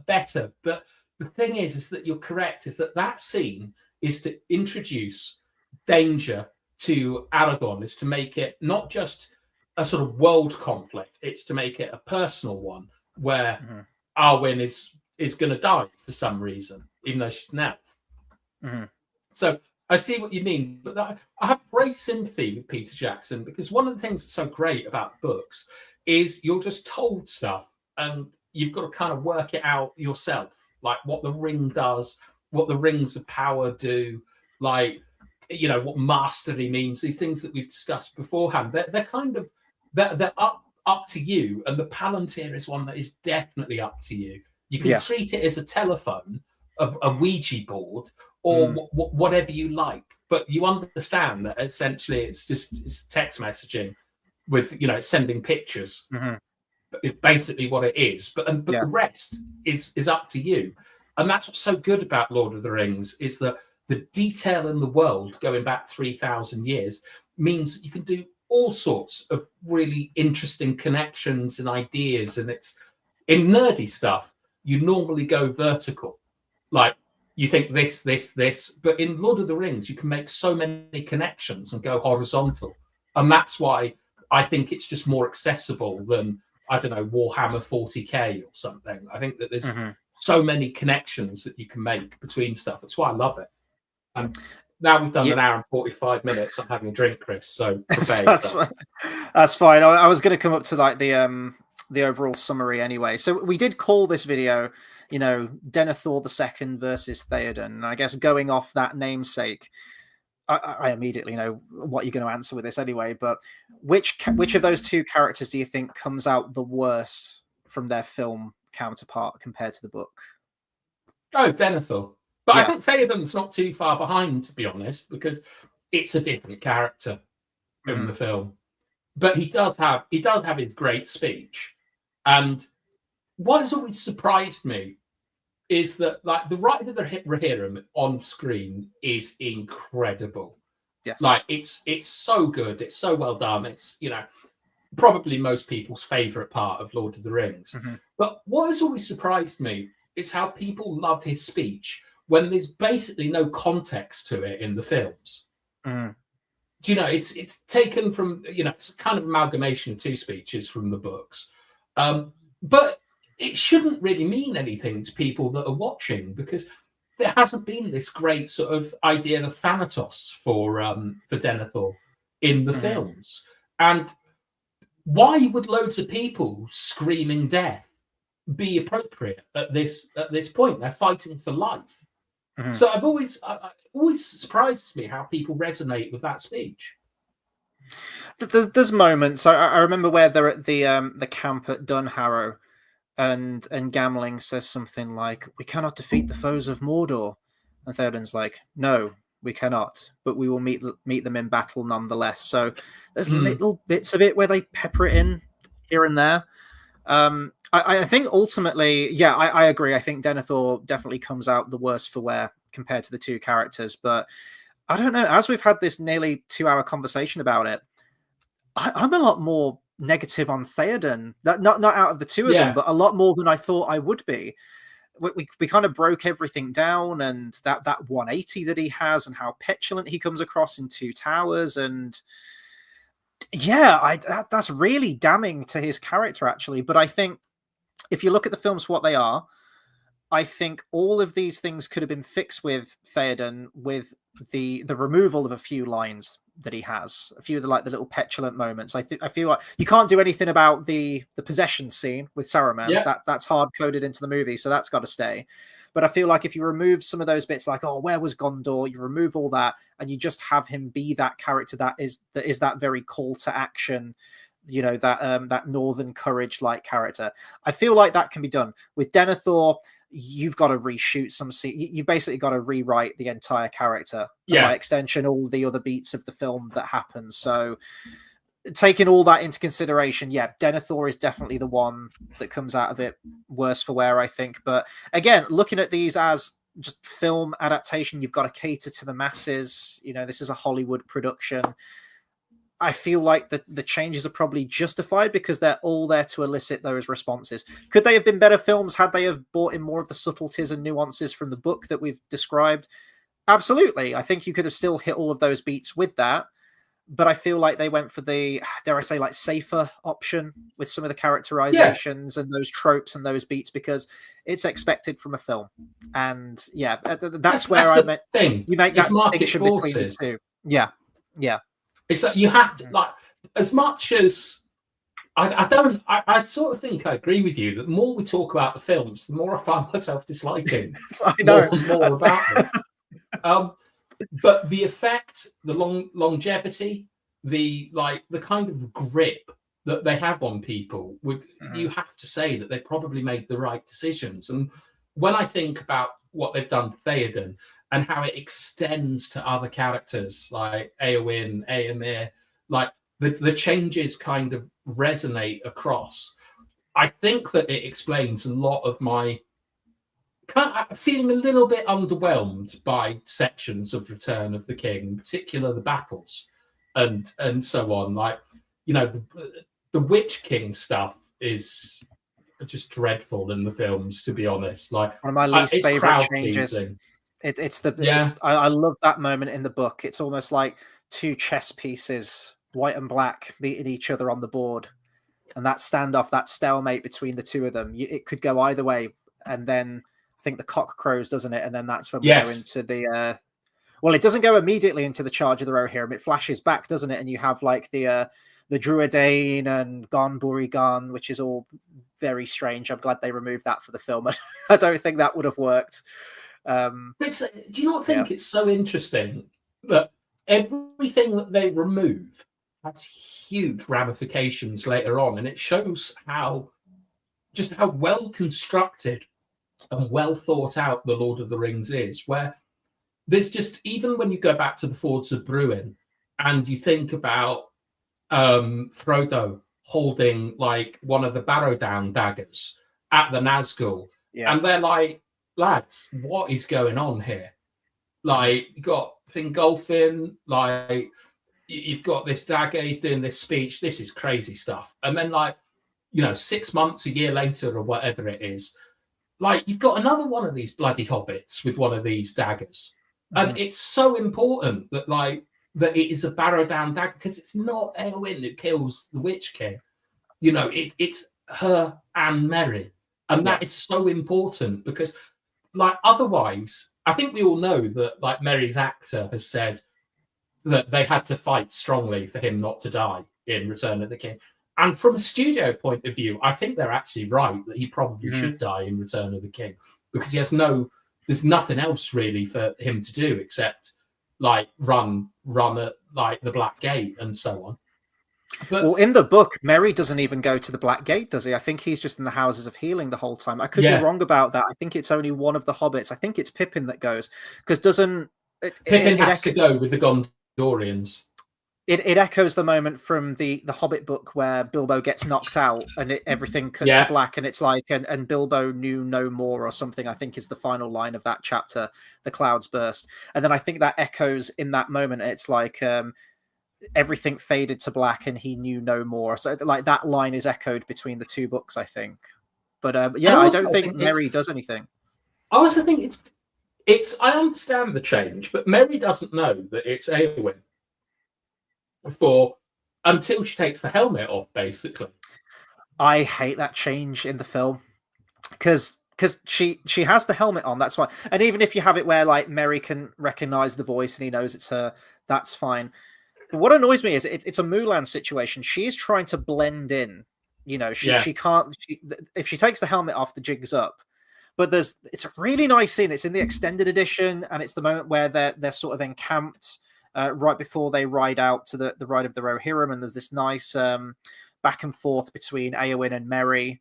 better. But the thing is that you're correct, is that scene is to introduce danger to Aragorn, is to make it not just a sort of world conflict, it's to make it a personal one, where Arwen is going to die for some reason, even though she's an elf. So I see what you mean, but I have great sympathy with Peter Jackson, because one of the things that's so great about books is you're just told stuff and you've got to kind of work it out yourself, like what the ring does, what the rings of power do, like, you know, what mastery means, these things that we've discussed beforehand. They're kind of, they're up to you, and the Palantir is one that is definitely up to you. You can treat it as a telephone, a Ouija board, or whatever you like, but you understand that essentially it's text messaging with, you know, sending pictures. It's basically what it is, but the rest is up to you. And that's what's so good about Lord of the Rings, is that the detail in the world going back 3,000 years means that you can do all sorts of really interesting connections and ideas. And it's in nerdy stuff, you normally go vertical. Like you think this, but in Lord of the Rings, you can make so many connections and go horizontal, and that's why I think it's just more accessible than, I don't know, Warhammer 40k or something. I think that there's so many connections that you can make between stuff. That's why I love it. And now we've done an hour and 45 minutes. I'm having a drink, Chris. So that's fine. I was going to come up to like the overall summary anyway. So we did call this video, Denethor II versus Théoden. And I guess going off that namesake, I immediately know what you're going to answer with this anyway. But which of those two characters do you think comes out the worst from their film counterpart compared to the book? Oh, Denethor. But I think Théoden's not too far behind, to be honest, because it's a different character in the film. But he does have his great speech. And what has always surprised me is that, like, the writing of the Rohirrim on screen is incredible. Yes. Like, it's so good. It's so well done. It's, probably most people's favourite part of Lord of the Rings. But what has always surprised me is how people love his speech when there's basically no context to it in the films. Do you know, it's taken from, it's a kind of amalgamation of two speeches from the books. But it shouldn't really mean anything to people that are watching, because there hasn't been this great sort of idea of Thanatos for Denethor in the films. And why would loads of people screaming death be appropriate at this point? They're fighting for life. So it always surprises me how people resonate with that speech. There's moments. I remember where they're at the camp at Dunharrow, and Gamling says something like, "We cannot defeat the foes of Mordor," and Théoden's like, "No, we cannot, but we will meet them in battle nonetheless." So there's little bits of it where they pepper it in here and there. I think ultimately, I agree. I think Denethor definitely comes out the worst for wear compared to the two characters. But I don't know. As we've had this nearly 2-hour conversation about it, I'm a lot more negative on Théoden. Not out of the two of them, but a lot more than I thought I would be. We kind of broke everything down, and that 180 that he has, and how petulant he comes across in Two Towers, and that's really damning to his character, actually. But I think if you look at the films for what they are, I think all of these things could have been fixed with Théoden, with the removal of a few lines that he has, a few of the little petulant moments. I feel like you can't do anything about the possession scene with Saruman. That's hard coded into the movie, so that's got to stay. But I feel like if you remove some of those bits, like, oh, where was Gondor? You remove all that, and you just have him be that character that is that very call to action, that Northern Courage like character. I feel like that can be done with Denethor. You've got to reshoot some scene. You've basically got to rewrite the entire character. And by extension, all the other beats of the film that happen. So taking all that into consideration, Denethor is definitely the one that comes out of it worse for wear, I think. But again, looking at these as just film adaptation, you've got to cater to the masses. This is a Hollywood production. I feel like the changes are probably justified because they're all there to elicit those responses. Could they have been better films had they have brought in more of the subtleties and nuances from the book that we've described? Absolutely. I think you could have still hit all of those beats with that. But I feel like they went for the, dare I say, safer option with some of the characterizations and those tropes and those beats, because it's expected from a film. And that's where I meant you make that distinction between the two. Yeah. It's like you have to, as much as I sort of think I agree with you that the more we talk about the films, the more I find myself disliking more and more about them. But the effect, the longevity, the kind of grip that they have on people, you have to say that they probably made the right decisions. And when I think about what they've done to Théoden, and how it extends to other characters like Éowyn, Éomer, the changes kind of resonate across. I think that it explains a lot of my feeling a little bit underwhelmed by sections of Return of the King, in particular the battles and so on. The Witch King stuff is just dreadful in the films, to be honest. One of my least favorite changes. I love that moment in the book. It's almost like two chess pieces, white and black, meeting each other on the board, and that standoff, that stalemate between the two of them, it could go either way. And then I think the cock crows, doesn't it? And then that's when we go into the well, it doesn't go immediately into the charge of the Rohirrim. It flashes back, doesn't it? And you have like the Druidane and Gon Burigan, which is all very strange. I'm glad they removed that for the film. I don't think that would have worked. Do you not think it's so interesting that everything that they remove has huge ramifications later on, and it shows how well constructed and well thought out the Lord of the Rings is, where there's just, even when you go back to the Fords of Bruin and you think about Frodo holding like one of the Barrow-down daggers at the Nazgul, and they're like, lads, what is going on here? Like, you got Fingolfin, like, you've got this dagger, he's doing this speech, this is crazy stuff. And then, like, 6 months, a year later, or whatever it is, like, you've got another one of these bloody hobbits with one of these daggers. And it's so important that, like, that it is a Barrow-down dagger, because it's not Eowyn who kills the Witch King. It's her and Merry. And that is so important, because, like, otherwise, I think we all know that, like, Merry's actor has said that they had to fight strongly for him not to die in Return of the King. And from a studio point of view, I think they're actually right that he probably should die in Return of the King, because there's nothing else really for him to do except, like, run at, like, the Black Gate and so on. But, well, in the book, Merry doesn't even go to the Black Gate, does he? I think he's just in the Houses of Healing the whole time. I could be wrong about that. I think it's only one of the hobbits. I think it's Pippin that goes, because Pippin has to go with the Gondorians. It echoes the moment from the Hobbit book where Bilbo gets knocked out and everything cuts to black, and it's like, and Bilbo knew no more or something, I think is the final line of that chapter, the clouds burst. And then I think that echoes in that moment. It's like, everything faded to black and he knew no more. So, like, that line is echoed between the two books, I think. But I don't think Merry does anything. I also think it's I understand the change, but Merry doesn't know that it's Eowyn until she takes the helmet off, basically. I hate that change in the film, because she has the helmet on, that's why. And even if you have it where, like, Merry can recognize the voice and he knows it's her, that's fine. What annoys me is it's a Mulan situation. She's trying to blend in. She can't. If she takes the helmet off, the jig's up. But it's a really nice scene. It's in the extended edition, and it's the moment where they're sort of encamped right before they ride out to the ride of the Rohirrim, and there's this nice back and forth between Eowyn and Merry,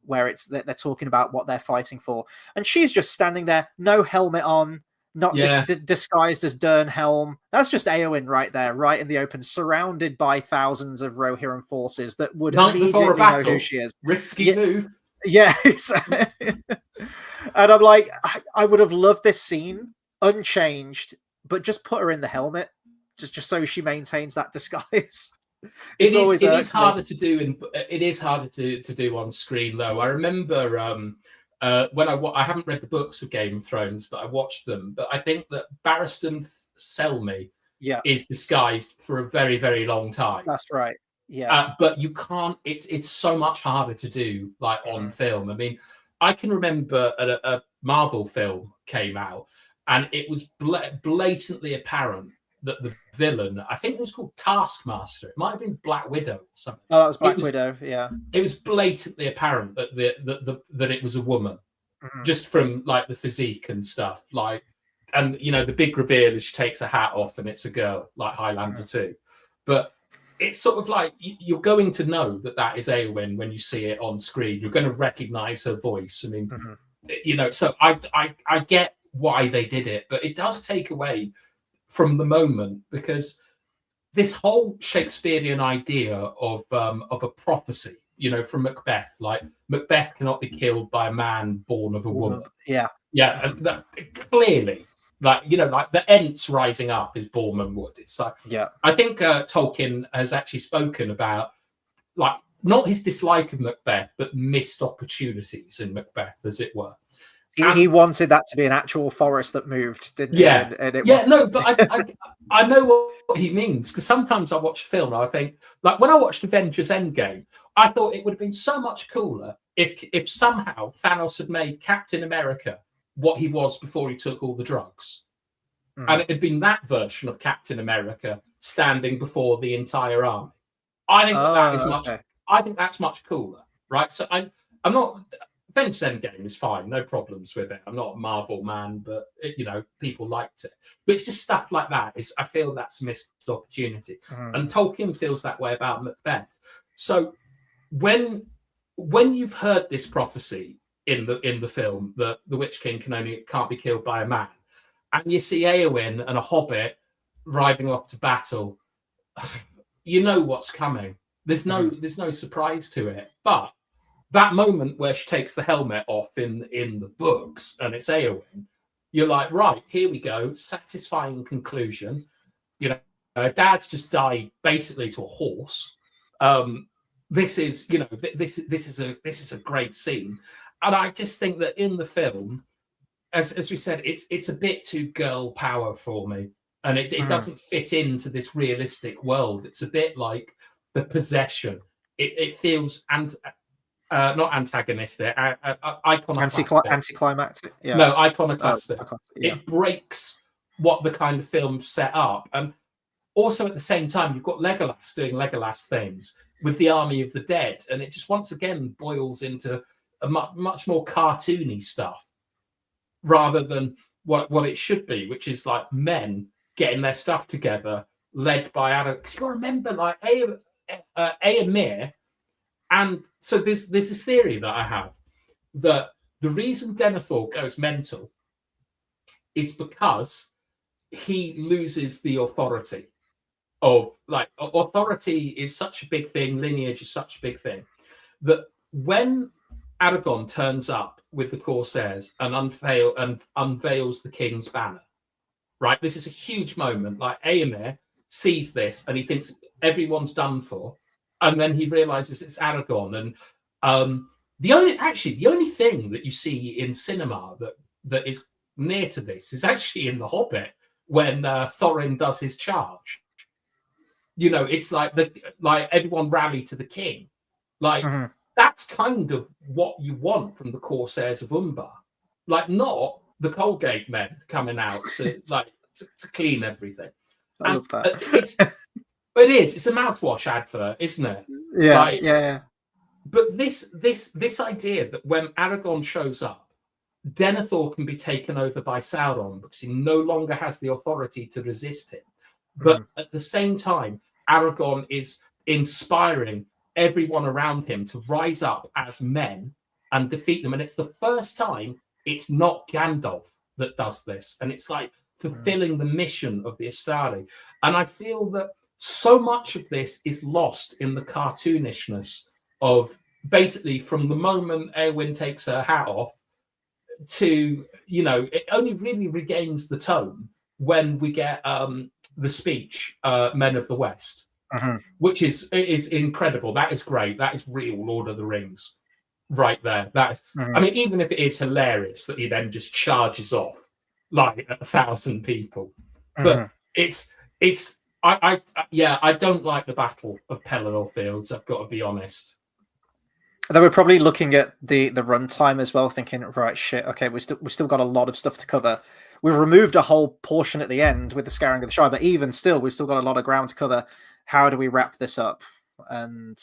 where they're talking about what they're fighting for, and she's just standing there, no helmet on. Not just disguised as Dernhelm. That's just Eowyn right there, right in the open, surrounded by thousands of Rohirrim forces that would immediately know who she is. Risky move. Yeah. And I'm like, I would have loved this scene unchanged, but just put her in the helmet, just so she maintains that disguise. It is harder to do, it is harder to do on screen, though. I remember. When I haven't read the books of Game of Thrones, but I watched them. But I think that Barristan Selmy is disguised for a very, very long time. That's right. Yeah. But you can't. It's so much harder to do, like, on film. I mean, I can remember a Marvel film came out, and it was blatantly apparent that the villain, I think it was called Taskmaster, it might have been Black Widow or something. Oh, that was Black Widow, yeah. It was blatantly apparent that that it was a woman, just from, like, the physique and stuff. Like, and the big reveal is she takes her hat off and it's a girl, like Highlander 2. But it's sort of like you're going to know that is Eowyn when you see it on screen. You're going to recognize her voice. I mean, so I get why they did it, but it does take away from the moment, because this whole Shakespearean idea of a prophecy, from Macbeth, like, Macbeth cannot be killed by a man born of a woman. Yeah, and that, clearly, like, like the Ents rising up is Borman Wood. It's like, I think Tolkien has actually spoken about, like, not his dislike of Macbeth, but missed opportunities in Macbeth, as it were. He wanted that to be an actual forest that moved, didn't he? And no, but I know what he means, because sometimes I watch film and I think, like when I watched Avengers Endgame, I thought it would have been so much cooler if somehow Thanos had made Captain America what he was before he took all the drugs. And it had been that version of Captain America standing before the entire army. I think that is much. Okay. I think that's much cooler, right? So I'm not. Avengers Endgame is fine, no problems with it. I'm not a Marvel man, but people liked it. But it's just stuff like that. I feel that's a missed opportunity, and Tolkien feels that way about Macbeth. So when you've heard this prophecy in the film that the Witch King can't be killed by a man, and you see Éowyn and a hobbit riding off to battle, you know what's coming. There's no surprise to it. But that moment where she takes the helmet off in the books and it's Éowyn, you're like, right, here we go, satisfying conclusion. Dad's just died basically to a horse. This is a great scene, and I just think that in the film, as we said, it's a bit too girl power for me, and it doesn't fit into this realistic world. It's a bit like The Possession. It feels not antagonistic, iconoclastic. Anticlimactic. Yeah. No, iconoclastic. It breaks what the kind of film set up, and also at the same time, you've got Legolas doing Legolas things with the army of the dead, and it just once again boils into a much more cartoony stuff rather than what it should be, which is like men getting their stuff together, led by Adam. Because you got to remember, like Éomer, and so there's this theory that I have that the reason Denethor goes mental is because he loses the authority. Authority is such a big thing, lineage is such a big thing, that when Aragorn turns up with the Corsairs and unveils the king's banner, right? This is a huge moment. Like Éomer sees this and he thinks everyone's done for, and then he realizes it's Aragorn. And the only thing that you see in cinema that is near to this is actually in The Hobbit when Thorin does his charge. It's like everyone rally to the king. That's kind of what you want from the Corsairs of Umbar. Like, not the Colgate men coming out to clean everything. I love that. It's a mouthwash advert, isn't it? Yeah, yeah. But this idea that when Aragorn shows up, Denethor can be taken over by Sauron because he no longer has the authority to resist him. But at the same time, Aragorn is inspiring everyone around him to rise up as men and defeat them. And it's the first time it's not Gandalf that does this. And it's like fulfilling the mission of the Astari. And I feel that so much of this is lost in the cartoonishness of basically from the moment Éowyn takes her hat off to, it only really regains the tone when we get the speech, Men of the West, which is incredible. That is great. That is real Lord of the Rings right there. That is, I mean, even if it is hilarious that he then just charges off like 1,000 people, but I don't like the Battle of Pelennor Fields. I've got to be honest. They were probably looking at the runtime as well, thinking, right, shit, okay, we've still got a lot of stuff to cover. We've removed a whole portion at the end with the Scouring of the Shire, but even still, we've still got a lot of ground to cover. How do we wrap this up? And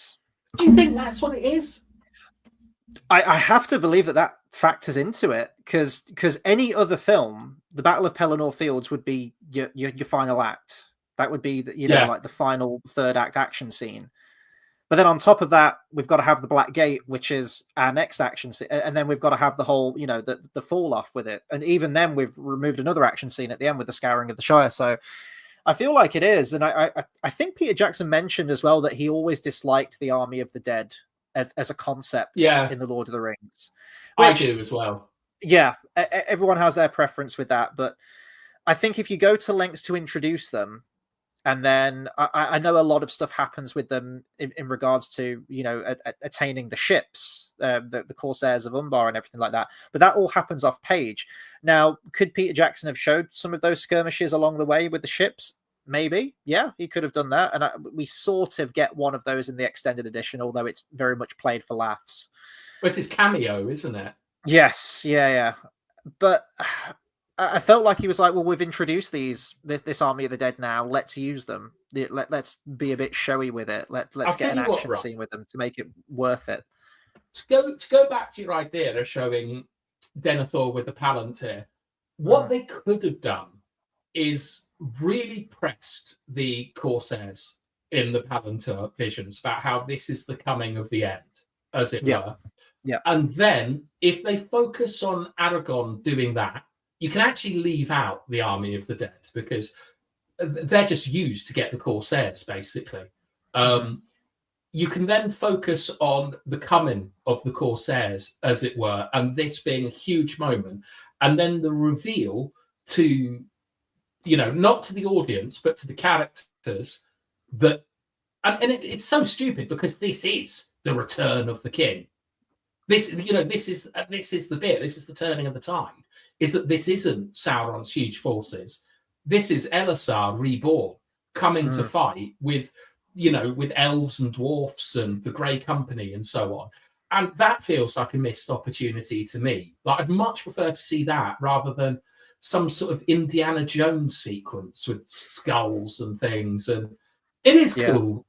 do you think that's what it is? I have to believe that factors into it, because any other film, the Battle of Pelennor Fields would be your final act. That would be like the final third act action scene. But then on top of that, we've got to have the Black Gate, which is our next action scene. And then we've got to have the whole, the fall off with it. And even then we've removed another action scene at the end with the Scouring of the Shire. So I feel like it is. And I think Peter Jackson mentioned as well that he always disliked the Army of the Dead as a concept in the Lord of the Rings. Which, I do as well. Yeah, everyone has their preference with that. But I think if you go to lengths to introduce them, And then I know a lot of stuff happens with them in regards to, you know, attaining the ships, the Corsairs of Umbar and everything like that. But that all happens off page. Now, could Peter Jackson have showed some of those skirmishes along the way with the ships? Maybe. Yeah, he could have done that. And we sort of get one of those in the extended edition, although it's very much played for laughs. Well, it's his cameo, isn't it? Yes. Yeah. But I felt like he was like, well, we've introduced this Army of the Dead now. Let's use them. Let's be a bit showy with it. Let's get an action scene with them to make it worth it. To go back to your idea of showing Denethor with the Palantir, what they could have done is really pressed the Corsairs in the Palantir visions about how this is the coming of the end, as it were. Yeah. And then if they focus on Aragon doing that, you can actually leave out the Army of the Dead because they're just used to get the Corsairs, basically. You can then focus on the coming of the Corsairs, as it were, and this being a huge moment. And then the reveal to, you know, not to the audience, but to the characters that, and it's so stupid because this is the return of the king. This, you know, this is the bit, this is the turning of the tide, is that this isn't Sauron's huge forces. This is Elisar reborn, coming to fight with, you know, with elves and dwarfs and the Grey Company and so on. And that feels like a missed opportunity to me. Like, I'd much prefer to see that rather than some sort of Indiana Jones sequence with skulls and things. And it is cool.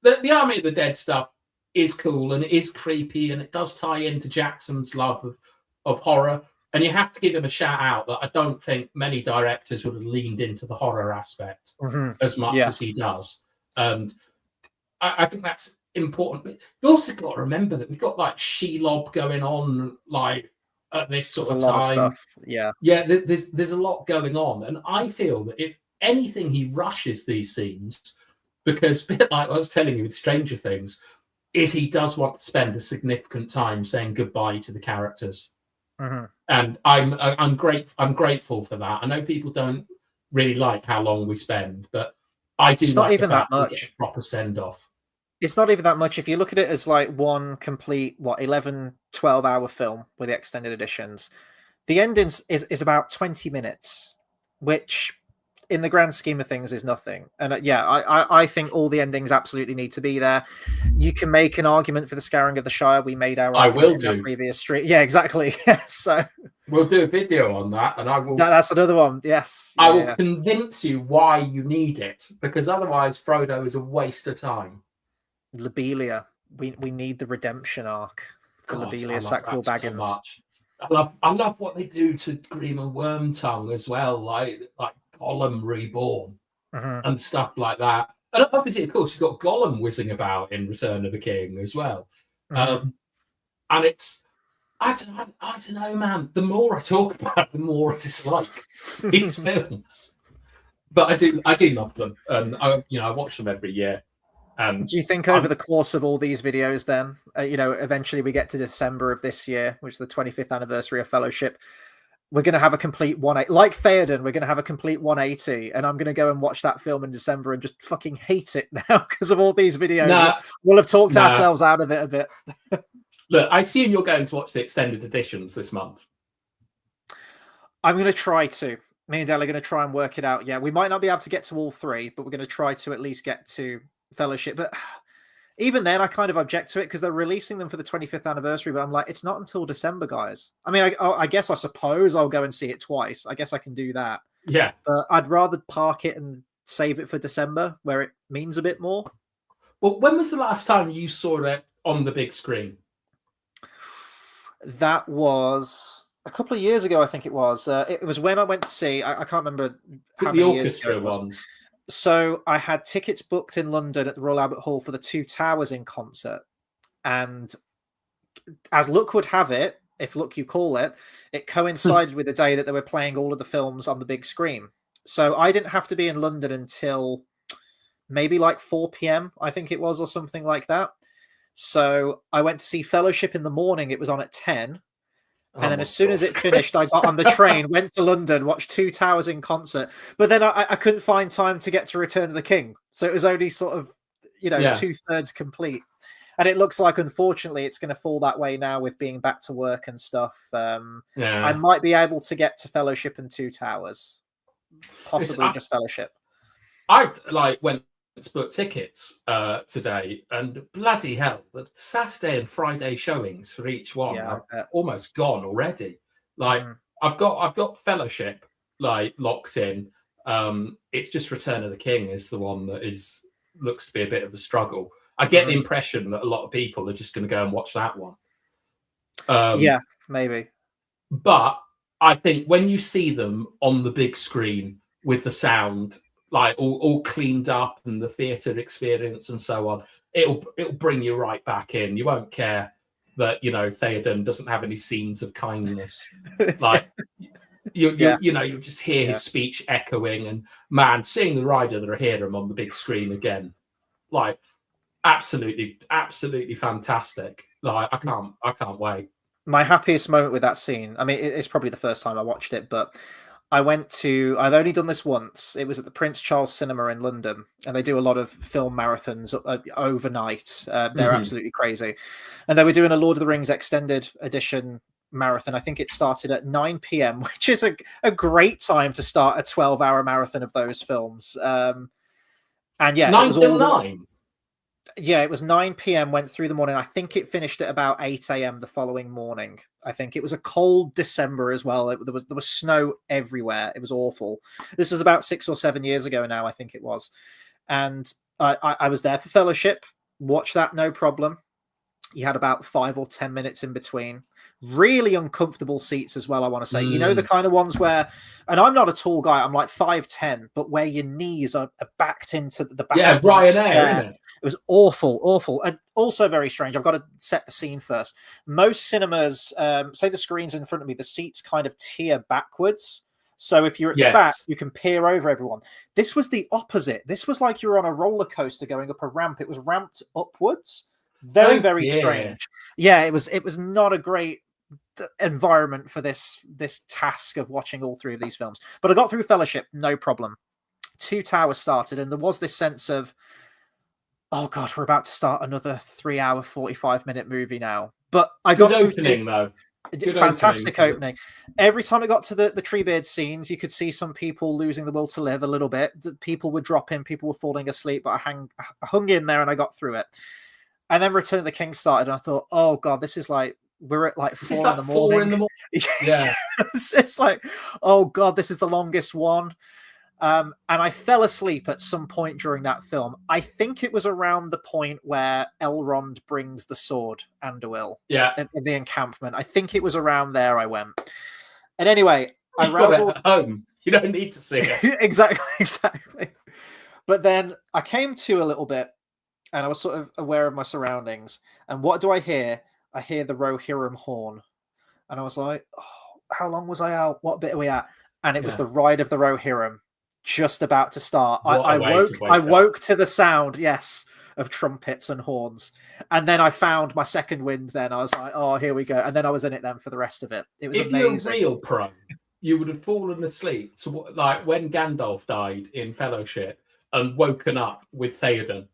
The Army of the Dead stuff is cool and it is creepy and it does tie into Jackson's love of horror. And you have to give him a shout out that I don't think many directors would have leaned into the horror aspect as much as he does. And I think that's important. But you've also got to remember that we've got like Shelob going on like at this sort of time. Of stuff. Yeah. There's a lot going on. And I feel that if anything, he rushes these scenes because, a bit like I was telling you with Stranger Things, is he does want to spend a significant time saying goodbye to the characters. And I'm grateful for that. I know people don't really like how long we spend, but I do. It's not even that much. Proper send off. It's not even that much. If you look at it as like one complete 11, 12-hour film with the extended editions, the ending is about 20 minutes, which in the grand scheme of things is nothing. And I think all the endings absolutely need to be there. You can make an argument for the Scouring of the Shire. We made our argument in our previous stream. Yeah, exactly. So we'll do a video on that, and I will. That's another one. Yes, I will convince you why you need it, because otherwise, Frodo is a waste of time. Lobelia, we need the redemption arc for Lobelia Sackville Baggins. So much. I love what they do to Green and Wormtongue as well, like Gollum reborn and stuff like that. And obviously, of course, you've got Gollum whizzing about in Return of the King as well. And it's, I don't know, man. The more I talk about it, the more I dislike these films. But I do love them, and I watch them every year. Do you think over the course of all these videos, then, eventually we get to December of this year, which is the 25th anniversary of Fellowship, we're going to have a complete 180, like Théoden, we're going to have a complete 180, and I'm going to go and watch that film in December and just fucking hate it now because of all these videos. We'll have talked ourselves out of it a bit. Look, I assume you're going to watch the extended editions this month. I'm going to try to. Me and Dale are going to try and work it out. Yeah, we might not be able to get to all three, but we're going to try to at least get to Fellowship. But even then, I kind of object to it because they're releasing them for the 25th anniversary, but I'm like, it's not until December, guys. I mean, I guess I suppose I'll go and see it twice. I guess I can do that. Yeah. But I'd rather park it and save it for December where it means a bit more. Well, when was the last time you saw it on the big screen? That was a couple of years ago, I think it was. It was when I went to see, I can't remember how many years ago it was. Ones. So I had tickets booked in London at the Royal Albert Hall for the Two Towers in concert. And as luck would have it, if luck you call it, it coincided with the day that they were playing all of the films on the big screen. So I didn't have to be in London until maybe like 4 p.m, I think it was, or something like that. So I went to see Fellowship in the morning. It was on at 10. And then as soon as it finished, I got on the train, went to London, watched Two Towers in concert. But then I couldn't find time to get to Return of the King. So it was only sort of, Yeah. 2/3 complete. And it looks like, unfortunately, it's going to fall that way now with being back to work and stuff. I might be able to get to Fellowship and Two Towers. Possibly just Fellowship. I went to book tickets today, and bloody hell, the Saturday and Friday showings for each one are almost gone already. I've got Fellowship locked in. It's just Return of the King is the one that looks to be a bit of a struggle. I get the impression that a lot of people are just going to go and watch that one. Yeah, maybe. But I think when you see them on the big screen with the sound all cleaned up and the theatre experience and so on, it'll bring you right back in. You won't care that Théoden doesn't have any scenes of kindness. You just hear his speech echoing, and man, seeing the Rider that I hear him on the big screen again, absolutely fantastic. I can't wait. My happiest moment with that scene, I mean, it's probably the first time I watched it, but I've only done this once. It was at the Prince Charles Cinema in London, and they do a lot of film marathons overnight. They're absolutely crazy. And they were doing a Lord of the Rings extended edition marathon. I think it started at 9 p.m, which is a great time to start a 12-hour marathon of those films. And yeah, 9 till 9. Yeah, it was 9 p.m, went through the morning. I think it finished at about 8 a.m. the following morning. I think it was a cold December as well. There was snow everywhere. It was awful. This was about 6 or 7 years ago now, I think it was. And I was there for Fellowship, watched that, no problem. You had about 5 or 10 minutes in between. Really uncomfortable seats as well, I want to say. The kind of ones where, and I'm not a tall guy, I'm like 5'10", but where your knees are backed into the back of the chair. Isn't it? It was awful. And also very strange. I've got to set the scene first. Most cinemas, say the screen's in front of me, the seats kind of tier backwards. So if you're at the back, you can peer over everyone. This was the opposite. This was like you were on a roller coaster going up a ramp. It was ramped upwards. Very, very strange. Yeah, it was not a great environment for this task of watching all three of these films. But I got through Fellowship, no problem. Two Towers started, and there was this sense of, oh God, we're about to start another 3-hour, 45-minute movie now. But I got through opening though. Fantastic opening. Every time I got to the Treebeard scenes, you could see some people losing the will to live a little bit. People were dropping, people were falling asleep, but I hung in there and I got through it. And then Return of the King started, and I thought, oh God, this is we're at 4 in the morning. 4 in the morning. Yeah. it's like, oh God, this is the longest one. And I fell asleep at some point during that film. I think it was around the point where Elrond brings the sword, Anduril, at the encampment. I think it was around there I went. And anyway, I got it at home. You don't need to see it. Exactly. But then I came to a little bit, and I was sort of aware of my surroundings. And what do I hear? I hear the Rohirrim horn. And I was like, oh, how long was I out? What bit are we at? And it was the Ride of the Rohirrim, just about to start. I woke to the sound, of trumpets and horns. And then I found my second wind then. I was like, oh, here we go. And then I was in it then for the rest of it. It was amazing. If you're a real pro, you would have fallen asleep to when Gandalf died in Fellowship and woken up with Théoden.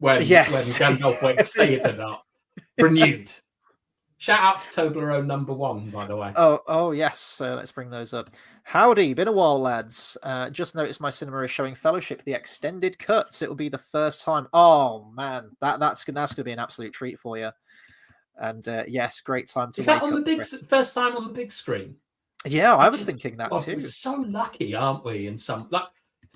When Gandalf wakes Théoden up, renewed. Shout out to Toblerone #1, by the way. Oh yes. So let's bring those up. Howdy, been a while, lads. Just noticed my cinema is showing Fellowship the extended cuts. It will be the first time. Oh man, that's gonna be an absolute treat for you. And yes, great time to. Is that on the first time on the big screen? Yeah, I was thinking that too. We're so lucky, aren't we? In some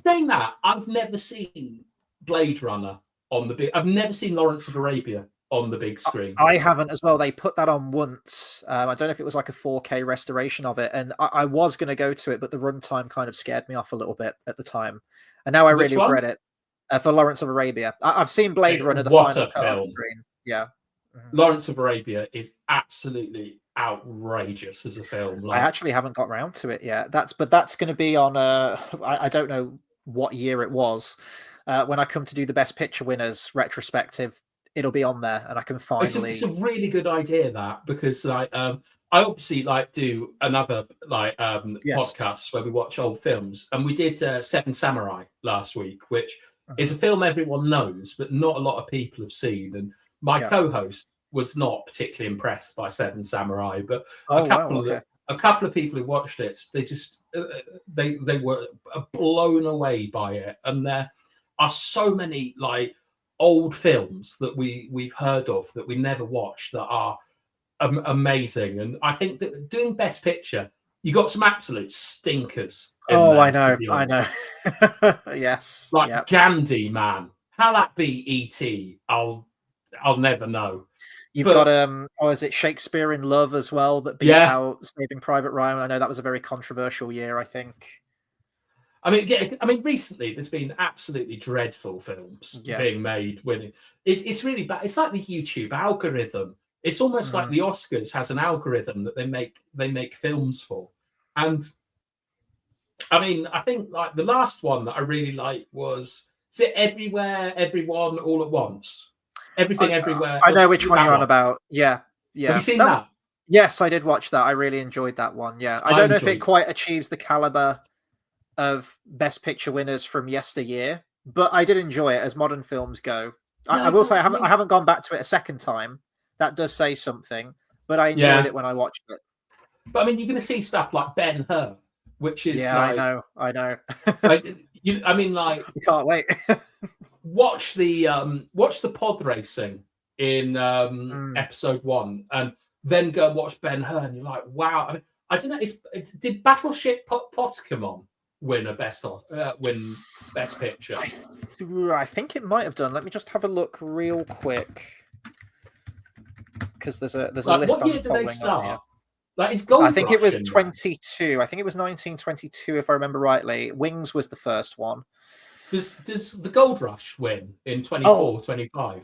saying that, I've never seen Blade Runner on the big. I've never seen Lawrence of Arabia on the big screen. I haven't as well. They put that on once. I don't know if it was like a 4K restoration of it, and I was going to go to it, but the runtime kind of scared me off a little bit at the time, and now I really regret it. For Lawrence of Arabia, I've seen Blade Runner, the final cut on screen. Yeah, Lawrence of Arabia is absolutely outrageous as a film. I actually haven't got round to it yet. That's going to be on. I don't know what year it was when I come to do the Best Picture winners retrospective. it'll be on there, and I can finally. It's a really good idea, that, because like I obviously like do another like Yes. podcast where we watch old films, and we did Seven Samurai last week, which is Mhm. a film everyone knows, but not a lot of people have seen. And my Yeah. co-host was not particularly impressed by Seven Samurai, but Oh wow. Okay. a couple of people who watched it, they just they were blown away by it. And there are so many like old films that we've heard of that we never watched that are amazing. And I think that doing Best Picture, you got some absolute stinkers in Oh, there, I to know. be I honest. know. Yes. Like Yep. Gandhi, man, how that be E.T. I'll never know. You've But got is it Shakespeare in Love as well that beat yeah, out Saving Private Ryan? I know that was a very controversial year, I think. I mean, yeah, I mean, recently there's been absolutely dreadful films Yeah. being made. Winning, it's really bad. It's like the YouTube algorithm. It's almost like the Oscars has an algorithm that they make films for. And I mean, I think like the last one that I really liked was, is it Everywhere, Everyone, All at Once? Everything, Everywhere. I know which Was one that you're on about. Yeah. Have Yeah. you seen that? Yes, I did watch that. I really enjoyed that one. Yeah. I I don't know if it enjoyed it. quite achieves the caliber of Best Picture winners from yesteryear, but I did enjoy it as modern films go. I will say I haven't gone back to it a second time. That does say something, but I enjoyed it when I watched it. But I mean, you're going to see stuff like Ben-Hur, which is I like, know. I mean, like, you can't wait. watch the pod racing in episode 1, and then go and watch Ben-Hur, and you're like, wow. I mean, I don't know. Did Battleship Pokémon win Best Picture? I think it might have done. Let me just have a look real quick, because there's a Like, list. what year I'm did they following start? on here. Like, is Gold I think it was Rush in 22. I think it was 1922, if I remember rightly. Wings was the first one. Does the Gold Rush win in 24, 25?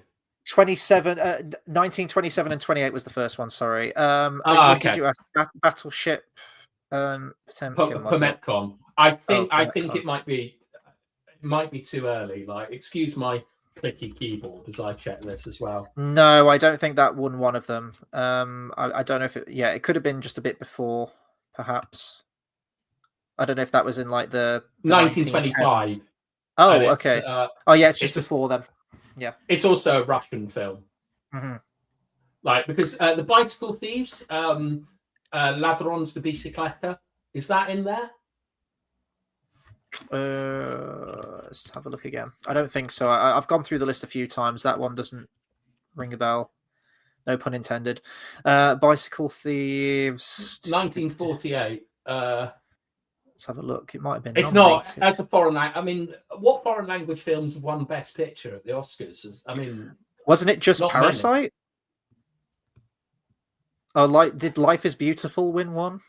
1927 and 28 was the first one. Sorry. What did you ask? Battleship Potemkin, was it? Pometcon. I think Pometcon. it might be too early. Like, excuse my clicky keyboard as I check this as well. No, I don't think that won one of them. I don't know if it could have been just a bit before, perhaps. I don't know if that was in like the 1925. 1910s. Oh, okay. It's just before them. Yeah. It's also a Russian film. Mm-hmm. Like, because the Bicycle Thieves, Ladrons de Bicicleta, is that in there? Let's have a look again. I don't think so. I've gone through the list a few times. That one doesn't ring a bell. No pun intended. Bicycle Thieves. 1948. Let's have a look. It might have been. It's nominated. not as the foreign language. I mean, what foreign language films have won Best Picture at the Oscars? I mean, wasn't it just Parasite? Many. Oh, did Life is Beautiful win one?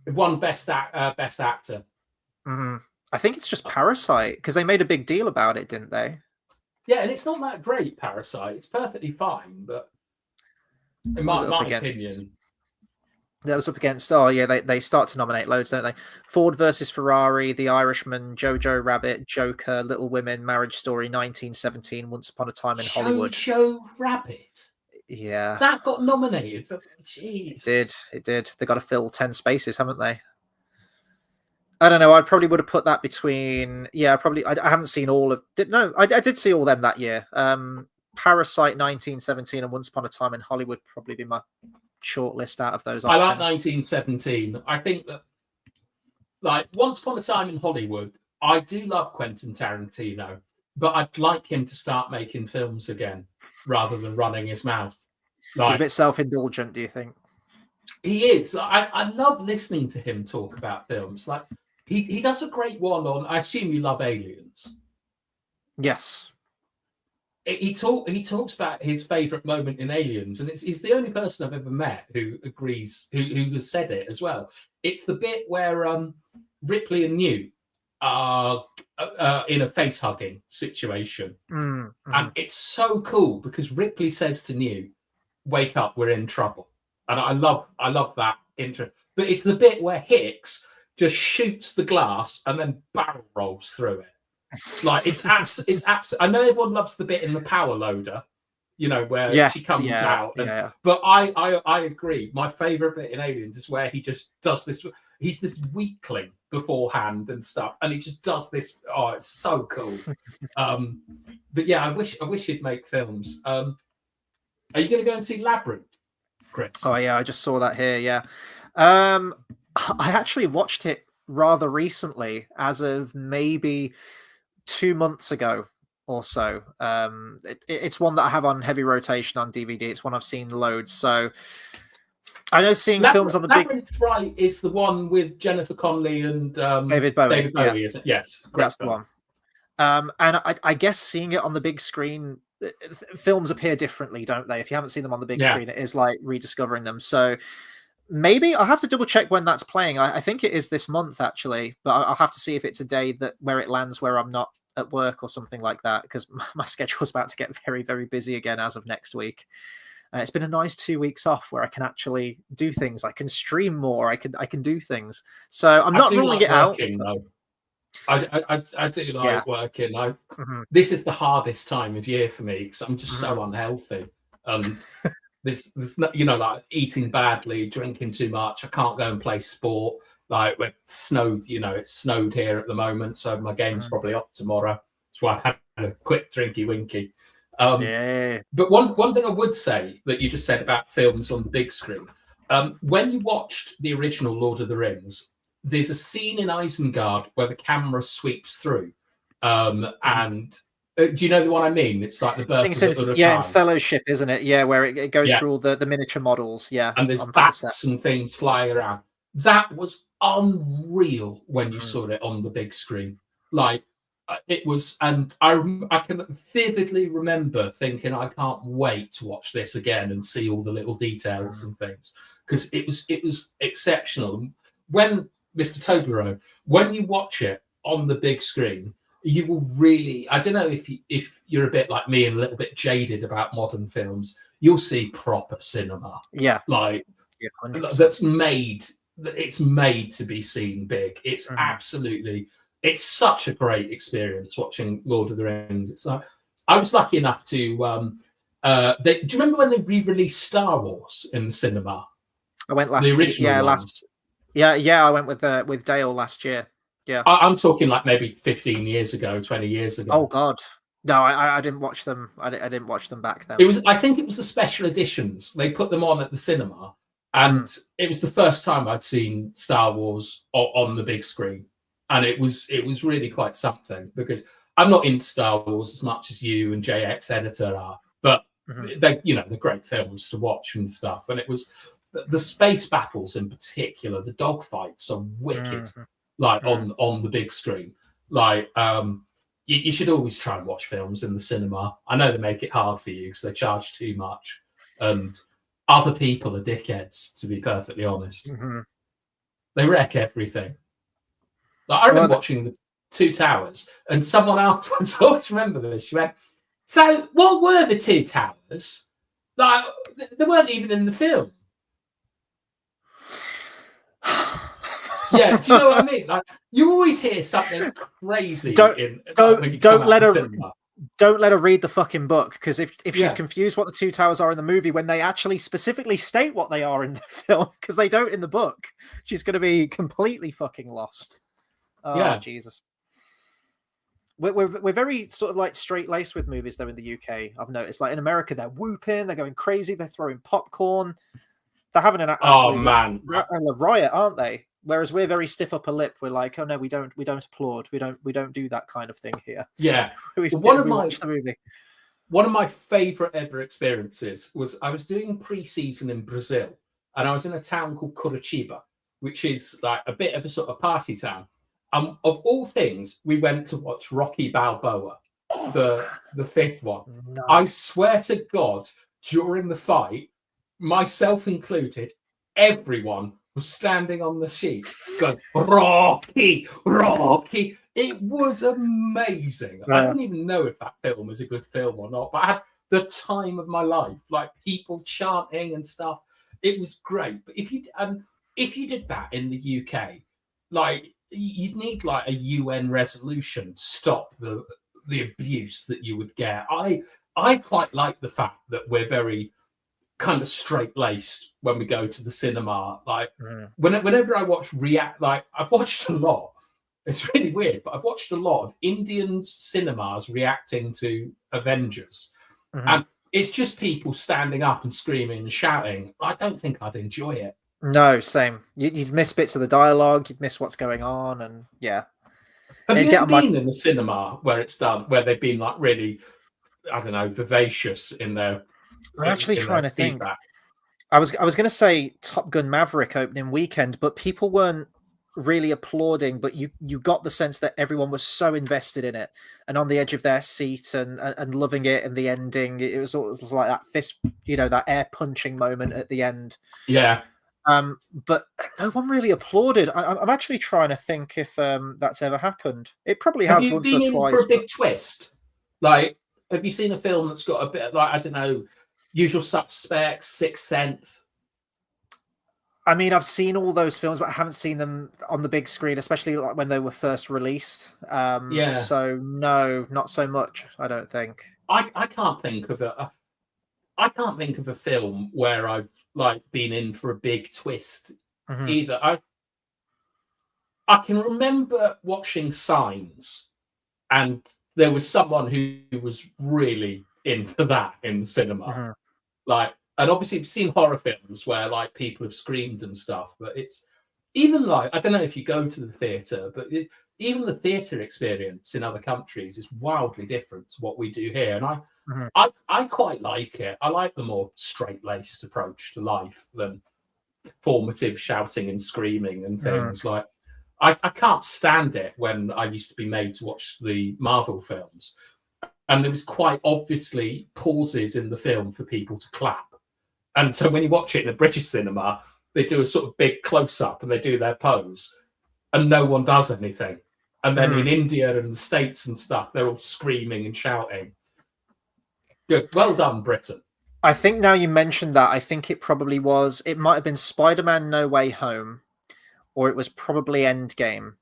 It won Best Actor. Mm-hmm. I think it's just Parasite, because they made a big deal about it, didn't they? Yeah, and it's not that great, Parasite. It's perfectly fine, but in my opinion. That was up against, they start to nominate loads, don't they? Ford versus Ferrari, The Irishman, Jojo Rabbit, Joker, Little Women, Marriage Story, 1917, Once Upon a Time in Hollywood. Jojo Rabbit? Yeah. That got nominated for... Jesus. It did. They got to fill 10 spaces, haven't they? I don't know. I probably would have put that between... Yeah, probably... I haven't seen all of... I did see all them that year. Parasite, 1917, and Once Upon a Time in Hollywood probably be my short list out of those options. I like 1917. I think that, like, Once Upon a Time in Hollywood, I do love Quentin Tarantino, but I'd like him to start making films again rather than running his mouth. He's a bit self-indulgent, do you think? He is. I love listening to him talk about films. Like, he does a great one on, I assume you love Aliens. Yes. He talks about his favourite moment in Aliens, and he's the only person I've ever met who agrees, who has said it as well. It's the bit where Ripley and Newt are in a face-hugging situation. Mm-hmm. And it's so cool because Ripley says to Newt, "Wake up, we're in trouble." And I love that intro. But it's the bit where Hicks just shoots the glass and then barrel rolls through it. Like, it's absolutely. I know everyone loves the bit in the power loader where Yes, she comes yeah, out. yeah. But I agree. My favorite bit in Aliens is where he just does this. He's this weakling beforehand and stuff, and he just does this. Oh, it's so cool. But yeah, I wish he'd make films. Are you going to go and see Labyrinth, Chris? Oh yeah, I just saw that here. Yeah, I actually watched it rather recently, as of maybe 2 months ago or so. It's one that I have on heavy rotation on DVD. It's one I've seen loads. So I know seeing films on the Labyrinth, right, is the one with Jennifer Connelly and David Bowie. David Bowie, isn't it? Yes, that's the one. And I guess seeing it on the big screen, films appear differently, don't they? If you haven't seen them on the big screen, it is like rediscovering them. So maybe I'll have to double check when that's playing. I think it is this month, actually, but I'll have to see if it's a day where it lands where I'm not at work or something like that, because my schedule's about to get very, very busy again as of next week. It's been a nice 2 weeks off where I can actually do things. I can stream more. I can do things. So I'm not ruling it out. I do like working. This is the hardest time of year for me because I'm just so unhealthy. This like eating badly, drinking too much. I can't go and play sport. Like we're snowed, it's snowed here at the moment, so my game's probably off tomorrow. That's why I've had a quick drinky winky. But one thing I would say that you just said about films on the big screen, when you watched the original Lord of the Rings, there's a scene in Isengard where the camera sweeps through, and do you know the one I mean? It's like the birth of the in Fellowship, isn't it? Yeah, where it goes through all the miniature models. Yeah, and there's bats and things flying around. That was unreal when you saw it on the big screen. Like it was, and I can vividly remember thinking, I can't wait to watch this again and see all the little details and things, because it was exceptional. When Mr. Toblerone, when you watch it on the big screen, you will really, I don't know if you're a bit like me and a little bit jaded about modern films, you'll see proper cinema. Yeah. Like that's made, it's made to be seen big. It's absolutely, it's such a great experience watching Lord of the Rings. It's like, I was lucky enough to, do you remember when they re-released Star Wars in the cinema? I went last year. Yeah, I went with Dale last year. Yeah, I'm talking like maybe 15 years ago, 20 years ago. Oh God, no, I didn't watch them. I didn't watch them back then. I think it was the special editions. They put them on at the cinema, and it was the first time I'd seen Star Wars on the big screen, and it was really quite something, because I'm not into Star Wars as much as you and JX Editor are, but they're great films to watch and stuff. And it was the space battles in particular, the dogfights are wicked. Like on the big screen, like you should always try and watch films in the cinema. I know they make it hard for you because they charge too much, and other people are dickheads, to be perfectly honest. They wreck everything. Like, I remember watching the Two Towers, and someone afterwards, I always remember this, she went, so what were the Two Towers? Like, they weren't even in the film. Yeah, do you know what I mean? Like, you always hear something crazy. Don't let her read the fucking book, because if she's confused what the Two Towers are in the movie when they actually specifically state what they are in the film, because they don't in the book, she's going to be completely fucking lost. Oh, Jesus. We're very sort of like straight-laced with movies though in the UK. I've noticed, like in America, they're whooping, they're going crazy, they're throwing popcorn, they're having an absolute riot, aren't they? Whereas we're very stiff upper lip. We're like, oh no, we don't applaud. We don't do that kind of thing here. Yeah. Watch the movie. One of my favorite ever experiences was I was doing pre-season in Brazil, and I was in a town called Curitiba, which is like a bit of a sort of party town. Of all things, we went to watch Rocky Balboa, the fifth one. Nice. I swear to God, during the fight, myself included, everyone was standing on the sheet going, Rocky, Rocky. It was amazing. I don't even know if that film was a good film or not, but I had the time of my life, like people chanting and stuff. It was great. But if you did that in the UK, like you'd need like a UN resolution to stop the abuse that you would get. I I quite like the fact that we're very kind of straight-laced when we go to the cinema. Like whenever I watch like I've watched a lot. It's really weird, but I've watched a lot of Indian cinemas reacting to Avengers, and it's just people standing up and screaming and shouting. I don't think I'd enjoy it. No, same. You'd miss bits of the dialogue. You'd miss what's going on, and yeah. Have you ever been in the cinema where it's done, where they've been like really, I don't know, vivacious in their? I'm actually trying to think. Feedback? I was going to say Top Gun Maverick opening weekend, but people weren't really applauding. But you got the sense that everyone was so invested in it and on the edge of their seat and loving it. And the ending, it was like that fist, that air punching moment at the end. Yeah. But no one really applauded. I'm actually trying to think if that's ever happened. It probably has once or twice. Have you been in for a big twist? Like, have you seen a film that's got a bit of, like, I don't know, Usual Suspects, Sixth Sense? I mean, I've seen all those films, but I haven't seen them on the big screen, especially like when they were first released. Yeah. So no, not so much. I don't think. I can't think of a film where I've like been in for a big twist either. I can remember watching Signs, and there was someone who was really into that in the cinema. Like, and obviously, I've seen horror films where like people have screamed and stuff, but it's even like, I don't know if you go to the theatre, but even the theatre experience in other countries is wildly different to what we do here. And I quite like it. I like the more straight-laced approach to life than formative shouting and screaming and things. Like, I can't stand it when I used to be made to watch the Marvel films, and there was quite obviously pauses in the film for people to clap. And so when you watch it in a British cinema, they do a sort of big close-up and they do their pose, and no one does anything. And then in India and the States and stuff, they're all screaming and shouting. Good. Well done, Britain. I think now you mentioned that, I think it might have been Spider-Man No Way Home, or it was probably Endgame.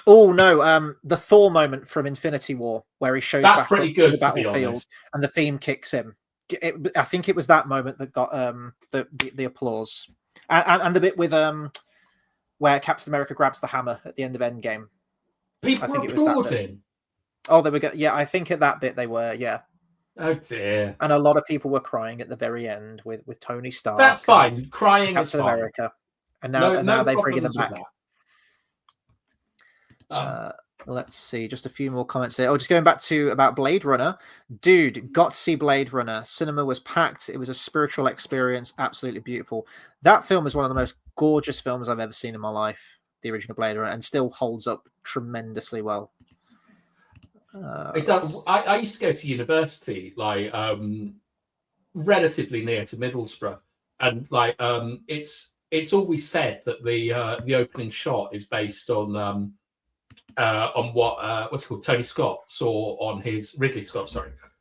Oh, no, the Thor moment from Infinity War, where he shows back up to the battlefield and the theme kicks in. I think it was that moment that got the applause. And the bit with where Captain America grabs the hammer at the end of Endgame. People were applauding. Oh, they were. Yeah, I think at that bit they were. Yeah. Oh dear. And a lot of people were crying at the very end with Tony Stark. That's fine. Crying is fine. America. And now they're bringing them back. Let's see, just a few more comments here. Oh, just going back to about Blade Runner. Dude, got to see Blade Runner. Cinema was packed. It was a spiritual experience. Absolutely beautiful. That film is one of the most gorgeous films I've ever seen in my life, the original Blade Runner, and still holds up tremendously well. It does. I used to go to university, like relatively near to Middlesbrough, and like it's always said that the opening shot is based on what's it called, Tony Scott saw on his Ridley Scott,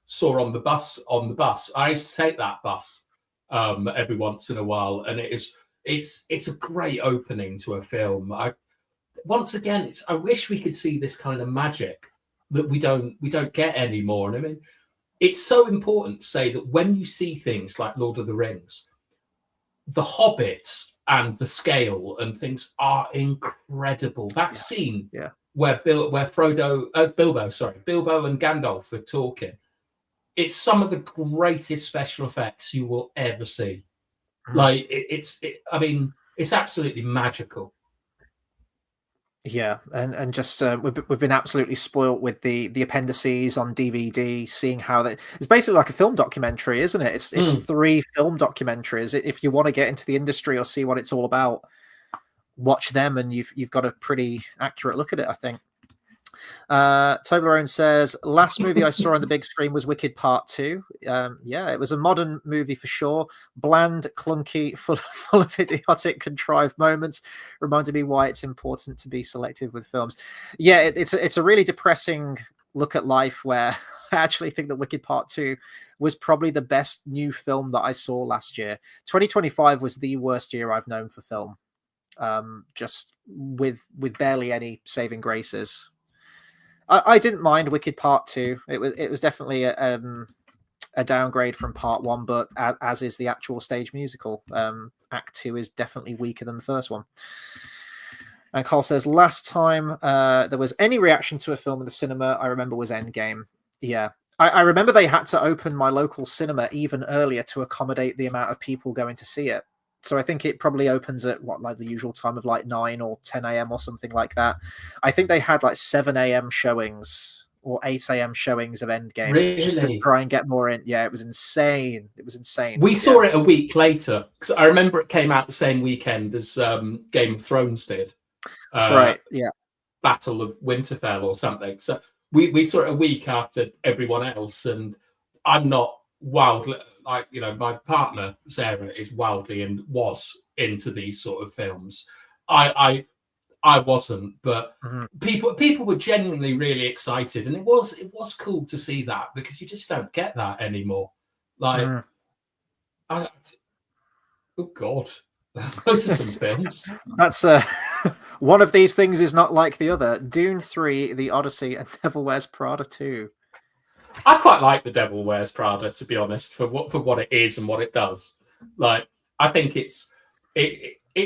saw on the bus. I used to take that bus every once in a while, and it's a great opening to a film. I wish we could see this kind of magic that we don't get anymore. And I mean, it's so important to say that when you see things like Lord of the Rings, the Hobbits and the scale and things are incredible. That scene where Bilbo and Gandalf are talking, it's some of the greatest special effects you will ever see. Like I mean, it's absolutely magical. Yeah, and just we've been absolutely spoilt with the appendices on DVD, seeing how it's basically like a film documentary, isn't it? It's 3 film documentaries. If you want to get into the industry or see what it's all about, watch them, and you've got a pretty accurate look at it, I think. Toblerone says, last movie I saw on the big screen was Wicked Part 2. Yeah, it was a modern movie for sure. Bland, clunky, full of idiotic, contrived moments. Reminded me why it's important to be selective with films. Yeah, it's a really depressing look at life, where I actually think that Wicked Part 2 was probably the best new film that I saw last year. 2025 was the worst year I've known for film. Just with barely any saving graces. I didn't mind Wicked Part 2. It was definitely a downgrade from part 1, but as is the actual stage musical. Act 2 is definitely weaker than the first one. And Carl says, last time there was any reaction to a film in the cinema, I remember was Endgame. Yeah. I remember they had to open my local cinema even earlier to accommodate the amount of people going to see it. So I think it probably opens at like the usual time of like 9 or 10 a.m. or something like that. I think they had like 7 a.m. showings or 8 a.m. showings of Endgame just to try and get more in. Yeah, it was insane. It was insane. We saw it a week later because I remember it came out the same weekend as Game of Thrones did. That's right. Yeah. Battle of Winterfell or something. So we saw it a week after everyone else, and I'm not wildly like, you know, my partner Sarah is wildly and was into these sort of films. I wasn't, but people were genuinely really excited, and it was cool to see that because you just don't get that anymore. Like, oh God, those are some films. That's one of these things is not like the other. Dune 3, The Odyssey, and Devil Wears Prada 2. I quite like The Devil Wears Prada, to be honest, for what it is and what it does. Like, I think it's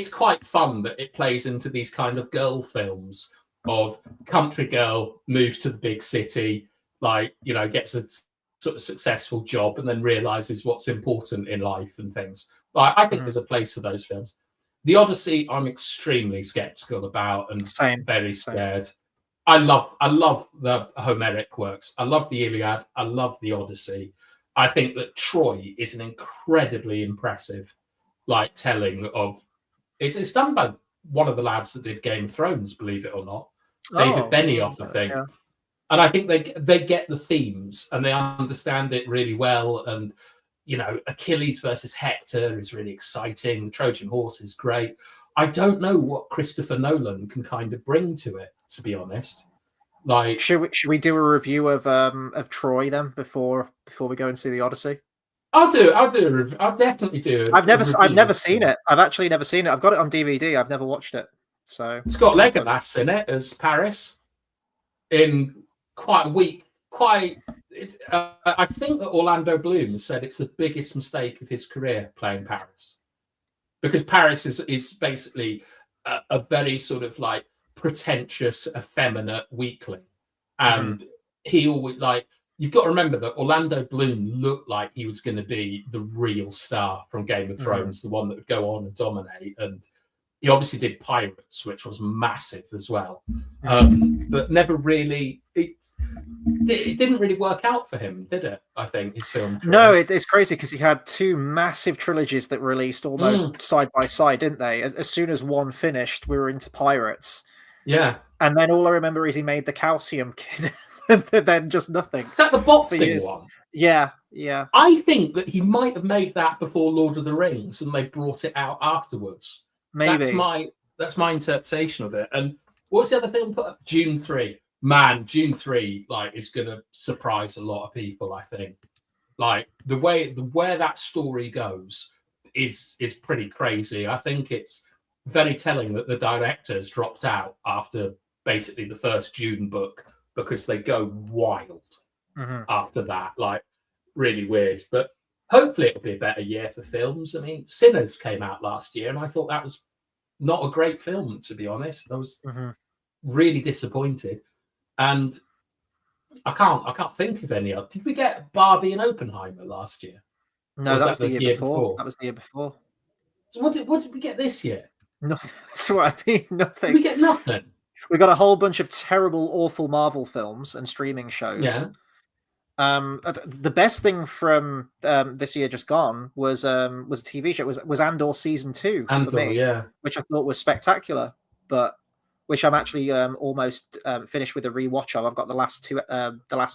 quite fun that it plays into these kind of girl films of country girl moves to the big city, like, you know, gets a sort of successful job and then realizes what's important in life and things. Like, I think there's a place for those films. The Odyssey, I'm extremely skeptical about and very scared. I love the Homeric works. I love the Iliad. I love the Odyssey. I think that Troy is an incredibly impressive, like, telling of. It's done by one of the lads that did Game of Thrones, believe it or not, David Benioff, I think. Yeah. And I think they get the themes and they understand it really well. And, you know, Achilles versus Hector is really exciting. The Trojan Horse is great. I don't know what Christopher Nolan can kind of bring to it, to be honest. Like, should we do a review of Troy then before we go and see the Odyssey? I'll definitely do it. I've never seen it. I've actually never seen it. I've got it on DVD. I've never watched it. So it's got Legolas in it as Paris in quite a week. I think that Orlando Bloom said it's the biggest mistake of his career playing Paris, because Paris is basically a very sort of like pretentious, effeminate weakling, and he always like. You've got to remember that Orlando Bloom looked like he was going to be the real star from Game of Thrones, the one that would go on and dominate. And he obviously did Pirates, which was massive as well, but never really. It didn't really work out for him, did it? I think his film career. No, it's crazy because he had 2 massive trilogies that released almost side by side, didn't they? As soon as one finished, we were into Pirates. Yeah, and then all I remember is he made the Calcium Kid. And then just nothing. Is that the boxing one? Yeah. I think that he might have made that before Lord of the Rings, and they brought it out afterwards. Maybe that's my interpretation of it. And what's the other thing put up? Dune 3. Man, Dune 3 like is going to surprise a lot of people. I think like where that story goes is pretty crazy. I think it's very telling that the directors dropped out after basically the first Dune book, because they go wild after that, like really weird. But hopefully it'll be a better year for films. I mean, Sinners came out last year, and I thought that was not a great film, to be honest. I was really disappointed, and I can't think of any other. Did we get Barbie and Oppenheimer last year? No, that was the year before. That was the year before. So what did we get this year? Nothing. That's what I mean. Nothing. Did we get nothing? We got a whole bunch of terrible, awful Marvel films and streaming shows. Yeah. The best thing from this year just gone was a TV show. Was Andor season 2 for me, which I thought was spectacular, but which I'm actually almost finished with a rewatch of. I've got the last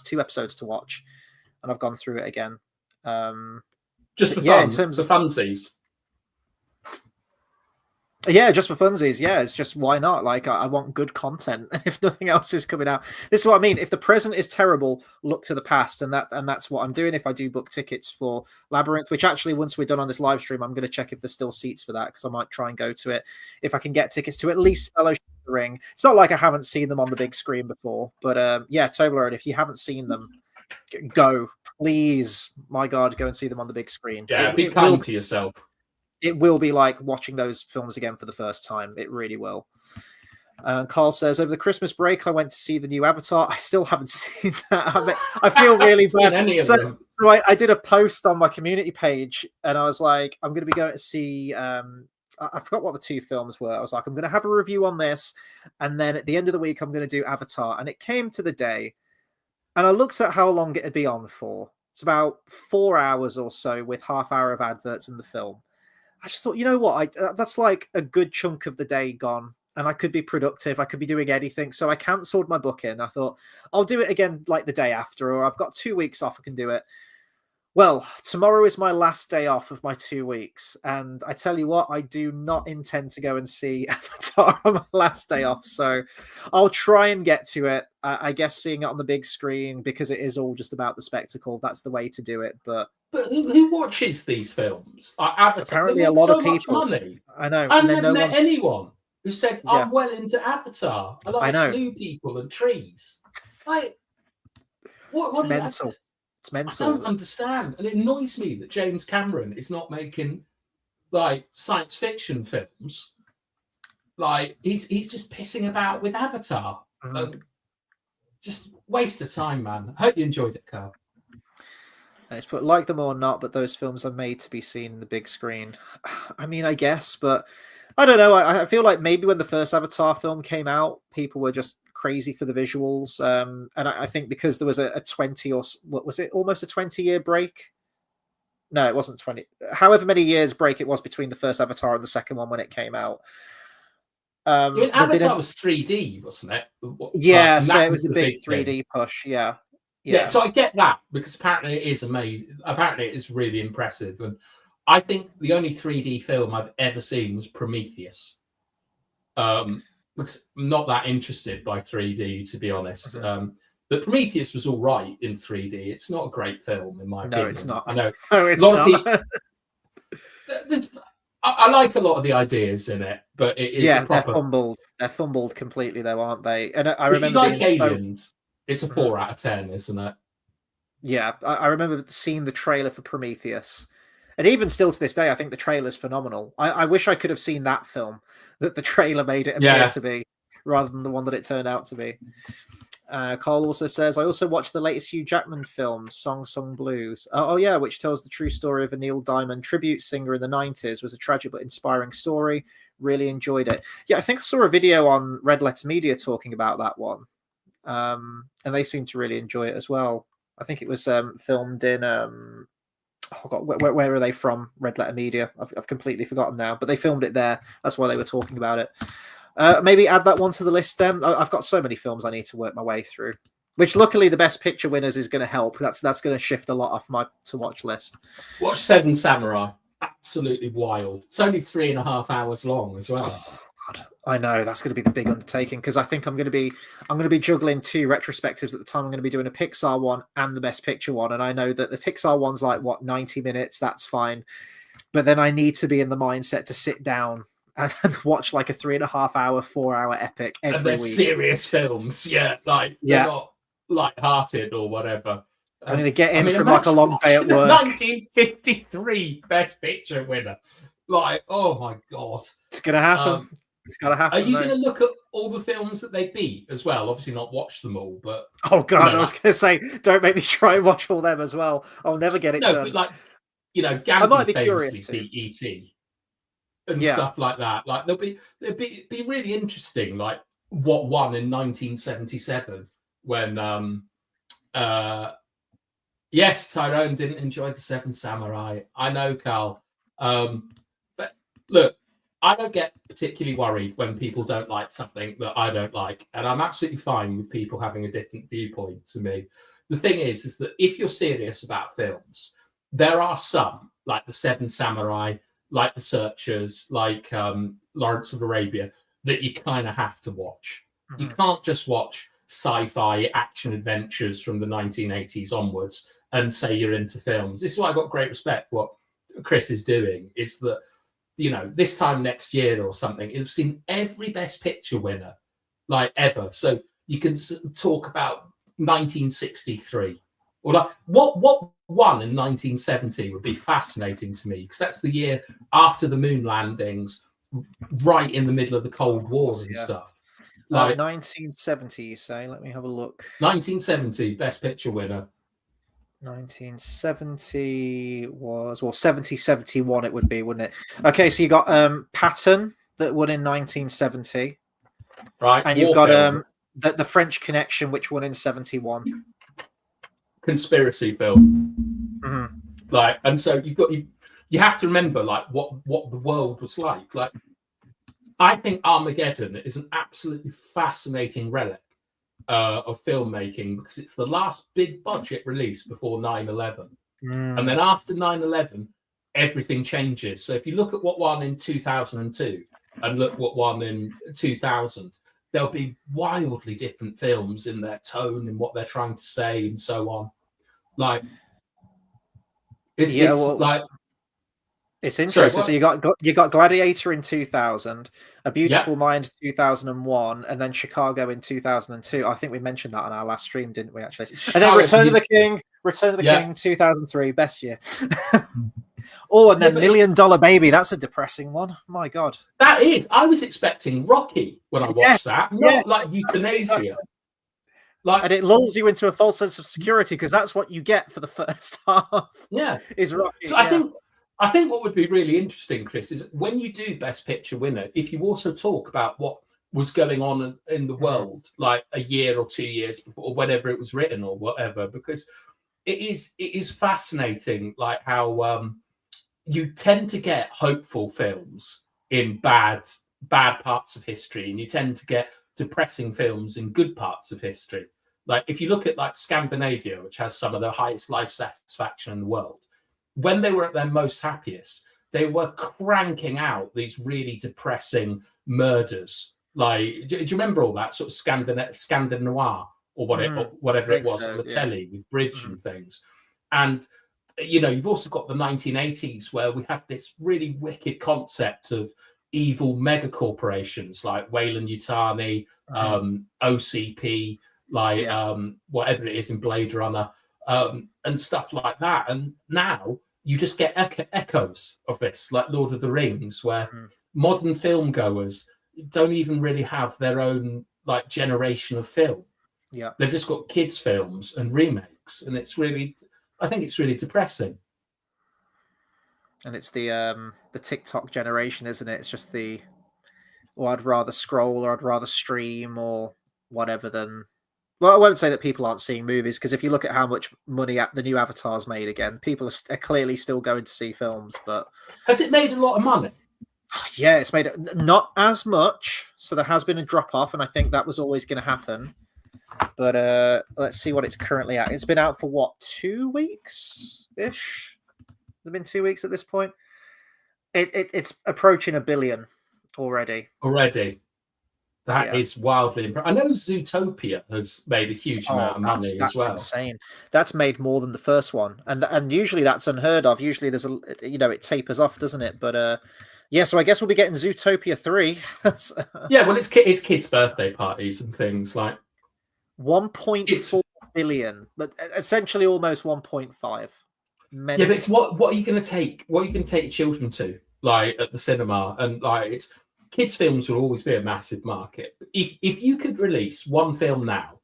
two episodes to watch, and I've gone through it again. Just for fun, in terms of funsies. Yeah, just for funsies. Yeah, it's just why not? Like, I want good content, and if nothing else is coming out, this is what I mean. If the present is terrible, look to the past, and that's what I'm doing. If I do book tickets for Labyrinth, which actually once we're done on this live stream, I'm going to check if there's still seats for that, because I might try and go to it if I can get tickets to at least Fellowship of the Ring. It's not like I haven't seen them on the big screen before, but yeah, Toblerone, if you haven't seen them, Go, please, my God, go and see them on the big screen. Yeah, be kind to yourself. It will be like watching those films again for the first time. It really will. Carl says, over the Christmas break, I went to see the new Avatar. I still haven't seen that. I feel really bad. So I did a post on my community page, and I was like, I'm going to be going to see... I forgot what the two films were. I was like, I'm going to have a review on this, and then at the end of the week, I'm going to do Avatar. And it came to the day, and I looked at how long it'd be on for. It's about 4 hours or so with half-hour of adverts in the film. I just thought, you know what? That's like a good chunk of the day gone, and I could be productive. I could be doing anything. So I cancelled my booking. I thought, I'll do it again like the day after, or I've got 2 weeks off. I can do it. Well, tomorrow is my last day off of my 2 weeks. And I tell you what, I do not intend to go and see Avatar on my last day off. So I'll try and get to it. I guess seeing it on the big screen, because it is all just about the spectacle. That's the way to do it. But who watches these films? Avatar. Apparently a lot of people. Money. I know. I've never met anyone who said, I'm well into Avatar. I know. Blue people and trees. Like, what it's mental. It's mental. I don't understand. And it annoys me that James Cameron is not making like science fiction films. Like he's just pissing about with Avatar. Just waste of time, man. I hope you enjoyed it, Carl. It's put like them or not, but those films are made to be seen in the big screen. I mean, I guess, but I don't know. I feel like maybe when the first Avatar film came out, people were just crazy for the visuals. And I think because there was a 20 or what was it, almost a 20-year break? No, it wasn't 20. However many years break it was between the first Avatar and the second one when it came out. Avatar was 3D, wasn't it? Yeah, so it was the big 3D push. Yeah. So I get that because apparently it is amazing. Apparently it is really impressive. And I think the only 3D film I've ever seen was Prometheus. Because I'm not that interested by 3D, to be honest. But Prometheus was all right in 3D. It's not a great film, in my opinion. No, it's not. I know. No, it's not. I like a lot of the ideas in it, but it is they're fumbled. They're fumbled completely, though, aren't they? And I remember if you like Aliens, it's a 4 out of 10, isn't it? Yeah, I remember seeing the trailer for Prometheus. And even still to this day, I think the trailer's phenomenal. I wish I could have seen that film that the trailer made it appear to be, rather than the one that it turned out to be. Carl also says, I also watched the latest Hugh Jackman film, Song Sung Blues. Which tells the true story of a Neil Diamond tribute singer in the 90s. Was a tragic but inspiring story. Really enjoyed it. Yeah, I think I saw a video on Red Letter Media talking about that one. And they seem to really enjoy it as well. I think it was filmed in... where are they from? Red Letter Media. I've completely forgotten now, but they filmed it there. That's why they were talking about it. Maybe add that one to the list then. I've got so many films I need to work my way through, which luckily the Best Picture winners is going to help. That's going to shift a lot off my to-watch list. Watch Seven Samurai. Absolutely wild. It's only 3.5 hours long as well. Oh, God. I know that's going to be the big undertaking because I think I'm going to be juggling 2 retrospectives at the time. I'm going to be doing a Pixar one and the Best Picture one, and I know that the Pixar one's like 90 minutes. That's fine, but then I need to be in the mindset to sit down and watch like a 3.5 hour, 4 hour epic every week. Serious films, they're not light-hearted or whatever. I'm going to get in from like a long day at work. 1953 Best Picture winner. Like, oh my God. It's going to happen. It's got to happen. Are you going to look at all the films that they beat as well? Obviously not watch them all, but... Oh God, I was going to say, don't make me try and watch all them as well. I'll never get it done. But Gandhi famously beat E.T. and stuff like that. Like, it'd be really interesting, like, what won in 1977 when... Yes, Tyrone didn't enjoy the Seven Samurai. I know, Carl. But look, I don't get particularly worried when people don't like something that I don't like. And I'm absolutely fine with people having a different viewpoint to me. The thing is that if you're serious about films, there are some, like the Seven Samurai, like The Searchers, like Lawrence of Arabia, that you kind of have to watch. Mm-hmm. You can't just watch sci-fi action adventures from the 1980s onwards and say you're into films. This is why I've got great respect for what Chris is doing, is that, this time next year or something, you've seen every Best Picture winner, like ever. So you can talk about 1963, Or like what won in 1970 would be fascinating to me, because that's the year after the moon landings, right in the middle of the Cold War and stuff. Like 1970, you say? Let me have a look. 1970 Best Picture winner. 1970 was 70-71 it would be, wouldn't it? Okay, so you got Patton that won in 1970, right? And you've got the French Connection, which won in 71. Conspiracy film. Mm-hmm. Like, and so you have to remember like what the world was like. Like, I think Armageddon is an absolutely fascinating relic of filmmaking, because it's the last big budget release before 9/11. And then after 9/11, everything changes. So if you look at what won in 2002 and look what won in 2000, there'll be wildly different films in their tone and what they're trying to say and so on. Like, it's interesting. So you got Gladiator in 2000, A Beautiful Mind 2001, and then Chicago in 2002. I think we mentioned that on our last stream, didn't we? Actually, and then Return of the King 2003, best year. And then $1 Million Baby. That's a depressing one. My God, that is. I was expecting Rocky when I watched that, not like euthanasia. Like, and it lulls you into a false sense of security, because that's what you get for the first half. Yeah, is Rocky. So I think what would be really interesting, Chris, is when you do Best Picture winner, if you also talk about what was going on in the world, like a year or 2 years before, or whenever it was written or whatever, because it is fascinating, like how you tend to get hopeful films in bad parts of history, and you tend to get depressing films in good parts of history. Like, if you look at like Scandinavia, which has some of the highest life satisfaction in the world, when they were at their most happiest, they were cranking out these really depressing murders. Like, do you remember all that sort of Scandinoir or whatever it was on the telly with Bridge and things? And you've also got the 1980s, where we had this really wicked concept of evil mega corporations like Weyland-Yutani, OCP, like whatever it is in Blade Runner. And stuff like that. And now you just get echoes of this, like Lord of the Rings, where modern film goers don't even really have their own like generation of film. Yeah, they've just got kids' films and remakes, and I think it's really depressing. And it's the TikTok generation, isn't it? It's just I'd rather scroll, or I'd rather stream, or whatever than. Well, I won't say that people aren't seeing movies, because if you look at how much money the new Avatar's made again, people are clearly still going to see films. But has it made a lot of money? Yeah, it's made not as much. So there has been a drop off, and I think that was always going to happen. But let's see what it's currently at. It's been out for what, 2 weeks ish? Has it been 2 weeks at this point? It's approaching $1 billion already. That is wildly impressive. I know Zootopia has made a huge amount of money as well. That's insane. That's made more than the first one, and usually that's unheard of. Usually there's it tapers off, doesn't it? But so I guess we'll be getting Zootopia 3. Yeah, well, it's kids' birthday parties and things like 1.4 billion, but essentially almost 1.5. Yeah, but it's what are you going to take? What are you going to take your children to, like at the cinema? And like, it's kids' films will always be a massive market. If you could release one film now,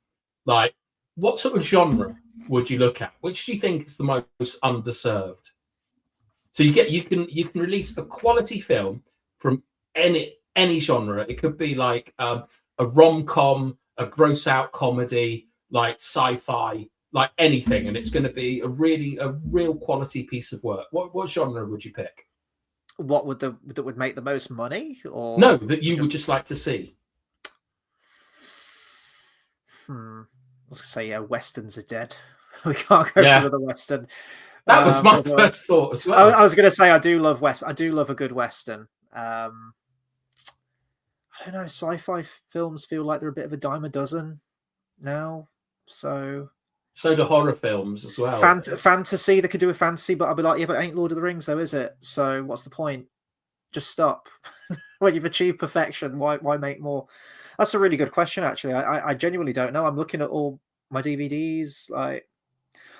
like, what sort of genre would you look at? Which do you think is the most underserved? So you can release a quality film from any genre. It could be like a rom-com, a gross-out comedy, like sci-fi, like anything, and it's going to be a real quality piece of work. What genre would you pick? What that would make the most money, or no, that you would just like to see? I was gonna say, westerns are dead. We can't go for the western. That was my first thought as well. I was gonna say I do love a good western. I don't know. Sci-fi films feel like they're a bit of a dime a dozen now. So do horror films as well. Fantasy, they could do a fantasy, but I'll be like, yeah, but it ain't Lord of the Rings, though, is it? So what's the point? Just stop. When you've achieved perfection, why make more? That's a really good question, actually. I genuinely don't know. I'm looking at all my DVDs. Like,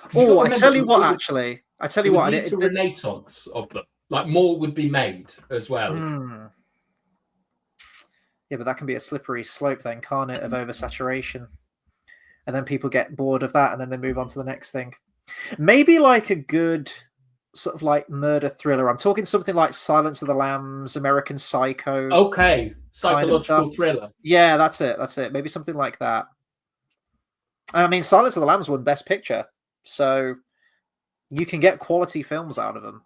Because you got Oh, to I remember, tell you what, actually, I tell it you would what, lead to renaissance of them. Like more would be made as well. Yeah, but that can be a slippery slope then, can't it, of oversaturation? And then people get bored of that and then they move on to the next thing. Maybe like a good sort of like murder thriller. I'm talking something like Silence of the Lambs, American Psycho. Okay, psychological thriller. Yeah, that's it. That's it. Maybe something like that. I mean, Silence of the Lambs won Best Picture, so you can get quality films out of them.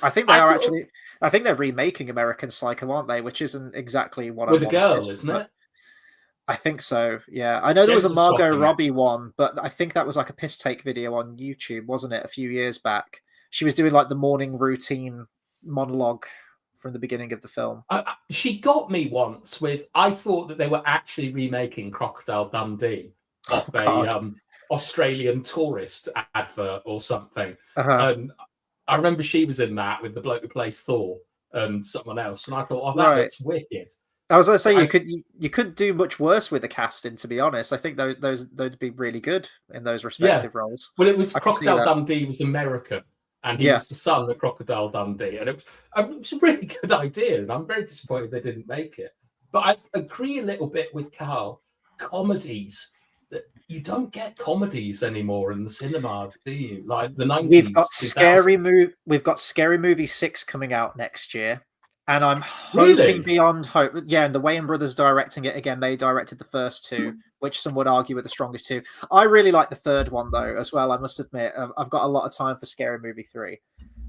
I think they are actually. I think they're remaking American Psycho, aren't they? Which isn't exactly what I with a wanted. girl, isn't it? I think so. Yeah, I know there was a Gender Margot swapping it. Robbie one, but I think that was like a piss take video on YouTube, wasn't it? A few years back, she was doing like the morning routine monologue from the beginning of the film. She got me once with. I thought that they were actually remaking Crocodile Dundee off a Australian tourist advert or something. And I remember she was in that with the bloke who plays Thor and someone else, and I thought, oh, that looks wicked. I was going to say you couldn't do much worse with the casting, to be honest. I think they'd be really good in those respective roles. Well, it was Crocodile Dundee was American, and he was the son of Crocodile Dundee, and it was a really good idea. And I'm very disappointed they didn't make it. But I agree a little bit with Carl. Comedies that you don't get comedies anymore in the cinema, do you? Like the 90s. We've got Scary Movie 6 coming out next year. And I'm hoping beyond hope. Yeah, and the Wayans brothers directing it again. They directed the first two, which some would argue were the strongest two. I really like the third one though, as well. I must admit, I've got a lot of time for Scary Movie 3.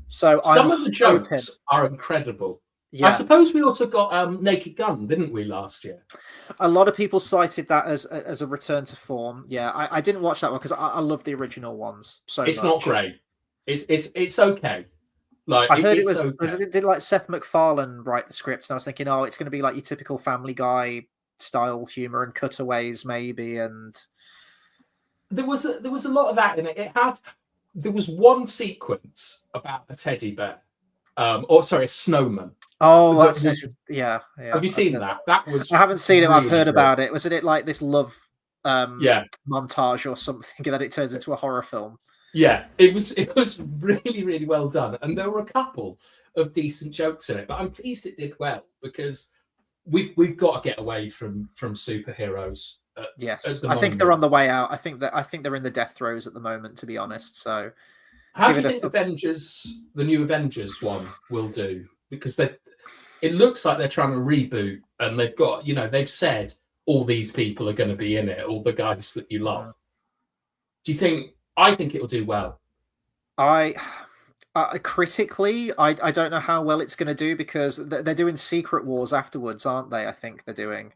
So some of the jokes are incredible. Yeah. I suppose we also got Naked Gun, didn't we, last year? A lot of people cited that as a return to form. Yeah, I didn't watch that one because I love the original ones so much. It's not great. It's okay. Like I heard did like Seth MacFarlane write the script, and I was thinking, oh, it's going to be like your typical Family Guy style humor and cutaways, maybe. And there was a lot of that in it. There was one sequence about a teddy bear, a snowman. Oh, that's yeah. Have you seen that? That was. I haven't seen it. I've heard about it. Wasn't it like this love montage or something that it turns into a horror film? Yeah, it was really, really well done. And there were a couple of decent jokes in it, but I'm pleased it did well because we've got to get away from superheroes. Yes. I think they're on the way out. I think they're in the death throes at the moment, to be honest. So how do you think the new Avengers one will do? Because it looks like they're trying to reboot and they've got, they've said all these people are going to be in it, all the guys that you love. Do you think? I think it will do well. Critically, I don't know how well it's going to do because they're doing Secret Wars afterwards, aren't they? I think they're doing.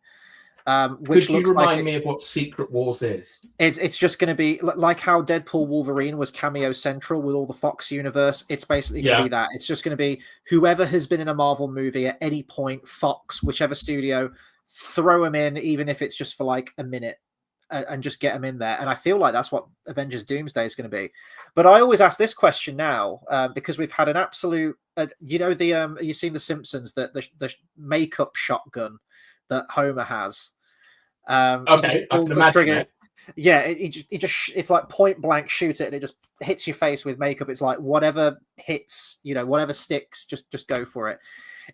Which Could you remind me of what Secret Wars is? It's just going to be like how Deadpool Wolverine was cameo central with all the Fox universe. It's basically going to be that. It's just going to be whoever has been in a Marvel movie at any point, Fox, whichever studio, throw them in, even if it's just for like a minute. And just get them in there. And I feel like that's what Avengers Doomsday is going to be. But I always ask this question now because we've had an absolute, you've seen The Simpsons, the makeup shotgun that Homer has. Okay, I can imagine it. Yeah, it's like point blank shoot it and it just hits your face with makeup. It's like whatever hits, whatever sticks, just go for it.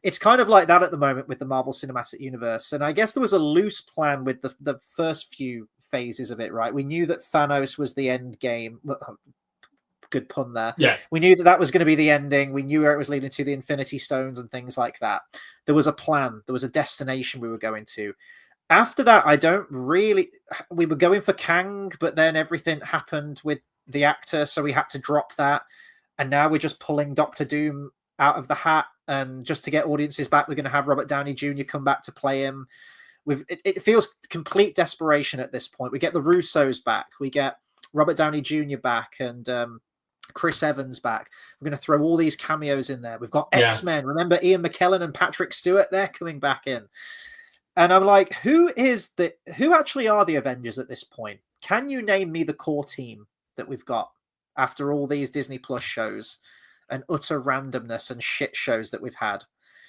It's kind of like that at the moment with the Marvel Cinematic Universe. And I guess there was a loose plan with the first few phases of it, right? We knew that Thanos was the end game. Good pun there. Yeah. We knew that was going to be the ending. We knew where it was leading to, the Infinity Stones and things like that. There was a plan. There was a destination we were going to. After that, we were going for Kang, but then everything happened with the actor, so we had to drop that. And now we're just pulling Doctor Doom out of the hat. And just to get audiences back, we're going to have Robert Downey Jr. come back to play him. It feels complete desperation at this point. We get the Russos back. We get Robert Downey Jr. back and Chris Evans back. We're going to throw all these cameos in there. We've got X-Men. Remember Ian McKellen and Patrick Stewart? They're coming back in. And I'm like, who actually are the Avengers at this point? Can you name me the core team that we've got after all these Disney Plus shows and utter randomness and shit shows that we've had?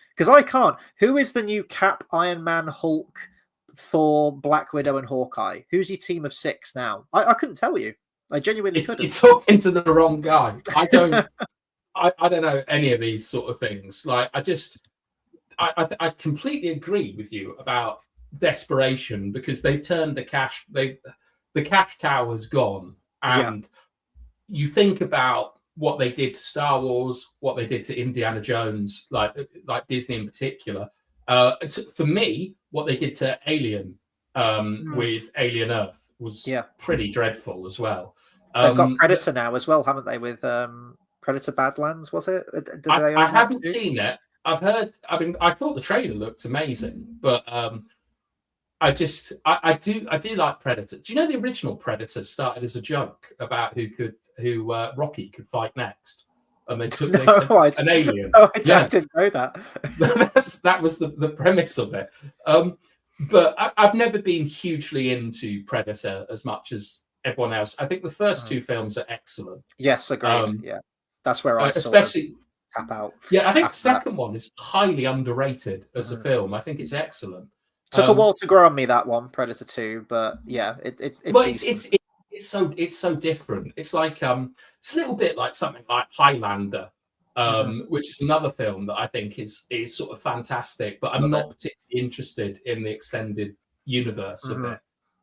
Because I can't. Who is the new Cap, Iron Man, Hulk, Thor, Black Widow, and Hawkeye? Who's your team of 6 now? I couldn't tell you. I genuinely couldn't. You're talking to the wrong guy. I don't know any of these sort of things. Like, I completely agree with you about desperation, because they've turned the cash cow has gone, and you think about what they did to Star Wars, what they did to Indiana Jones, like Disney in particular. For me, what they did to Alien with Alien Earth was pretty dreadful as well. They've got Predator now as well, haven't they? With Predator Badlands, was it? I haven't seen it. I've heard. I mean, I thought the trailer looked amazing, but I do like Predator. Do you know the original Predator started as a joke about who Rocky could fight next, and they said an alien. Oh, I didn't know that. That was the premise of it. But I've never been hugely into Predator as much as everyone else. I think the first two films are excellent. Yes, agreed. That's where I especially tap out. Yeah, I think the second one is highly underrated as a film. I think it's excellent. Took a while to grow on me, that one, Predator 2, but yeah, it's so different. It's like it's a little bit like something like Highlander, which is another film that I think is sort of fantastic, but I'm not particularly interested in the extended universe of it.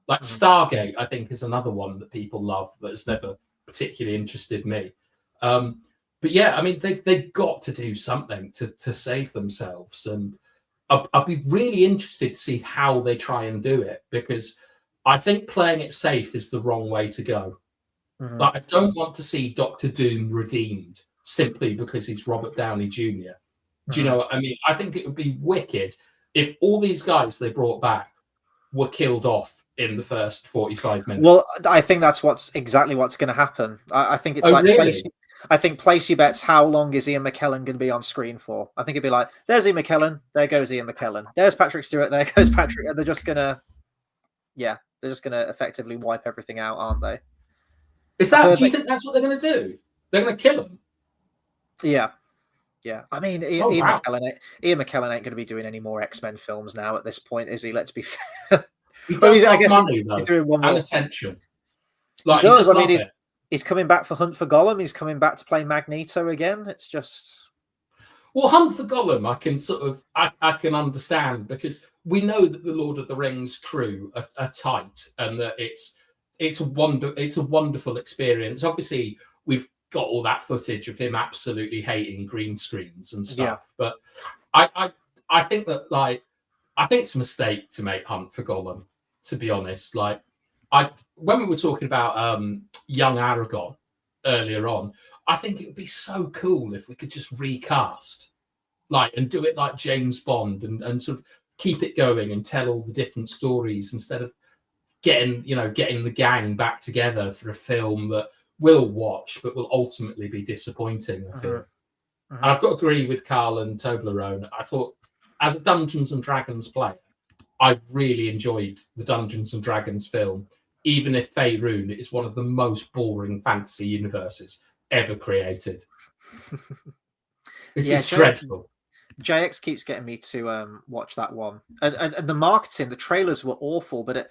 Like Stargate, I think, is another one that people love that has never particularly interested me. But yeah, I mean, they've got to do something to save themselves, and I'd be really interested to see how they try and do it, because I think playing it safe is the wrong way to go. Like, I don't want to see Doctor Doom redeemed simply because he's Robert Downey Jr. Do you know what I mean? I think it would be wicked if all these guys they brought back were killed off in the first 45 minutes. Well, I think that's exactly what's going to happen. I think it's place your bets. How long is Ian McKellen going to be on screen for? I think it'd be like, there's Ian McKellen, there goes Ian McKellen, there's Patrick Stewart, there goes Patrick. And they're just gonna effectively wipe everything out, aren't they? Do you think that's what they're going to do? They're going to kill him? Yeah. I mean, Ian McKellen ain't going to be doing any more X-Men films now at this point, is he? Let's be fair. He does have money, though, he's doing one more. And attention. Like, he does. I mean, he's coming back for Hunt for Gollum. He's coming back to play Magneto again. It's just... Well, Hunt for Gollum, I can understand, because we know that the Lord of the Rings crew are tight, and that it's a wonderful experience. Obviously, we've got all that footage of him absolutely hating green screens and stuff. But I think that, like, I think it's a mistake to make Hunt for Gollum, to be honest. Like, when we were talking about young Aragorn earlier on, I think it would be so cool if we could just recast, like, and do it like James Bond, and sort of keep it going and tell all the different stories, instead of getting the gang back together for a film that we'll watch but will ultimately be disappointing, I feel. And I've got to agree with Carl and Toblerone. I thought, as a Dungeons and Dragons player, I really enjoyed the Dungeons and Dragons film, even if Faerun is one of the most boring fantasy universes ever created. It's just dreadful. JX keeps getting me to watch that one, and the marketing, the trailers were awful, but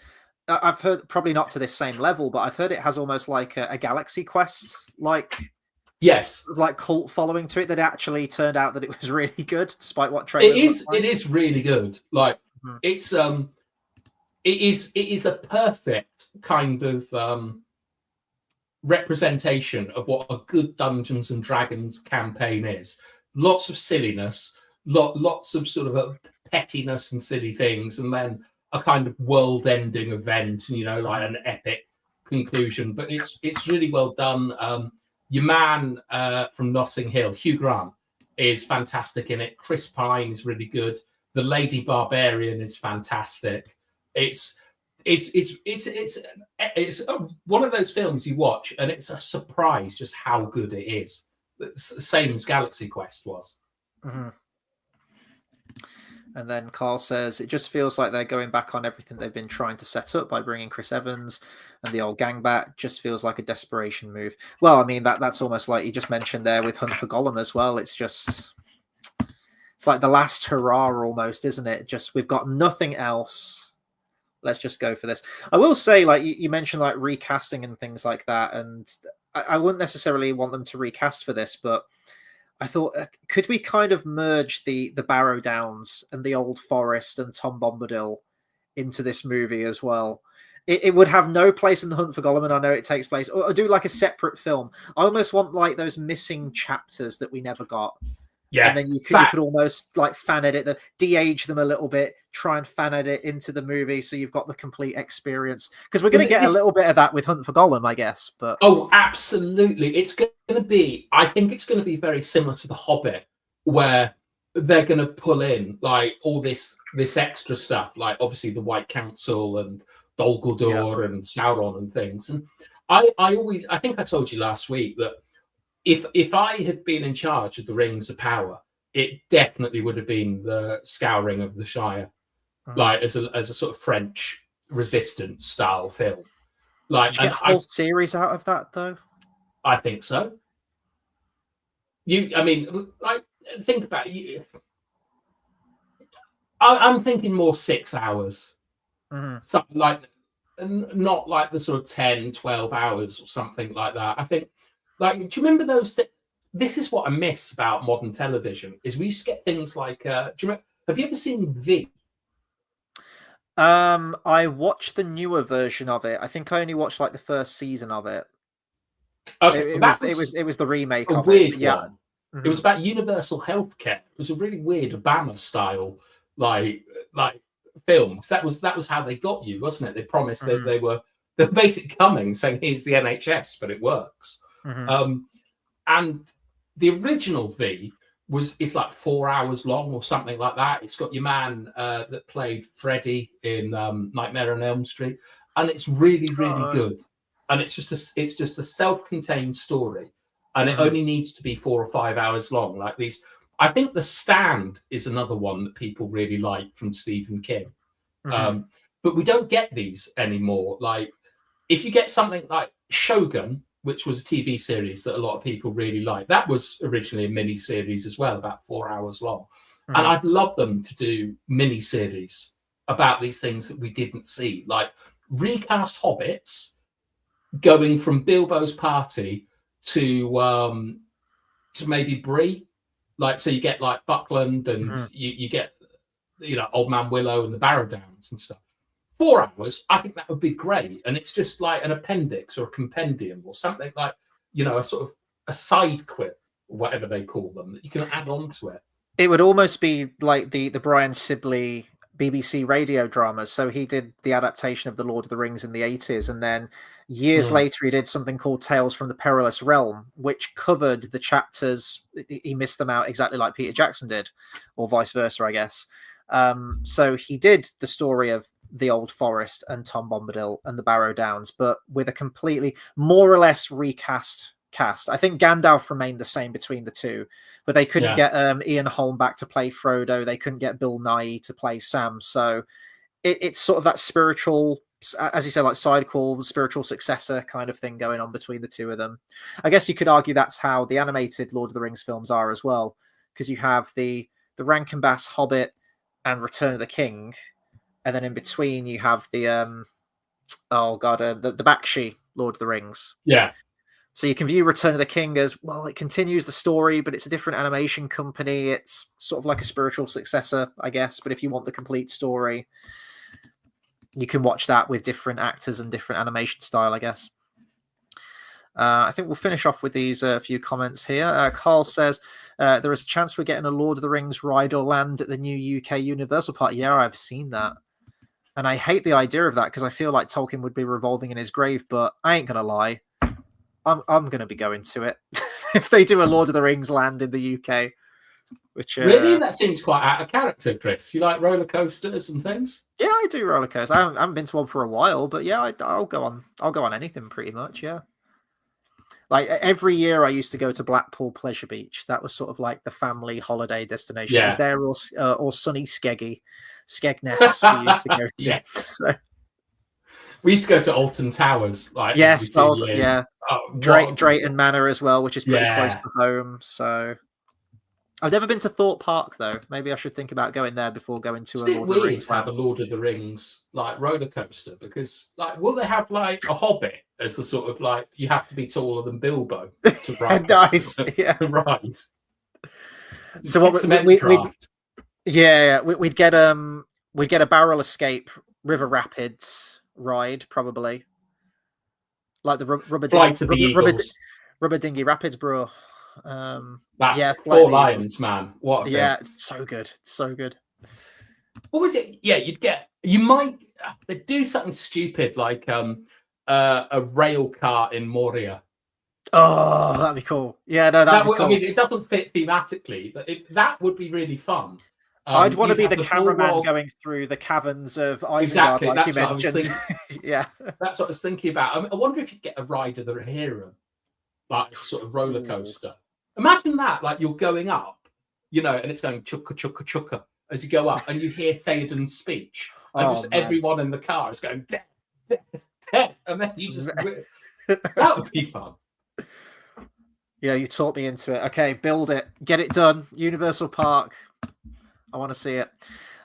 I've heard, probably not to this same level, but I've heard it has almost like a Galaxy Quest, like cult following to it, that actually turned out that it was really good, despite what trailers it is really good. Like, it is a perfect kind of representation of what a good Dungeons and Dragons campaign is. Lots of silliness, lots of sort of a pettiness and silly things, and then a kind of world-ending event, like an epic conclusion. But it's really well done. Your man from Notting Hill, Hugh Grant, is fantastic in it. Chris Pine is really good. The Lady Barbarian is fantastic. It's one of those films you watch and it's a surprise just how good it is. It's the same as Galaxy Quest was. And then Carl says, it just feels like they're going back on everything they've been trying to set up by bringing Chris Evans and the old gang back. Just feels like a desperation move. Well, I mean, that's almost like you just mentioned there with Hunt for Gollum as well. It's like the last hurrah almost, isn't it? Just, we've got nothing else. let's just go for this. I will say, like you mentioned, like recasting and things like that, and I wouldn't necessarily want them to recast for this, but I thought, could we kind of merge the Barrow Downs and the Old Forest and Tom Bombadil into this movie as well? It would have no place in The Hunt for Gollum, and I know it takes place, or do like a separate film. I almost want like those missing chapters that we never got. Yeah, and then you could almost like fan edit de-age them a little bit, try and fan edit into the movie, so you've got the complete experience. Because we're going to get a little bit of that with Hunt for Gollum, I guess. But absolutely, it's going to be. I think it's going to be very similar to The Hobbit, where they're going to pull in like all this extra stuff, like obviously the White Council and Dol Guldur and Sauron and things. And I think I told you last week that if I had been in charge of the Rings of Power, it definitely would have been the Scouring of the Shire, like as a sort of French resistance style film. Like, did you get a whole series out of that, though? I think so. I mean, like, think about it. I'm thinking more 6 hours, something like, not like the sort of 10, 12 hours or something like that. I think. Like, do you remember those? This is what I miss about modern television: is we used to get things like. Do you remember? Have you ever seen V? I watched the newer version of it. I think I only watched like the first season of it. Okay, it was the remake of it. One. Yeah, it was about universal healthcare. It was a really weird Obama style like film. That was how they got you, wasn't it? They promised that they were the basic coming, saying here's the NHS, but it works. And the original V is like 4 hours long or something like that. It's got your man that played Freddy in Nightmare on Elm Street, and it's really good. And it's just a self-contained story, and it only needs to be 4 or 5 hours long. Like these, I think The Stand is another one that people really like from Stephen King, but we don't get these anymore. Like if you get something like Shogun, which was a TV series that a lot of people really like. That was originally a mini-series as well, about 4 hours long. And I'd love them to do mini-series about these things that we didn't see, like recast hobbits going from Bilbo's party to maybe Bree. Like, so you get like Buckland and you get, Old Man Willow and the Barrow Downs and stuff. 4 hours, I think that would be great. And it's just like an appendix or a compendium or something like, a sort of a side quip, or whatever they call them, that you can add on to it. It would almost be like the Brian Sibley BBC radio dramas. So he did the adaptation of The Lord of the Rings in the 80s. And then years later, he did something called Tales from the Perilous Realm, which covered the chapters. He missed them out exactly like Peter Jackson did, or vice versa, I guess. So he did the story of the Old Forest and Tom Bombadil and the Barrow Downs, but with a completely more or less recast cast. I think Gandalf remained the same between the two, but they couldn't get Ian Holm back to play Frodo. They couldn't get Bill Nighy to play Sam. So it's sort of that spiritual, as you said, like sidequel, spiritual successor kind of thing going on between the two of them. I guess you could argue that's how the animated Lord of the Rings films are as well, because you have the Rankin Bass Hobbit and Return of the King, and then in between you have the Bakshi Lord of the Rings. Yeah. So you can view Return of the King as, well, it continues the story, but it's a different animation company. It's sort of like a spiritual successor, I guess. But if you want the complete story, you can watch that with different actors and different animation style, I guess. I think we'll finish off with these few comments here. Carl says, there is a chance we're getting a Lord of the Rings ride or land at the new UK Universal Park. Yeah, I've seen that. And I hate the idea of that because I feel like Tolkien would be revolving in his grave, but I ain't going to lie. I'm going to be going to it if they do a Lord of the Rings land in the UK. Which really, that seems quite out of character, Chris. You like roller coasters and things? Yeah, I do roller coasters. I haven't been to one for a while, but yeah, I'll go on. I'll go on anything pretty much. Yeah. Like every year, I used to go to Blackpool Pleasure Beach. That was sort of like the family holiday destination. Yeah. It was there or sunny Skegness. We used to go to. Yes. So. We used to go to Alton Towers, like yeah, Drayton Manor as well, which is pretty close to home. So I've never been to Thorpe Park though. Maybe I should think about going there before going to It's a a bit Lord of the weird Rings to have a land. Lord of the Rings like roller coaster because like will they have like a Hobbit as the sort of like you have to be taller than Bilbo to ride Nice, yeah. to ride. So Get what some we'd draft. we'd get a barrel escape River Rapids ride probably, like the Flight to the Eagles. rubber dinghy rapids, bro. That's Flight of Four the Eagles. Lions, man. What a film. Yeah, it's so good. It's so good. What was it? Yeah, you might they'd do something stupid like a rail car in Moria. Oh, that'd be cool. Yeah, no, that'd be cool. I mean, it doesn't fit thematically, but that would be really fun. I'd want to be the full cameraman going through the caverns of Isengard, exactly. like That's you what I was mentioned. thinking. Yeah, That's what I was thinking about. I wonder if you get a ride of the Rohirrim, like a sort of roller coaster. Imagine that, like you're going up, and it's going chukka chukka chukka as you go up, and you hear Théoden's speech, and everyone in the car is going death, death, death, and then you just that would be fun. You taught me into it. Okay, build it, get it done. Universal Park. I want to see it.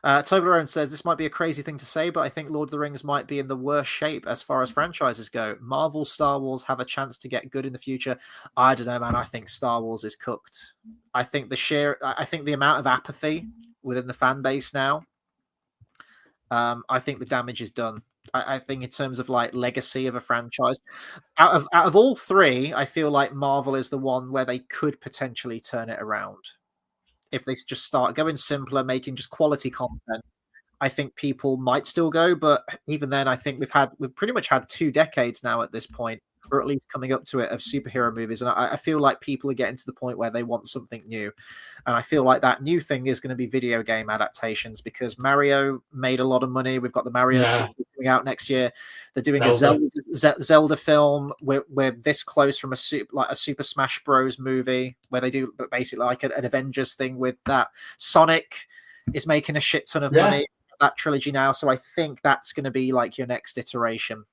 Toblerone says this might be a crazy thing to say, but I think Lord of the Rings might be in the worst shape as far as franchises go. Marvel, Star Wars have a chance to get good in the future. I don't know, man. I think Star Wars is cooked. I think the amount of apathy within the fan base now. I think the damage is done. I think in terms of like legacy of a franchise, out of all three, I feel like Marvel is the one where they could potentially turn it around. If they just start going simpler, making just quality content, I think people might still go. But even then, I think we've pretty much had 2 decades now at this point, or at least coming up to it, of superhero movies. And I feel like people are getting to the point where they want something new. And I feel like that new thing is going to be video game adaptations, because Mario made a lot of money. We've got the Mario sequel coming out next year. They're doing a Zelda film. We're this close from a Super Smash Bros. Movie where they do basically like an Avengers thing with that. Sonic is making a shit ton of money. That trilogy now, so I think that's going to be like your next iteration.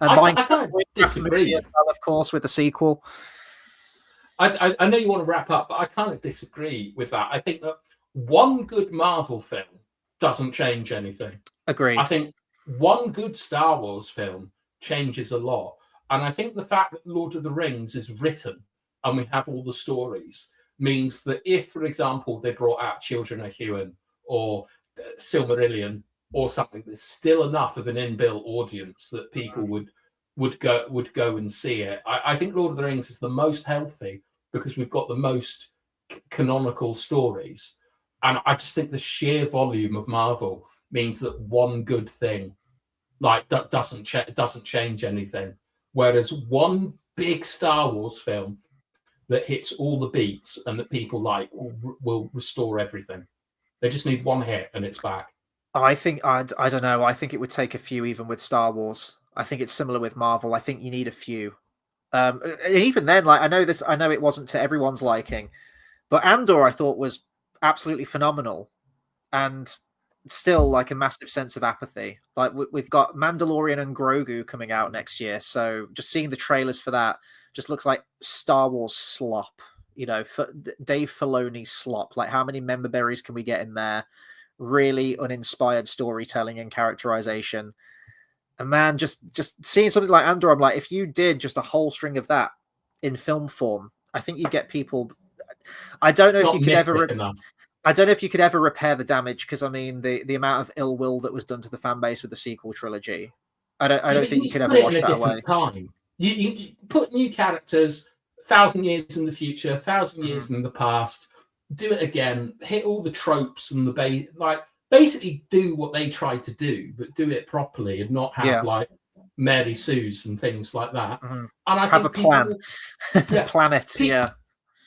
And I kind of disagree, as well, of course, with the sequel. I know you want to wrap up, but I kind of disagree with that. I think that one good Marvel film doesn't change anything. Agreed. I think one good Star Wars film changes a lot, and I think the fact that Lord of the Rings is written and we have all the stories means that if, for example, they brought out Children of Huon or Silmarillion or something, there's still enough of an inbuilt audience that people would go and see it. I think Lord of the Rings is the most healthy because we've got the most canonical stories, and I just think the sheer volume of Marvel means that one good thing like that doesn't change anything, whereas one big Star Wars film that hits all the beats and that people like will restore everything. They just need one hit and it's back. I think I don't know. I think it would take a few, even with Star Wars. I think it's similar with Marvel. I think you need a few. Even then, like I know it wasn't to everyone's liking, but Andor I thought was absolutely phenomenal, and still like a massive sense of apathy. Like we've got Mandalorian and Grogu coming out next year, so just seeing the trailers for that just looks like Star Wars slop. For Dave Filoni slop. Like how many member berries can we get in there? Really uninspired storytelling and characterization. And man, just seeing something like Andor, I'm like, if you did just a whole string of that in film form, I think you'd get people. I don't know if you could ever. I don't know if you could ever repair the damage, because I mean the amount of ill will that was done to the fan base with the sequel trilogy. I don't think you could ever wash that away. Time. You put new characters, 1,000 years in the future, 1,000 years in the past. Do it again. Hit all the tropes and basically do what they tried to do, but do it properly and not have like Mary Sue's and things like that. And I have think a plan. Planet.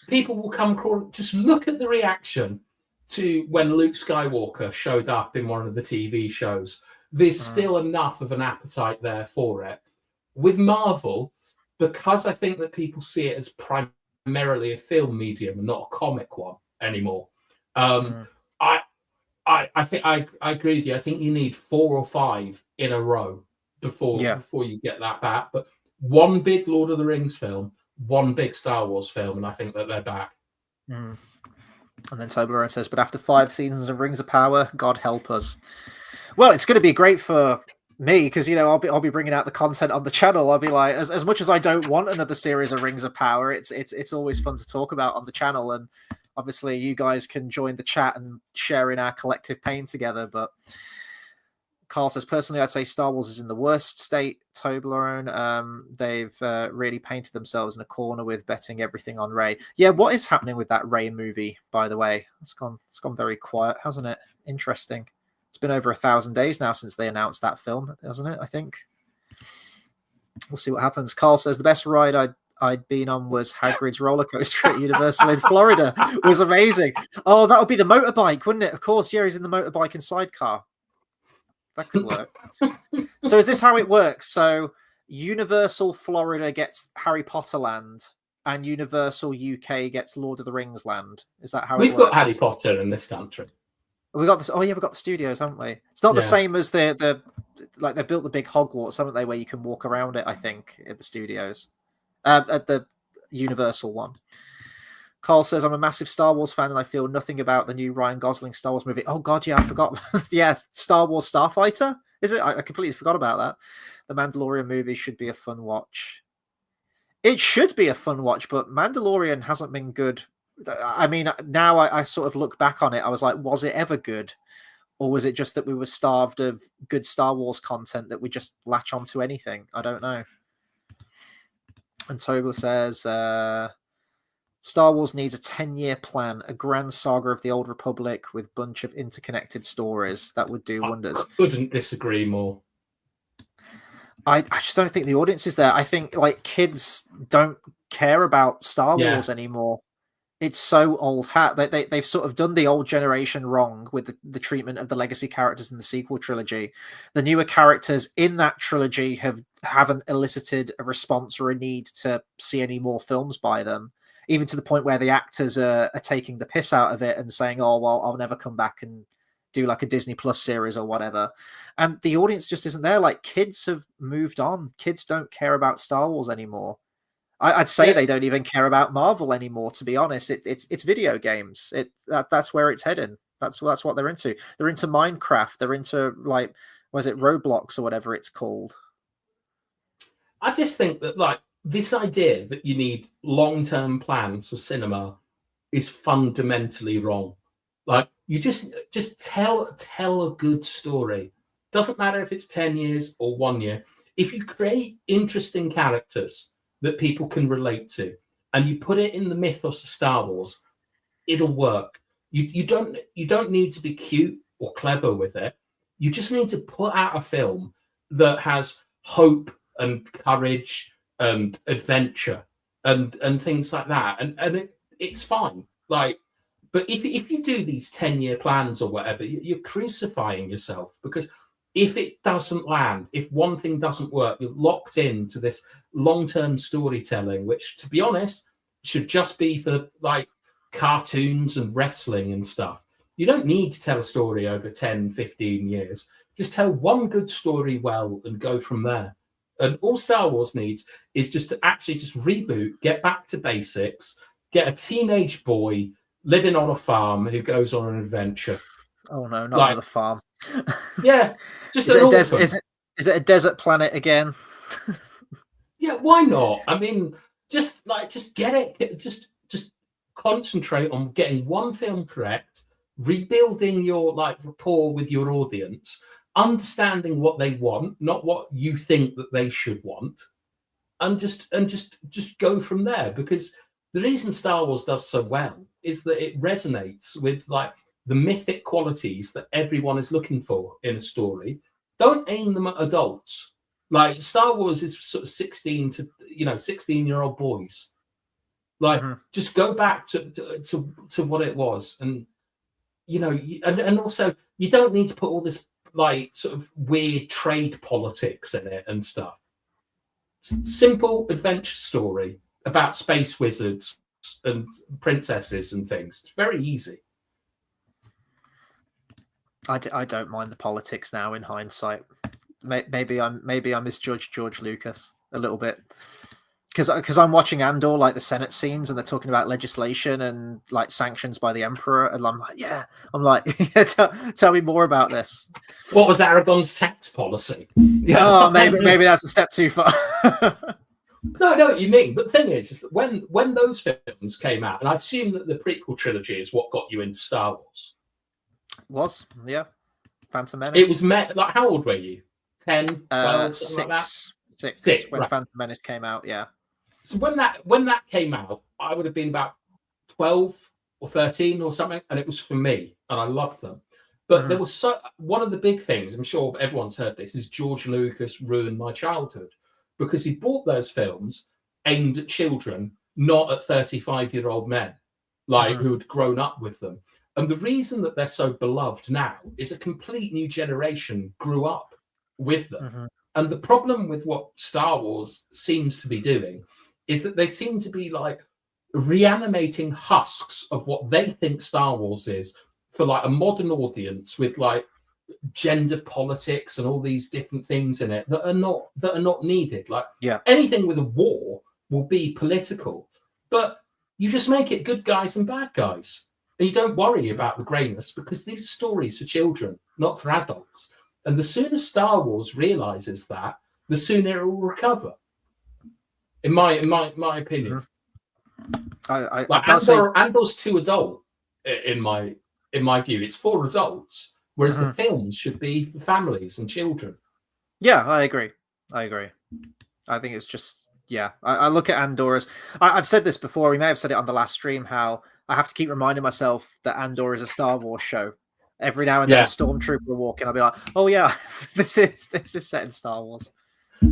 People will come crawling. Just look at the reaction to when Luke Skywalker showed up in one of the TV shows. There's still enough of an appetite there for it. With Marvel, because I think that people see it as primarily a film medium and not a comic one anymore. I think I agree with you. I think you need 4 or 5 in a row before you get that back. But one big Lord of the Rings film, one big Star Wars film, and I think that they're back. And then Toblerone says, but after 5 seasons of Rings of Power, God help us. Well, it's going to be great for me because, you know, I'll be bringing out the content on the channel. I'll be like, as much as I don't want another series of Rings of Power, it's always fun to talk about on the channel. And obviously you guys can join the chat and share in our collective pain together. But Carl says, personally, I'd say Star Wars is in the worst state, Toblerone. They've really painted themselves in a corner with betting everything on Rey. Yeah, what is happening with that Rey movie, by the way? It's gone very quiet, hasn't it? Interesting. It's been over 1,000 days now since they announced that film, hasn't it? I think. We'll see what happens. Carl says, the best ride I'd been on was Hagrid's roller coaster at Universal in Florida. It was amazing. Oh, that would be the motorbike, wouldn't it? Of course, yeah, he's in the motorbike and sidecar. That could work. So is this how it works? So Universal Florida gets Harry Potter Land and Universal UK gets Lord of the Rings Land. Is that how it works? We've got Harry Potter in this country. We got this. Oh yeah, we got the studios, haven't we? It's not the same as the like they built the big Hogwarts, haven't they? Where you can walk around it. I think at the studios, at the Universal one. Carl says, I'm a massive Star Wars fan and I feel nothing about the new Ryan Gosling Star Wars movie. Oh god, yeah, I forgot. Yeah, Star Wars Starfighter. Is it? I completely forgot about that. The Mandalorian movie should be a fun watch. It should be a fun watch, but Mandalorian hasn't been good. I mean, now I sort of look back on it. I was like, was it ever good? Or was it just that we were starved of good Star Wars content that we just latch onto anything? I don't know. And Tobler says, Star Wars needs a 10-year plan, a grand saga of the Old Republic with a bunch of interconnected stories. That would do wonders. I couldn't disagree more. I just don't think the audience is there. I think like kids don't care about Star Wars anymore. It's so old hat. They've sort of done the old generation wrong with the treatment of the legacy characters in the sequel trilogy. The newer characters in that trilogy haven't elicited a response or a need to see any more films by them, even to the point where the actors are taking the piss out of it and saying, oh, well, I'll never come back and do like a Disney Plus series or whatever. And the audience just isn't there. Like kids have moved on. Kids don't care about Star Wars anymore. I'd say they don't even care about Marvel anymore, to be honest. It's video games. That's where it's heading. That's what they're into. They're into Minecraft. They're into like, was it Roblox or whatever it's called? I just think that like this idea that you need long-term plans for cinema is fundamentally wrong. Like you just tell a good story. Doesn't matter if it's 10 years or 1 year. If you create interesting characters that people can relate to, and you put it in the mythos of Star Wars, it'll work. You don't need to be cute or clever with it. You just need to put out a film that has hope and courage and adventure and things like that, and it's fine. Like, but if you do these 10-year plans or whatever, you're crucifying yourself, because if it doesn't land, if one thing doesn't work, you're locked into this long-term storytelling, which, to be honest, should just be for like cartoons and wrestling and stuff. You don't need to tell a story over 10, 15 years. Just tell one good story well and go from there. And all Star Wars needs is just to actually just reboot, get back to basics, get a teenage boy living on a farm who goes on an adventure. Oh no, not like, another farm. Yeah, just is it a desert planet again? Yeah, why not? I mean, just get it. Just concentrate on getting one film correct, rebuilding your like rapport with your audience, understanding what they want, not what you think that they should want, and just go from there. Because the reason Star Wars does so well is that it resonates with like the mythic qualities that everyone is looking for in a story. Don't aim them at adults. Like Star Wars is sort of 16-year-old boys. Like just go back to what it was, and and also you don't need to put all this like sort of weird trade politics in it and stuff. Simple adventure story about space wizards and princesses and things. It's very easy. I don't mind the politics now in hindsight. Maybe I misjudged George Lucas a little bit. because I'm watching Andor, like the Senate scenes, and they're talking about legislation and like sanctions by the Emperor, and I'm like, yeah, tell me more about this. What was Aragon's tax policy? Yeah. Oh, maybe that's a step too far. No, I know what you mean. But the thing is that when those films came out, and I assume that the prequel trilogy is what got you into Star Wars. Yeah. Phantom Menace. It was like, how old were you? 10, 12, something like that? Six when right. Phantom Menace came out, yeah. So when that came out, I would have been about 12 or 13 or something, and it was for me, and I loved them. But there was one of the big things, I'm sure everyone's heard this, is George Lucas ruined my childhood because he bought those films aimed at children, not at 35-year-old men, like who had grown up with them. And the reason that they're so beloved now is a complete new generation grew up with them. And the problem with what Star Wars seems to be doing is that they seem to be like reanimating husks of what they think Star Wars is for like a modern audience with like gender politics and all these different things in it that are not needed. Like anything with a war will be political, but you just make it good guys and bad guys. And you don't worry about the greyness because these are stories for children, not for adults. And the sooner Star Wars realizes that, the sooner it will recover. In my opinion, Andor's too adult. In my view, it's for adults, whereas the films should be for families and children. Yeah, I agree. I think it's just I look at Andor as I've said this before. We may have said it on the last stream. How I have to keep reminding myself that Andor is a Star Wars show. Every now and then, a stormtrooper will walk in. I'll be like, "Oh yeah, this is set in Star Wars."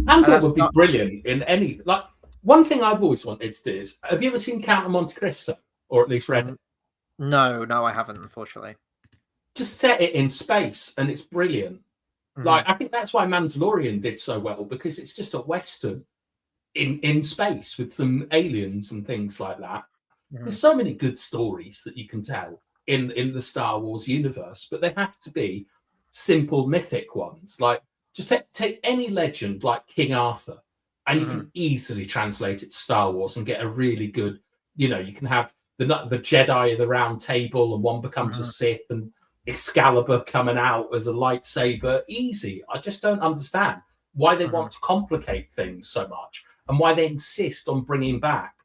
Andor would be brilliant in any like. One thing I've always wanted to do is: have you ever seen Count of Monte Cristo, or at least read it? No, I haven't, unfortunately. Just set it in space, and it's brilliant. Like I think that's why Mandalorian did so well because it's just a western in space with some aliens and things like that. There's so many good stories that you can tell in the Star Wars universe, but they have to be simple mythic ones. Like just take any legend like King Arthur, and you can easily translate it to Star Wars and get a really good. You know, you can have the Jedi of the Round Table, and one becomes a Sith, and Excalibur coming out as a lightsaber. Easy. I just don't understand why they want to complicate things so much, and why they insist on bringing back.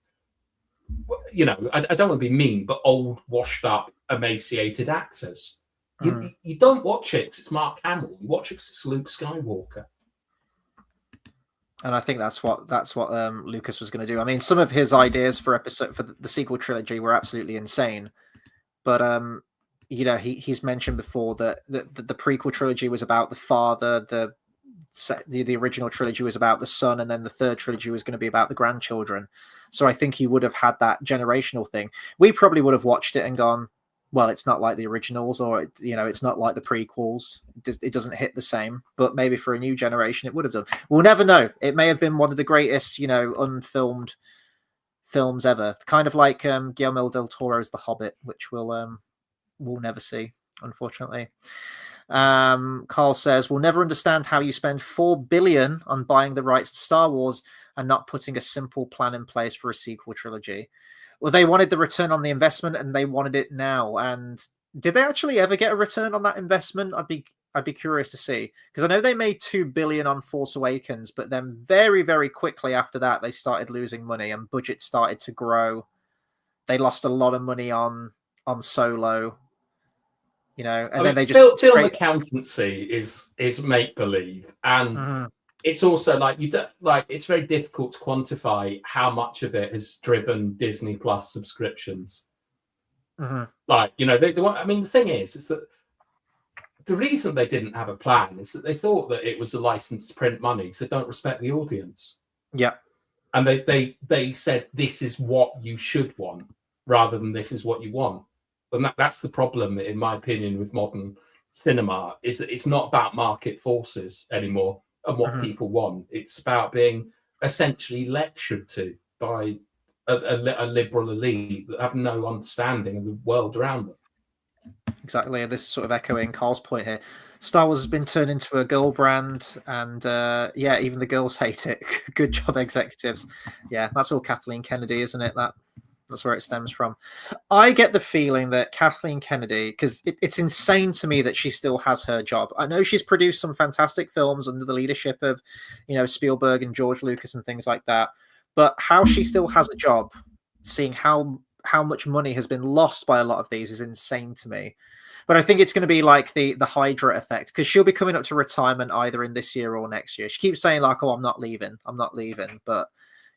You know, I don't want to be mean, but old, washed up, emaciated actors. You don't watch it because it's Mark Hamill. You watch it because it's Luke Skywalker. And I think that's what Lucas was going to do. I mean, some of his ideas for the sequel trilogy were absolutely insane, but you know, he's mentioned before that the prequel trilogy was about the father, the original trilogy was about the son, and then the third trilogy was going to be about the grandchildren. So I think he would have had that generational thing. We probably would have watched it and gone, well, it's not like the originals, or you know, it's not like the prequels. It doesn't hit the same. But maybe for a new generation, it would have done. We'll never know. It may have been one of the greatest, you know, unfilmed films ever. Kind of like Guillermo del Toro's The Hobbit, which we'll never see, unfortunately. Carl says, we'll never understand how you spend $4 billion on buying the rights to Star Wars and not putting a simple plan in place for a sequel trilogy. Well, they wanted the return on the investment, and they wanted it now. And did they actually ever get a return on that investment? I'd be curious to see, because I know they made $2 billion on Force Awakens, but then very, very quickly after that, they started losing money and budgets started to grow. They lost a lot of money on Solo. You know, and then they just film accountancy is make believe, and it's also like it's very difficult to quantify how much of it has driven Disney Plus subscriptions. Like, you know, they want. I mean, the thing is that the reason they didn't have a plan is that they thought that it was a license to print money because they don't respect the audience. Yeah, and they said this is what you should want rather than this is what you want. And that's the problem, in my opinion, with modern cinema, is that it's not about market forces anymore and what people want. It's about being essentially lectured to by a liberal elite that have no understanding of the world around them. Exactly. This is sort of echoing Carl's point here. Star Wars has been turned into a girl brand, and yeah, even the girls hate it. Good job, executives. Yeah, that's all Kathleen Kennedy, isn't it? That's where it stems from. I get the feeling that Kathleen Kennedy, because it's insane to me that she still has her job. I know she's produced some fantastic films under the leadership of, Spielberg and George Lucas and things like that. But how she still has a job, seeing how much money has been lost by a lot of these, is insane to me. But I think it's going to be like the Hydra effect, because she'll be coming up to retirement either in this year or next year. She keeps saying like, "Oh, I'm not leaving," but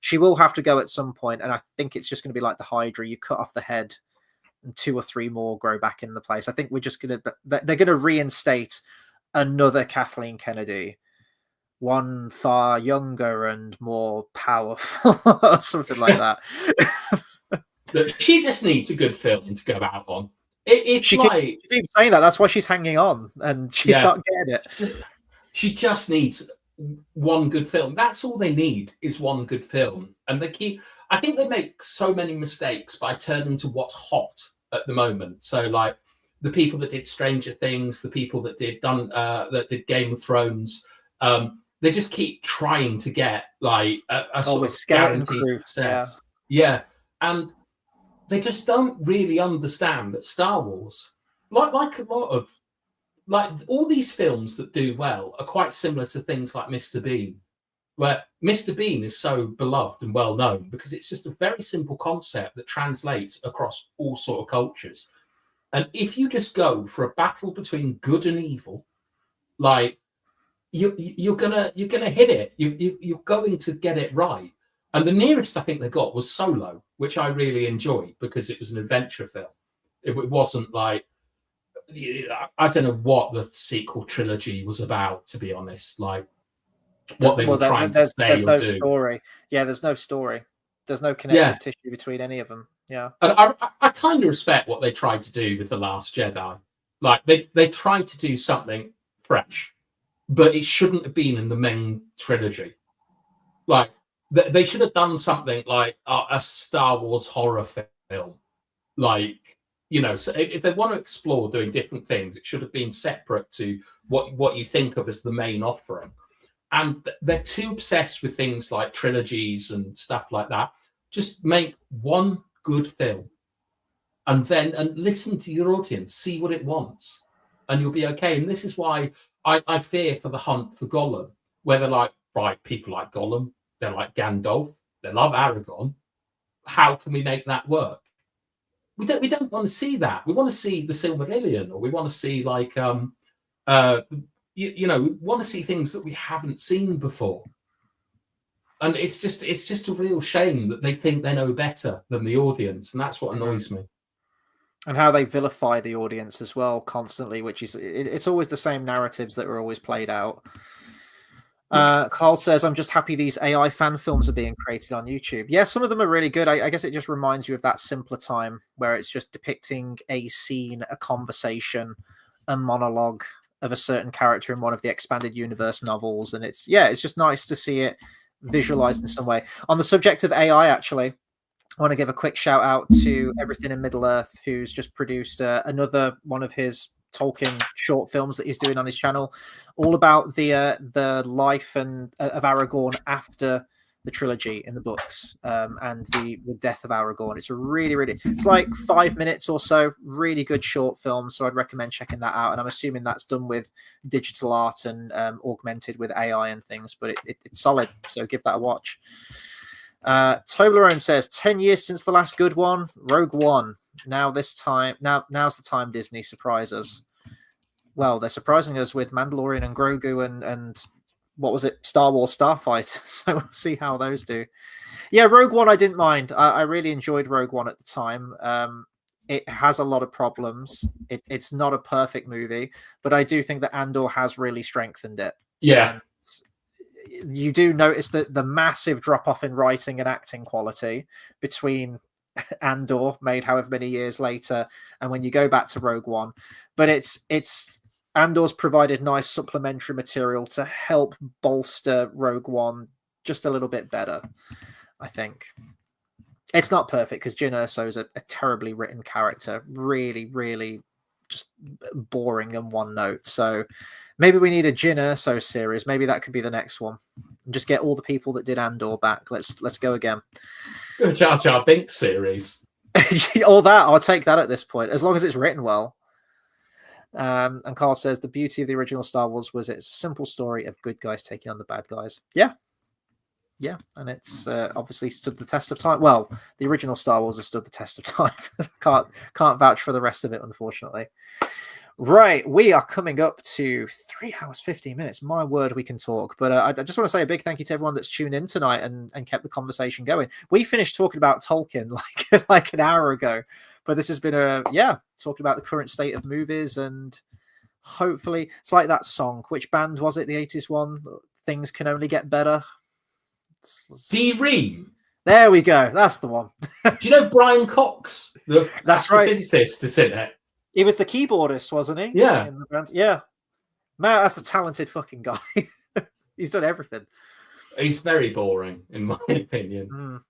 she will have to go at some point, and I think it's just going to be like the Hydra. You cut off the head, and 2 or 3 more grow back in the place. I think we're just going to they're going to reinstate another Kathleen Kennedy, one far younger and more powerful, or something like that. Look, she just needs a good film to go out on. It's she keeps saying that. That's why she's hanging on, and she's not getting it. She just needs one good film. That's all they need, is one good film. And I think they make so many mistakes by turning to what's hot at the moment. So like the people that did Stranger Things, the people that did Game of Thrones, they just keep trying to get like a sort of skeleton crew success. Yeah. And they just don't really understand that Star Wars, like a lot of, like all these films that do well, are quite similar to things like Mr. Bean, where Mr. Bean is so beloved and well known because it's just a very simple concept that translates across all sort of cultures. And if you just go for a battle between good and evil, like you're gonna hit it. You're going to get it right. And the nearest I think they got was Solo, which I really enjoyed because it was an adventure film. It wasn't like, I don't know what the sequel trilogy was about, to be honest. Like what they were trying to say there's or no do. Story. Yeah, there's no story. There's no connective tissue between any of them. Yeah, and I kind of respect what they tried to do with The Last Jedi. Like they tried to do something fresh, but it shouldn't have been in the main trilogy. Like they should have done something like a Star Wars horror film. Like, so if they want to explore doing different things, it should have been separate to what you think of as the main offering. And they're too obsessed with things like trilogies and stuff like that. Just make one good film and listen to your audience, see what it wants, and you'll be okay. And this is why I fear for the hunt for Gollum, where they're like, right, people like Gollum, they're like Gandalf, they love Aragorn. How can we make that work? We don't want to see that. We want to see the Silmarillion, or we want to see like we want to see things that we haven't seen before. And it's just a real shame that they think they know better than the audience, and that's what annoys me. And how they vilify the audience as well constantly, which is it's always the same narratives that are always played out. Carl says, I'm just happy these AI fan films are being created on YouTube. Yeah, some of them are really good. I guess it just reminds you of that simpler time where it's just depicting a scene, a conversation, a monologue of a certain character in one of the expanded universe novels. And it's just nice to see it visualized in some way. On the subject of AI, actually, I want to give a quick shout out to Everything in Middle Earth, who's just produced another one of his Tolkien short films that he's doing on his channel, all about the life and of Aragorn after the trilogy in the books, and the death of Aragorn. It's a really it's like 5 minutes or so, really good short film. So I'd recommend checking that out. And I'm assuming that's done with digital art and augmented with AI and things, but it's solid. So give that a watch. Toblerone says 10 years since the last good one, Rogue One. Now's the time Disney surprise us. Well, they're surprising us with Mandalorian and Grogu and what was it, Star Wars Starfight. So we'll see how those do. Yeah, Rogue One I didn't mind. I really enjoyed Rogue One at the time. It has a lot of problems. It's not a perfect movie, but I do think that Andor has really strengthened it. Yeah. And you do notice that the massive drop off in writing and acting quality between Andor, made however many years later, and when you go back to Rogue One. But it's Andor's provided nice supplementary material to help bolster Rogue One just a little bit better, I think. It's not perfect because Jyn Erso is a terribly written character, really just boring and one note. So maybe we need a Jyn Erso series. Maybe that could be the next one. And just get all the people that did Andor back. Let's go again. A Jar Jar Binks series. All that, I'll take that at this point, as long as it's written well. And Carl says the beauty of the original Star Wars was its simple story of good guys taking on the bad guys. Yeah, and it's obviously stood the test of time. Well, the original Star Wars has stood the test of time. can't vouch for the rest of it, unfortunately. Right, we are coming up to 3 hours 15 minutes. My word, we can talk. But I just want to say a big thank you to everyone that's tuned in tonight and kept the conversation going. We finished talking about Tolkien like an hour ago, but this has been talking about the current state of movies, and hopefully it's like that song. Which band was it? The 80s one? Things Can Only Get Better. D-Ream. There we go. That's the one. Do you know Brian Cox, the astrophysicist, is in it? He was the keyboardist, wasn't he? Yeah. In the band. Yeah. Man, that's a talented fucking guy. He's done everything. He's very boring, in my opinion.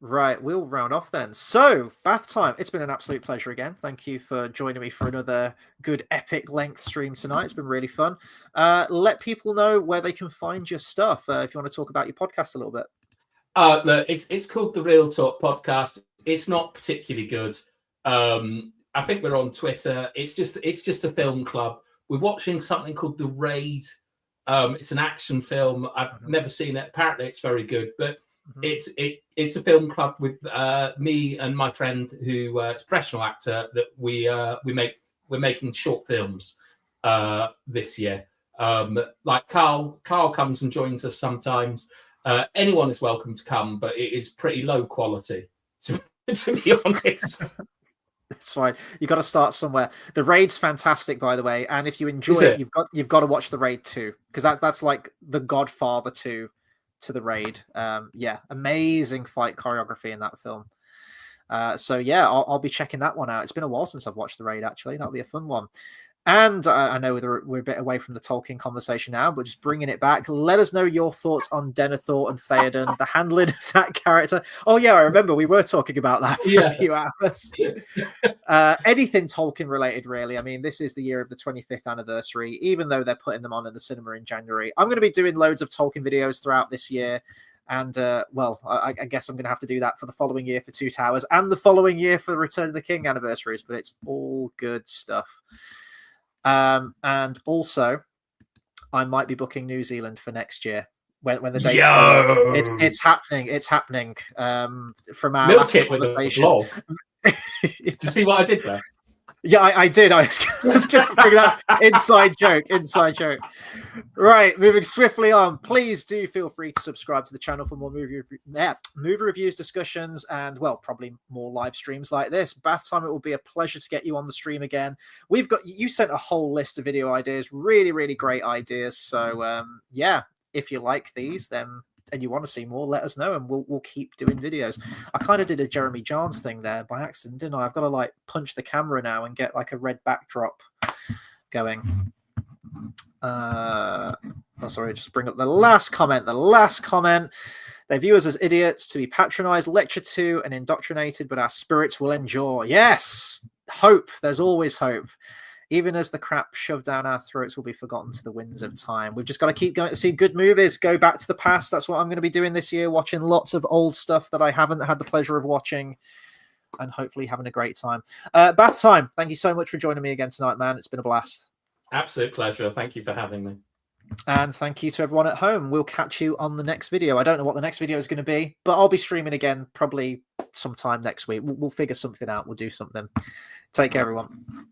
Right, we'll round off then. So, Bathtime, it's been an absolute pleasure again. Thank you for joining me for another good epic length stream tonight. It's been really fun. Let people know where they can find your stuff if you want to talk about your podcast a little bit. Look, it's called the Real Talk Podcast. It's not particularly good. I think we're on Twitter. It's just a film club. We're watching something called The Raid. It's an action film. I've never seen it. Apparently, it's very good. But it's a film club with me and my friend who is a professional actor that we're making short films this year. Like Carl comes and joins us sometimes. Anyone is welcome to come, but it is pretty low quality, to be honest. It's fine. You got to start somewhere. The Raid's fantastic, by the way, and if you enjoy it, you've got to watch The Raid 2, because that's like the Godfather 2 to The Raid. Amazing fight choreography in that film. I'll be checking that one out. It's been a while since I've watched The Raid, actually. That'll be a fun one. And I know we're a bit away from the Tolkien conversation now, but just bringing it back, let us know your thoughts on Denethor and Théoden, the handling of that character. Oh, yeah, I remember we were talking about that for a few hours. Anything Tolkien related, really. I mean, this is the year of the 25th anniversary, even though they're putting them on in the cinema in January. I'm going to be doing loads of Tolkien videos throughout this year. And, I guess I'm going to have to do that for the following year for Two Towers and the following year for the Return of the King anniversaries, but it's all good stuff. And also, I might be booking New Zealand for next year when the dates go. It's happening. It's happening. From our last conversation. Did you see what I did there? Yeah, I did. I was going to bring that inside joke. Right, moving swiftly on. Please do feel free to subscribe to the channel for more movie reviews, discussions, and, well, probably more live streams like this. Bathtime, it will be a pleasure to get you on the stream again. You sent a whole list of video ideas, really, really great ideas. So, if you like these, then and you want to see more, let us know, and we'll keep doing videos. I kind of did a Jeremy Johns thing there by accident, didn't I? I've got to punch the camera now and get a red backdrop going. Sorry, just bring up the last comment. They view us as idiots, to be patronized, lectured to, and indoctrinated, but our spirits will endure. Yes, hope. There's always hope. Even as the crap shoved down our throats will be forgotten to the winds of time. We've just got to keep going to see good movies, go back to the past. That's what I'm going to be doing this year, watching lots of old stuff that I haven't had the pleasure of watching, and hopefully having a great time. Bathtime, thank you so much for joining me again tonight, man. It's been a blast. Absolute pleasure. Thank you for having me. And thank you to everyone at home. We'll catch you on the next video. I don't know what the next video is going to be, but I'll be streaming again probably sometime next week. We'll figure something out. We'll do something. Take care, everyone.